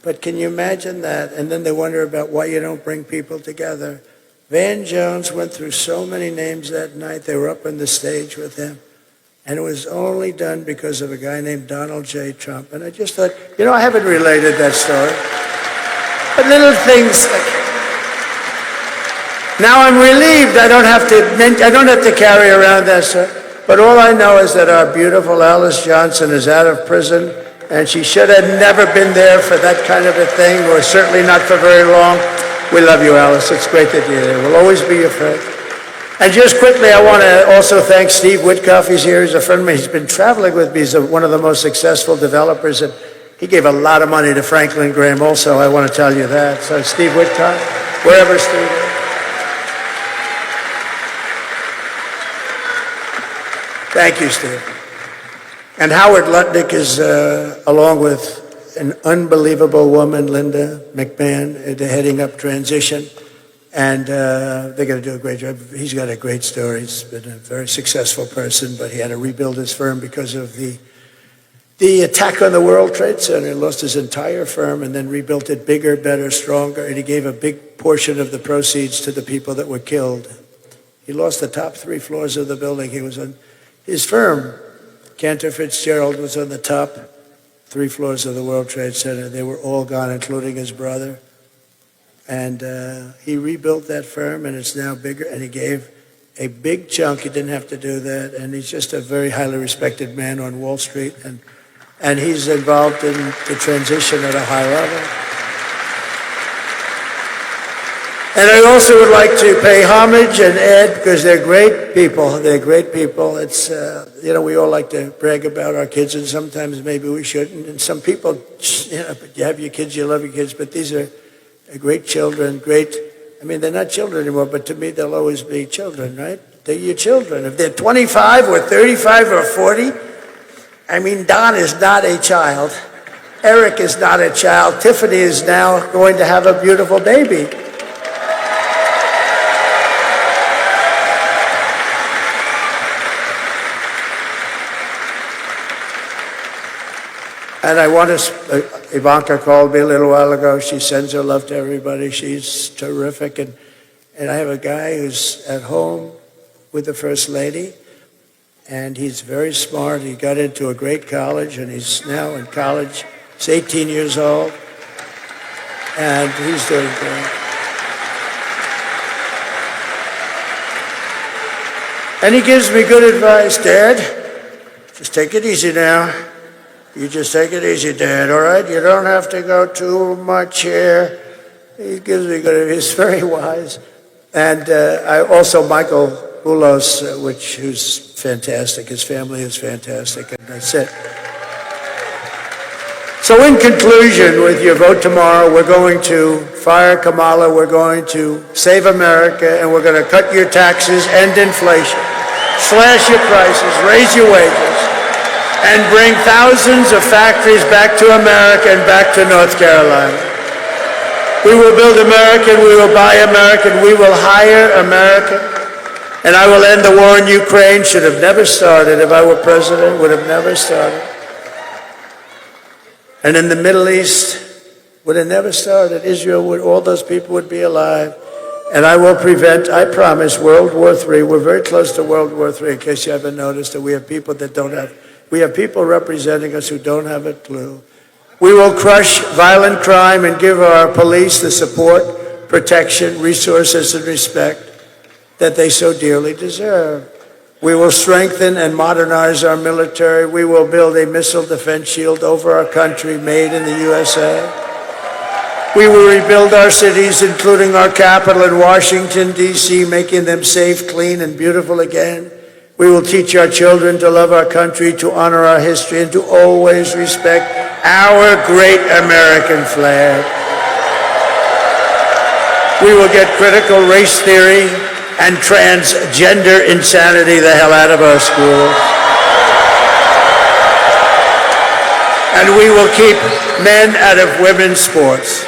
but can you imagine that? And then they wonder about why you don't bring people together. Van Jones went through so many names that night. They were up on the stage with him. And it was only done because of a guy named Donald J. Trump. And I just thought, I haven't related that story. But little things like, now I'm relieved I don't have to carry around that story. But all I know is that our beautiful Alice Johnson is out of prison and she should have never been there for that kind of a thing, or certainly not for very long. We love you, Alice. It's great that you're there. We'll always be your friend. And just quickly, I want to also thank Steve Witkoff. He's here. He's a friend of mine. He's been traveling with me. He's one of the most successful developers, and he gave a lot of money to Franklin Graham also. I want to tell you that. So Steve Witkoff, wherever Steve is. Thank you, Steve. And Howard Lutnick is, along with an unbelievable woman, Linda McMahon, heading up transition. And they're going to do a great job. He's got a great story. He's been a very successful person, but he had to rebuild his firm because of the attack on the World Trade Center. He lost his entire firm and then rebuilt it bigger, better, stronger. And he gave a big portion of the proceeds to the people that were killed. He lost the top 3 floors of the building. He was on his firm. Cantor Fitzgerald was on the top 3 floors of the World Trade Center. They were all gone, including his brother. And he rebuilt that firm, and it's now bigger, and he gave a big chunk. He didn't have to do that, and he's just a very highly respected man on Wall Street, and he's involved in the transition at a high level. And I also would like to pay homage and Ed, because they're great people. They're great people. It's, we all like to brag about our kids, and sometimes maybe we shouldn't. And some people, but you have your kids, you love your kids, but these are great children, they're not children anymore, but to me they'll always be children, right? They're your children. If they're 25 or 35 or 40, Don is not a child. Eric is not a child. Tiffany is now going to have a beautiful baby. And I want to, Ivanka called me a little while ago. She sends her love to everybody. She's terrific. And I have a guy who's at home with the First Lady, and he's very smart. He got into a great college, and he's now in college. He's 18 years old, and he's doing great. And he gives me good advice. Dad, just take it easy now. You just take it easy, Dad, all right? You don't have to go too much here. He gives me good advice. He's very wise. And I also, Michael Boulos, who's fantastic. His family is fantastic. And that's it. So in conclusion, with your vote tomorrow, we're going to fire Kamala, we're going to save America, and we're going to cut your taxes, end inflation, slash your prices, raise your wages, and bring thousands of factories back to America and back to North Carolina. We will build American, we will buy American, we will hire American, and I will end the war in Ukraine. Should have never started. If I were president, would have never started. And in the Middle East, would have never started. Israel, all those people would be alive. And I will prevent, I promise, World War III. We're very close to World War III, in case you haven't noticed, that we have people that don't have. We have people representing us who don't have a clue. We will crush violent crime and give our police the support, protection, resources, and respect that they so dearly deserve. We will strengthen and modernize our military. We will build a missile defense shield over our country made in the USA. We will rebuild our cities, including our capital in Washington, D.C., making them safe, clean, and beautiful again. We will teach our children to love our country, to honor our history, and to always respect our great American flag. We will get critical race theory and transgender insanity the hell out of our schools. And we will keep men out of women's sports.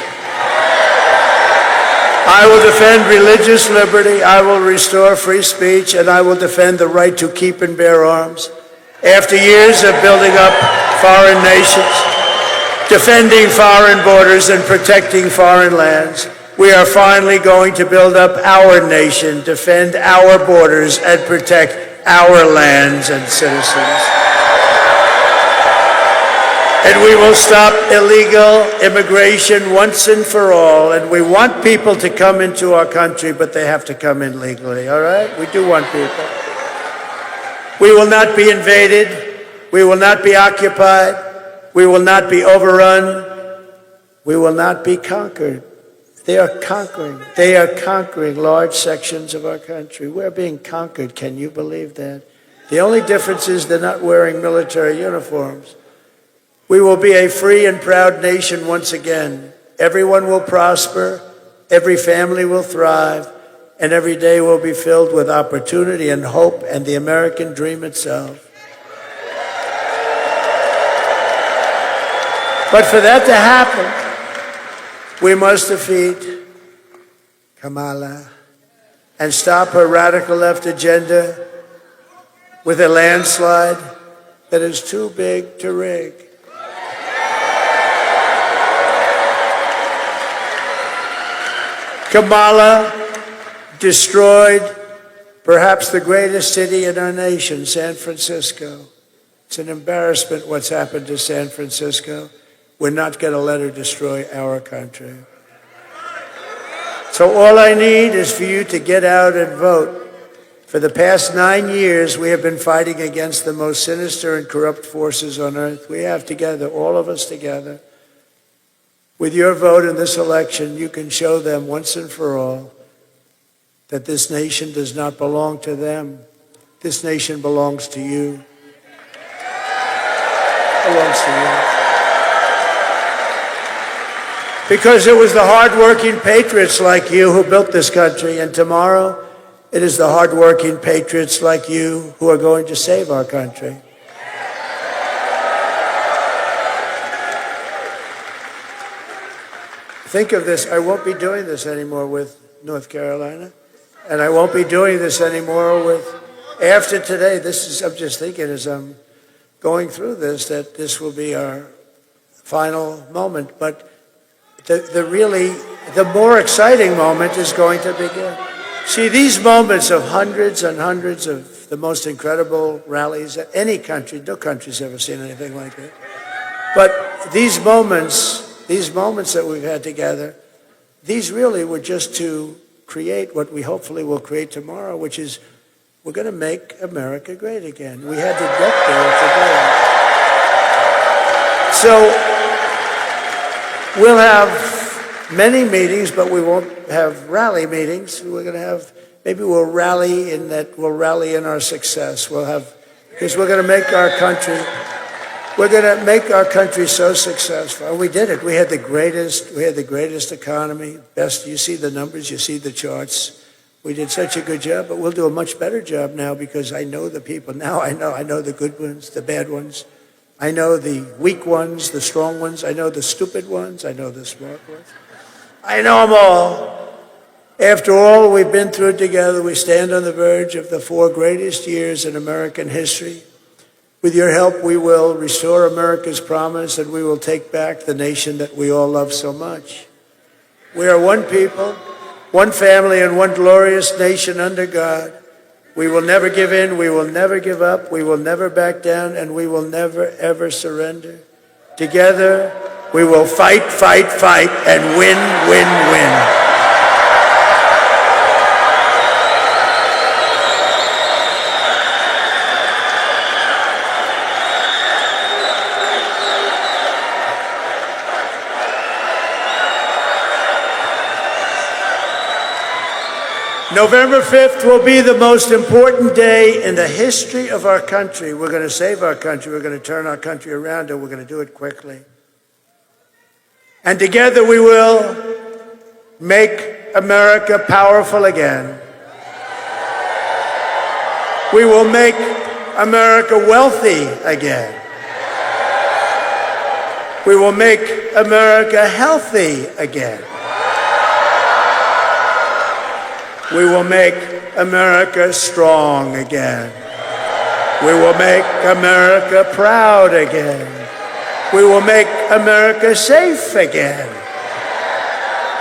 I will defend religious liberty, I will restore free speech, and I will defend the right to keep and bear arms. After years of building up foreign nations, defending foreign borders, and protecting foreign lands, we are finally going to build up our nation, defend our borders, and protect our lands and citizens. And we will stop illegal immigration once and for all. And we want people to come into our country, but they have to come in legally, all right? We do want people. We will not be invaded. We will not be occupied. We will not be overrun. We will not be conquered. They are conquering. They are conquering large sections of our country. We're being conquered. Can you believe that? The only difference is they're not wearing military uniforms. We will be a free and proud nation once again. Everyone will prosper. Every family will thrive. And every day will be filled with opportunity and hope and the American dream itself. But for that to happen, we must defeat Kamala and stop her radical left agenda with a landslide that is too big to rig. Kamala destroyed perhaps the greatest city in our nation, San Francisco. It's an embarrassment what's happened to San Francisco. We're not going to let her destroy our country. So all I need is for you to get out and vote. For the past 9 years, we have been fighting against the most sinister and corrupt forces on earth. We have together, all of us together. With your vote in this election, you can show them once and for all that this nation does not belong to them. This nation belongs to you. It belongs to you. Because it was the hardworking patriots like you who built this country, and tomorrow it is the hardworking patriots like you who are going to save our country. Think of this, I won't be doing this anymore with North Carolina, and I won't be doing this anymore with, after today, I'm just thinking as I'm going through this, that this will be our final moment, but the more exciting moment is going to begin. See, these moments of hundreds and hundreds of the most incredible rallies that any country, no country's ever seen anything like that. But these moments that we've had together, these really were just to create what we hopefully will create tomorrow, which is we're going to make America great again. We had to get there today. So we'll have many meetings, but we won't have rally meetings. We're going to have, maybe we'll rally in that, we'll rally in our success. Because we're going to make our country so successful. And we did it. We had the greatest economy, best, you see the numbers, you see the charts. We did such a good job, but we'll do a much better job now because I know the people. Now I know the good ones, the bad ones. I know the weak ones, the strong ones. I know the stupid ones. I know the smart ones. I know them all. After all we've been through together, we stand on the verge of the 4 greatest years in American history. With your help, we will restore America's promise and we will take back the nation that we all love so much. We are one people, one family, and one glorious nation under God. We will never give in, we will never give up, we will never back down, and we will never, ever surrender. Together, we will fight, fight, fight, and win, win, win. November 5th will be the most important day in the history of our country. We're going to save our country. We're going to turn our country around, and we're going to do it quickly. And together we will make America powerful again. We will make America wealthy again. We will make America healthy again. We will make America strong again. We will make America proud again. We will make America safe again.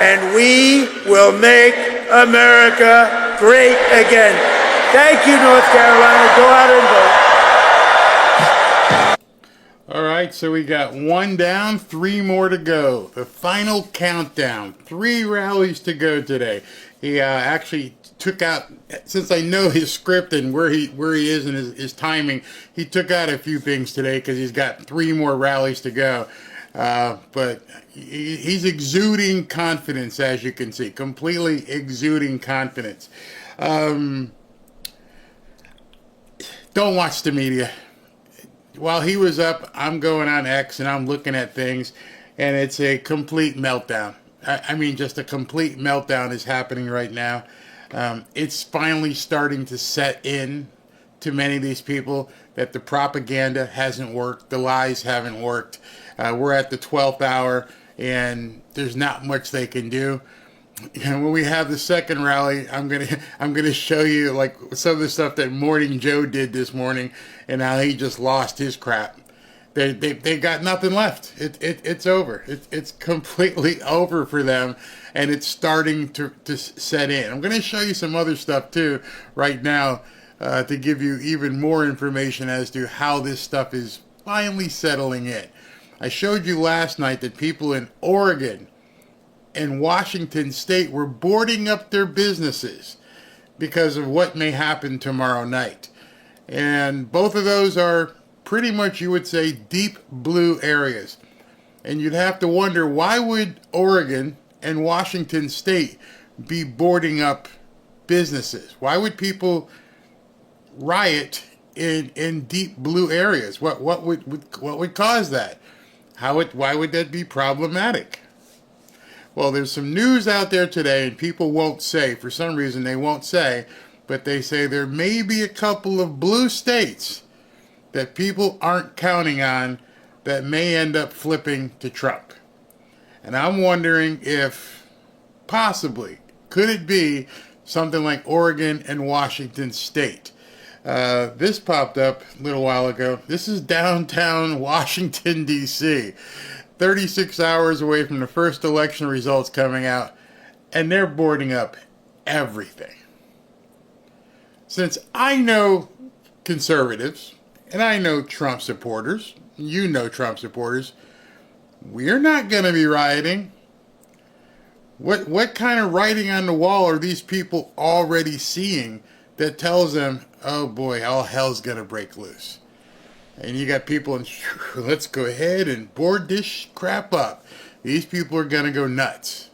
And we will make America great again. Thank you, North Carolina. Go out and vote. All right, so we got 1 down, 3 more to go. The final countdown. 3 rallies to go today. He actually took out, since I know his script and where he is and his timing, he took out a few things today because he's got 3 more rallies to go. But he's exuding confidence, as you can see, completely exuding confidence. Don't watch the media. While he was up, I'm going on X and I'm looking at things, and it's a complete meltdown. I mean, just a complete meltdown is happening right now. It's finally starting to set in to many of these people that the propaganda hasn't worked, the lies haven't worked. We're at the 12th hour, and there's not much they can do. And when we have the second rally, I'm gonna show you like some of the stuff that Morning Joe did this morning, and how he just lost his crap. They got nothing left. It's over. It's completely over for them, and it's starting to set in. I'm gonna show you some other stuff too right now to give you even more information as to how this stuff is finally settling in. I showed you last night that people in Oregon and Washington State were boarding up their businesses because of what may happen tomorrow night. And both of those are pretty much, you would say, deep blue areas. And you'd have to wonder, why would Oregon and Washington State be boarding up businesses? Why would people riot in deep blue areas? What would cause that? Why would that be problematic? Well, there's some news out there today, and people won't say, for some reason they won't say, but they say there may be a couple of blue states that people aren't counting on that may end up flipping to Trump. And I'm wondering if, possibly, could it be something like Oregon and Washington State? This popped up a little while ago. This is downtown Washington, D.C., 36 hours away from the first election results coming out, and they're boarding up everything. Since I know conservatives, and I know Trump supporters, you know Trump supporters, we're not going to be rioting. What kind of writing on the wall are these people already seeing that tells them, oh boy, all hell's going to break loose? And you got people in, let's go ahead and board this crap up. These people are going to go nuts.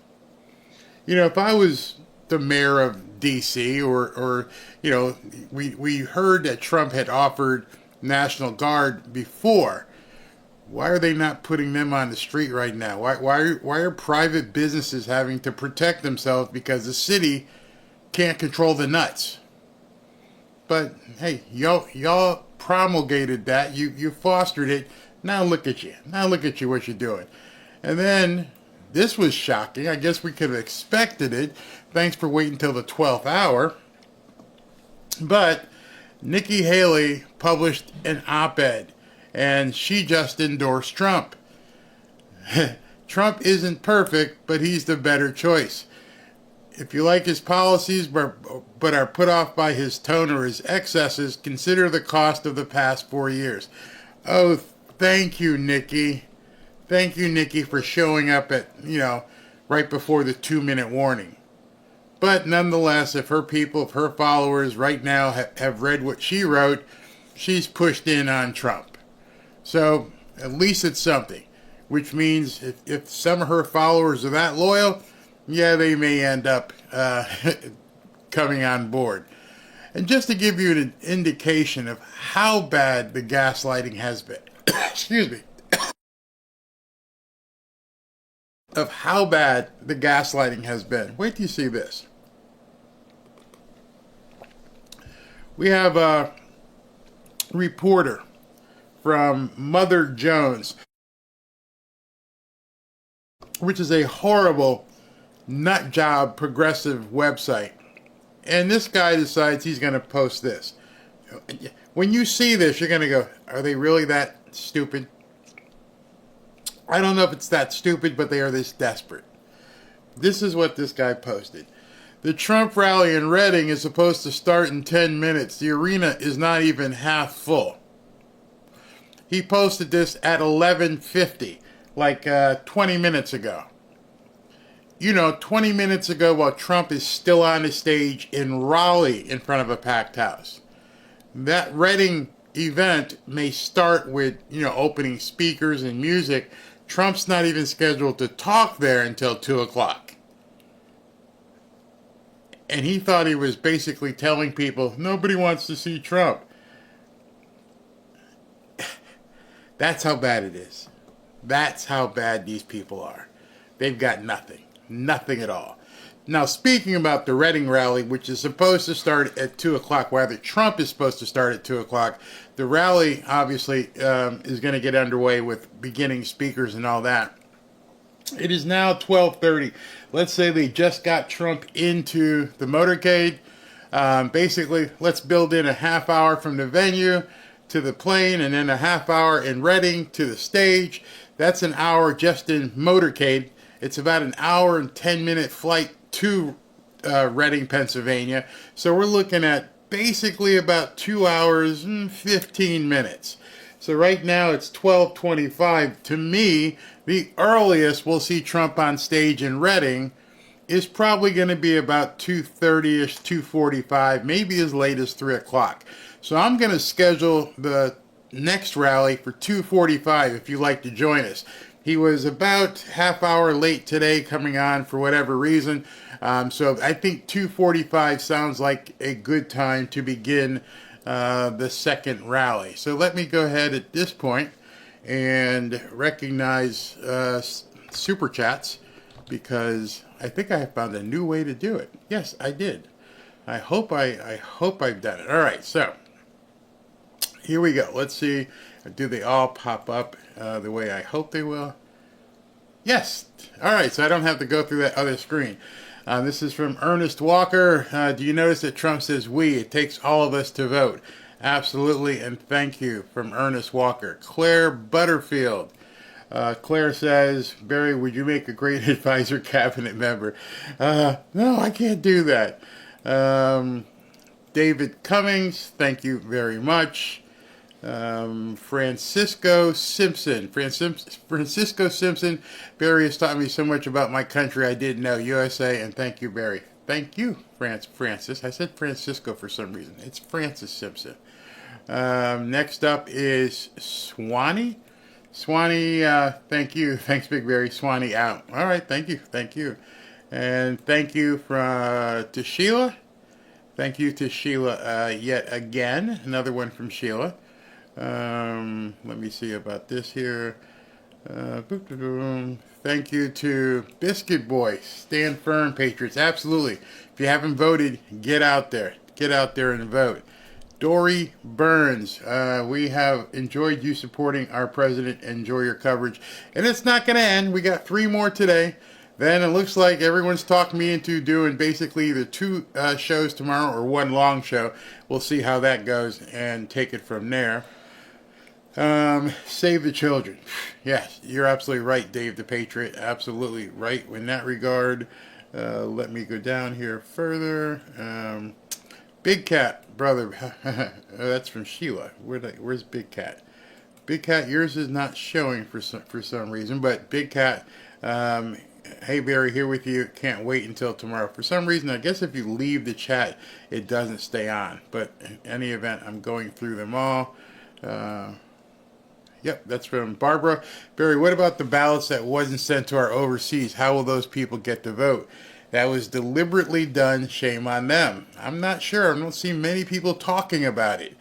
You know, if I was the mayor of D.C. or you know, we heard that Trump had offered National Guard before. Why are they not putting them on the street right now? Why are private businesses having to protect themselves because the city can't control the nuts? But hey, y'all promulgated that. You fostered it. Now look at you. Now look at you, what you're doing. And then this was shocking. I guess we could have expected it. Thanks for waiting until the 12th hour. But Nikki Haley published an op-ed, and she just endorsed Trump. Trump isn't perfect, but he's the better choice. If you like his policies but are put off by his tone or his excesses, consider the cost of the past 4 years. Oh, thank you, Nikki. Thank you, Nikki, for showing up at, right before the 2-minute warning. But nonetheless, if her people, if her followers right now have read what she wrote, she's pushed in on Trump. So at least it's something, which means if some of her followers are that loyal, yeah, they may end up coming on board. And just to give you an indication of how bad the gaslighting has been, excuse me, of how bad the gaslighting has been. Wait till you see this. We have a reporter from Mother Jones, which is a horrible nut job progressive website. And this guy decides he's going to post this. When you see this, you're going to go, are they really that stupid? I don't know if it's that stupid, but they are this desperate. This is what this guy posted. The Trump rally in Reading is supposed to start in 10 minutes. The arena is not even half full. He posted this at 11:50, like 20 minutes ago. 20 minutes ago, while Trump is still on the stage in Raleigh in front of a packed house. That Reading event may start with, opening speakers and music. Trump's not even scheduled to talk there until 2 o'clock. And he thought he was basically telling people, nobody wants to see Trump. That's how bad it is. That's how bad these people are. They've got nothing. Nothing at all. Now, speaking about the Reading rally, which is supposed to start at 2 o'clock, rather Trump is supposed to start at 2 o'clock, the rally obviously is going to get underway with beginning speakers and all that. It is now 12:30. Let's say they just got Trump into the motorcade. Basically, let's build in a half hour from the venue to the plane and then a half hour in Reading to the stage. That's an hour just in motorcade. It's about an hour and 10-minute flight to Reading, Pennsylvania. So we're looking at basically about 2 hours and 15 minutes. So right now it's 12:25. To me, the earliest we'll see Trump on stage in Reading is probably going to be about 2:30ish, 2:45, maybe as late as 3 o'clock. So I'm going to schedule the next rally for 2:45 if you'd like to join us. He was about half hour late today coming on for whatever reason. So I think 2:45 sounds like a good time to begin the second rally. So let me go ahead at this point and recognize Super Chats, because I think I have found a new way to do it. Yes, I did. I hope I've done it. All right, so here we go. Let's see. Do they all pop up the way I hope they will? Yes. All right, so I don't have to go through that other screen. This is from Ernest Walker. Do you notice that Trump says we? It takes all of us to vote. Absolutely, and thank you, from Ernest Walker. Claire Butterfield. Claire says, Barry, would you make a great advisor cabinet member? No, I can't do that. David Cummings, thank you very much. Francisco Simpson. Francisco Simpson. Barry has taught me so much about my country I didn't know. USA, and thank you, Barry. Thank you, Francis. I said Francisco for some reason. It's Francis Simpson. Next up is Swanee. Swanee, thank you. Thanks, Big Barry. Swanee out. All right, thank you. And thank you to Sheila. Thank you to Sheila yet again. Another one from Sheila. Let me see about this here. Thank you to Biscuit Boy. Stand firm, Patriots. Absolutely. If you haven't voted, get out there. Get out there and vote. Dory Burns, we have enjoyed you supporting our president. Enjoy your coverage. And it's not going to end. We got 3 more today. Then it looks like everyone's talked me into doing basically either 2 shows tomorrow or 1 long show. We'll see how that goes and take it from there. Save the children. Yes, you're absolutely right, Dave the Patriot. Absolutely right in that regard. Let me go down here further. Big Cat, brother. That's from Sheila. Where's Big Cat? Big Cat, yours is not showing for some reason, but Big Cat, hey Barry, here with you. Can't wait until tomorrow. For some reason, I guess if you leave the chat, it doesn't stay on. But in any event, I'm going through them all. Yep, that's from Barbara. Barry, what about the ballots that wasn't sent to our overseas? How will those people get to vote? That was deliberately done. Shame on them. I'm not sure. I don't see many people talking about it.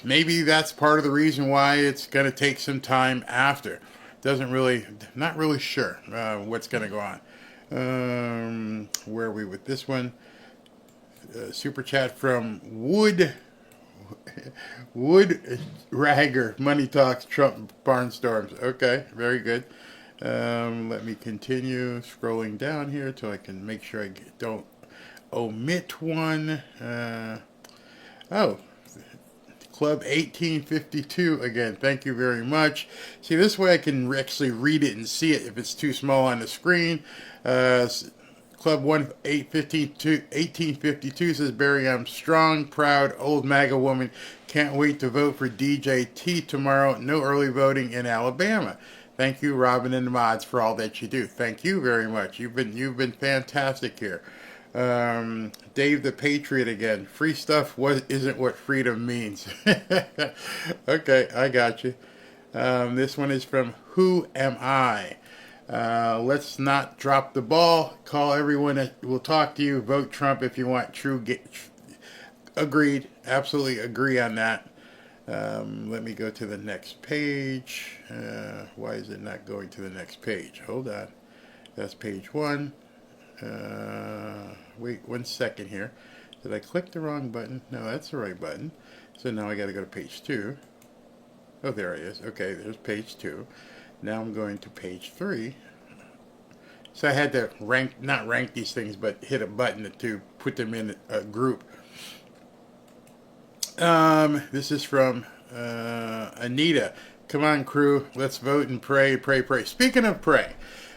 Maybe that's part of the reason why it's going to take some time after. Not really sure what's going to go on. Where are we with this one? Super chat from Wood Ragger. Money talks, Trump barnstorms. Okay, very good. Let me continue scrolling down here till I can make sure I don't omit one. Club 1852 again. Thank you very much. See, this way I can actually read it and see it if it's too small on the screen. Club 1852 says, Barry, I'm strong, proud, old MAGA woman. Can't wait to vote for DJT tomorrow. No early voting in Alabama. Thank you, Robin and the mods, for all that you do. Thank you very much. You've been fantastic here. Dave the Patriot again. Free stuff isn't what freedom means. Okay, I got you. This one is from Who Am I? Let's not drop the ball. Call everyone that will talk to you. Vote Trump if you want true. Agreed. Absolutely agree on that. Let me go to the next page. Why is it not going to the next page? Hold on. That's page 1. Wait 1 second here. Did I click the wrong button? No, that's the right button. So now I got to go to page 2. Oh, there it is. Okay, there's page 2. Now I'm going to page 3. So I had to not rank these things, but hit a button to put them in a group. This is from Anita. Come on, crew. Let's vote and pray, pray, pray. Speaking of pray,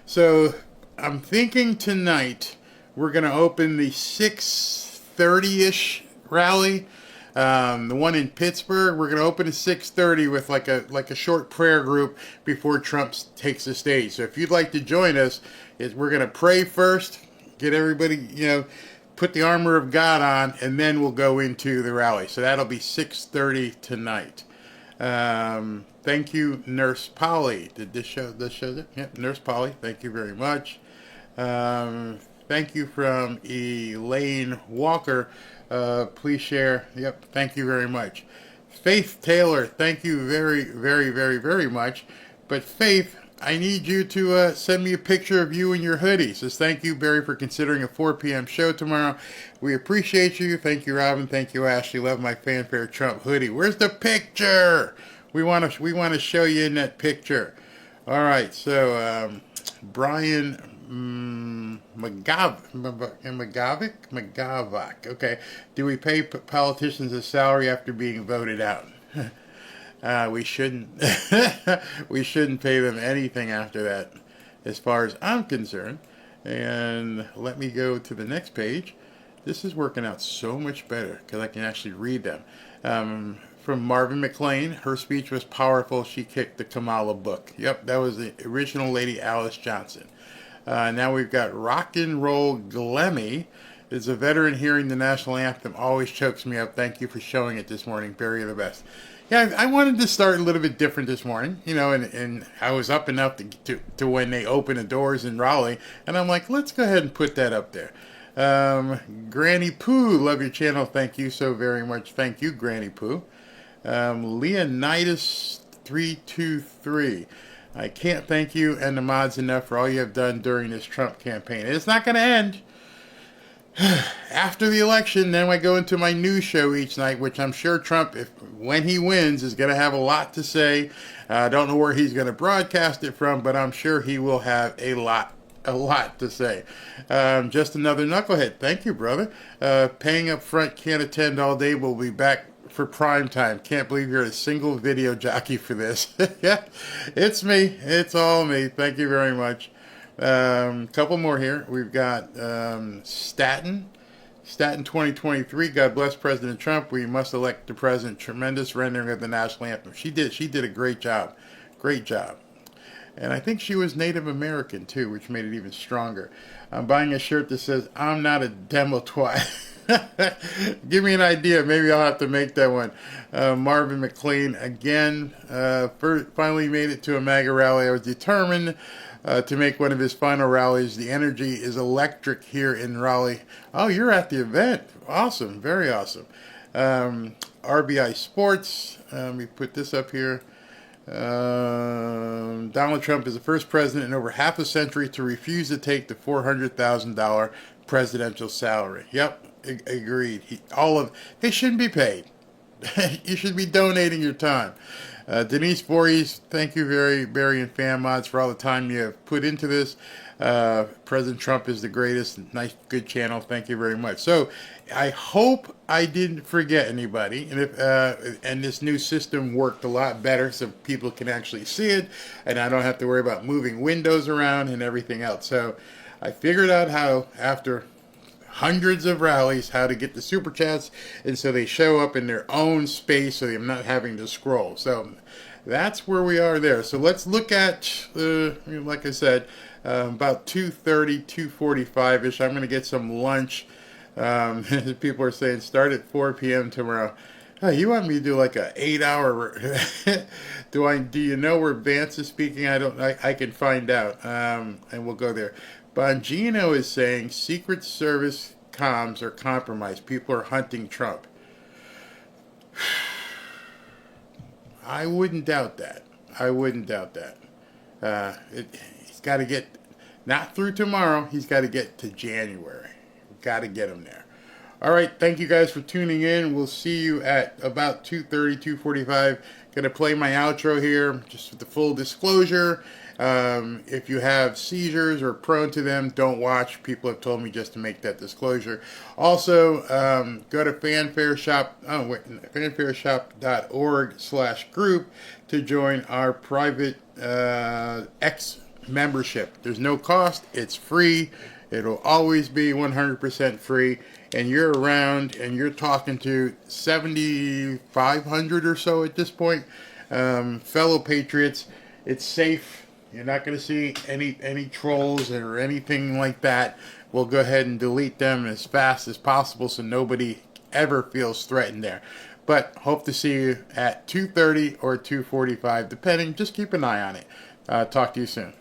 so I'm thinking tonight we're going to open the 6:30-ish rally. The one in Pittsburgh, we're going to open at 6:30 with like a short prayer group before Trump takes the stage. So if you'd like to join us, we're going to pray first, get everybody, put the armor of God on, and then we'll go into the rally. So that'll be 6:30 tonight. Thank you, Nurse Polly. Did this show that? Yep, Nurse Polly. Thank you very much. Thank you from Elaine Walker. Please share. Yep, thank you very much. Faith Taylor, thank you very, very, very, very much. But Faith, I need you to send me a picture of you in your hoodie. Says, thank you, Barry, for considering a 4 p.m. show tomorrow. We appreciate you. Thank you, Robin. Thank you, Ashley. Love my fanfare Trump hoodie. Where's the picture? We want to show you in that picture. All right, so Brian McGavock. Okay. Do we pay politicians a salary after being voted out? We shouldn't. We shouldn't pay them anything after that, as far as I'm concerned. And let me go to the next page. This is working out so much better because I can actually read them. From Marvin McLean, her speech was powerful. She kicked the Kamala book. Yep, that was the original Lady Alice Johnson. Now we've got Rock and Roll Glemmy. As a veteran, hearing the national anthem always chokes me up. Thank you for showing it this morning. Barry, the best. Yeah, I wanted to start a little bit different this morning, and I was up enough to when they open the doors in Raleigh, and I'm like, let's go ahead and put that up there. Granny Pooh, love your channel. Thank you so very much. Thank you, Granny Pooh. Leonidas 323. I can't thank you and the mods enough for all you have done during this Trump campaign. And it's not going to end. After the election, then I go into my news show each night, which I'm sure Trump, when he wins, is going to have a lot to say. I don't know where he's going to broadcast it from, but I'm sure he will have a lot to say. Just another knucklehead. Thank you, brother. Paying up front, can't attend all day. We'll be back for prime time. Can't believe you're a single video jockey for this. Yeah, it's me. It's all me. Thank you very much. Couple more here. We've got Staten 2023. God bless President Trump. We must elect the president. Tremendous rendering of the national anthem. She did a great job. Great job. And I think she was Native American too, which made it even stronger. I'm buying a shirt that says, I'm not a demo twat. Give me an idea. Maybe I'll have to make that one. Marvin McLean again. Finally made it to a MAGA rally. I was determined to make one of his final rallies. The energy is electric here in Raleigh. Oh, you're at the event. Awesome. Very awesome. RBI Sports. Let me put this up here. Donald Trump is the first president in over half a century to refuse to take the $400,000 presidential salary. Yep. Agreed. They shouldn't be paid. You should be donating your time. Denise Voorhees, thank you Barry and fan mods for all the time you have put into this. President Trump is the greatest. Nice, good channel. Thank you very much. So I hope I didn't forget anybody, and and this new system worked a lot better, so people can actually see it, and I don't have to worry about moving windows around and everything else. So I figured out how, after hundreds of rallies, how to get the super chats, and so they show up in their own space, so I'm not having to scroll. So that's where we are there. So let's look at, like I said, about 2:30, 2:45-ish. I'm going to get some lunch. People are saying start at 4 p.m. tomorrow. Oh, you want me to do like a 8-hour? Do you know where Vance is speaking? I can find out, and we'll go there. Bongino is saying Secret Service comms are compromised. People are hunting Trump. I wouldn't doubt that. He's got to get, not through tomorrow, he's got to get to January. Got to get him there. All right, thank you guys for tuning in. We'll see you at about 2:30, 2:45. Going to play my outro here, just with the full disclosure. If you have seizures or prone to them, don't watch. People have told me just to make that disclosure. Also, go to fanfareshop.org/group to join our private X membership. There's no cost. It's free. It'll always be 100% free. And you're around and you're talking to 7,500 or so at this point, fellow patriots. It's safe. You're not going to see any trolls or anything like that. We'll go ahead and delete them as fast as possible so nobody ever feels threatened there. But hope to see you at 2:30 or 2:45, depending. Just keep an eye on it. Talk to you soon.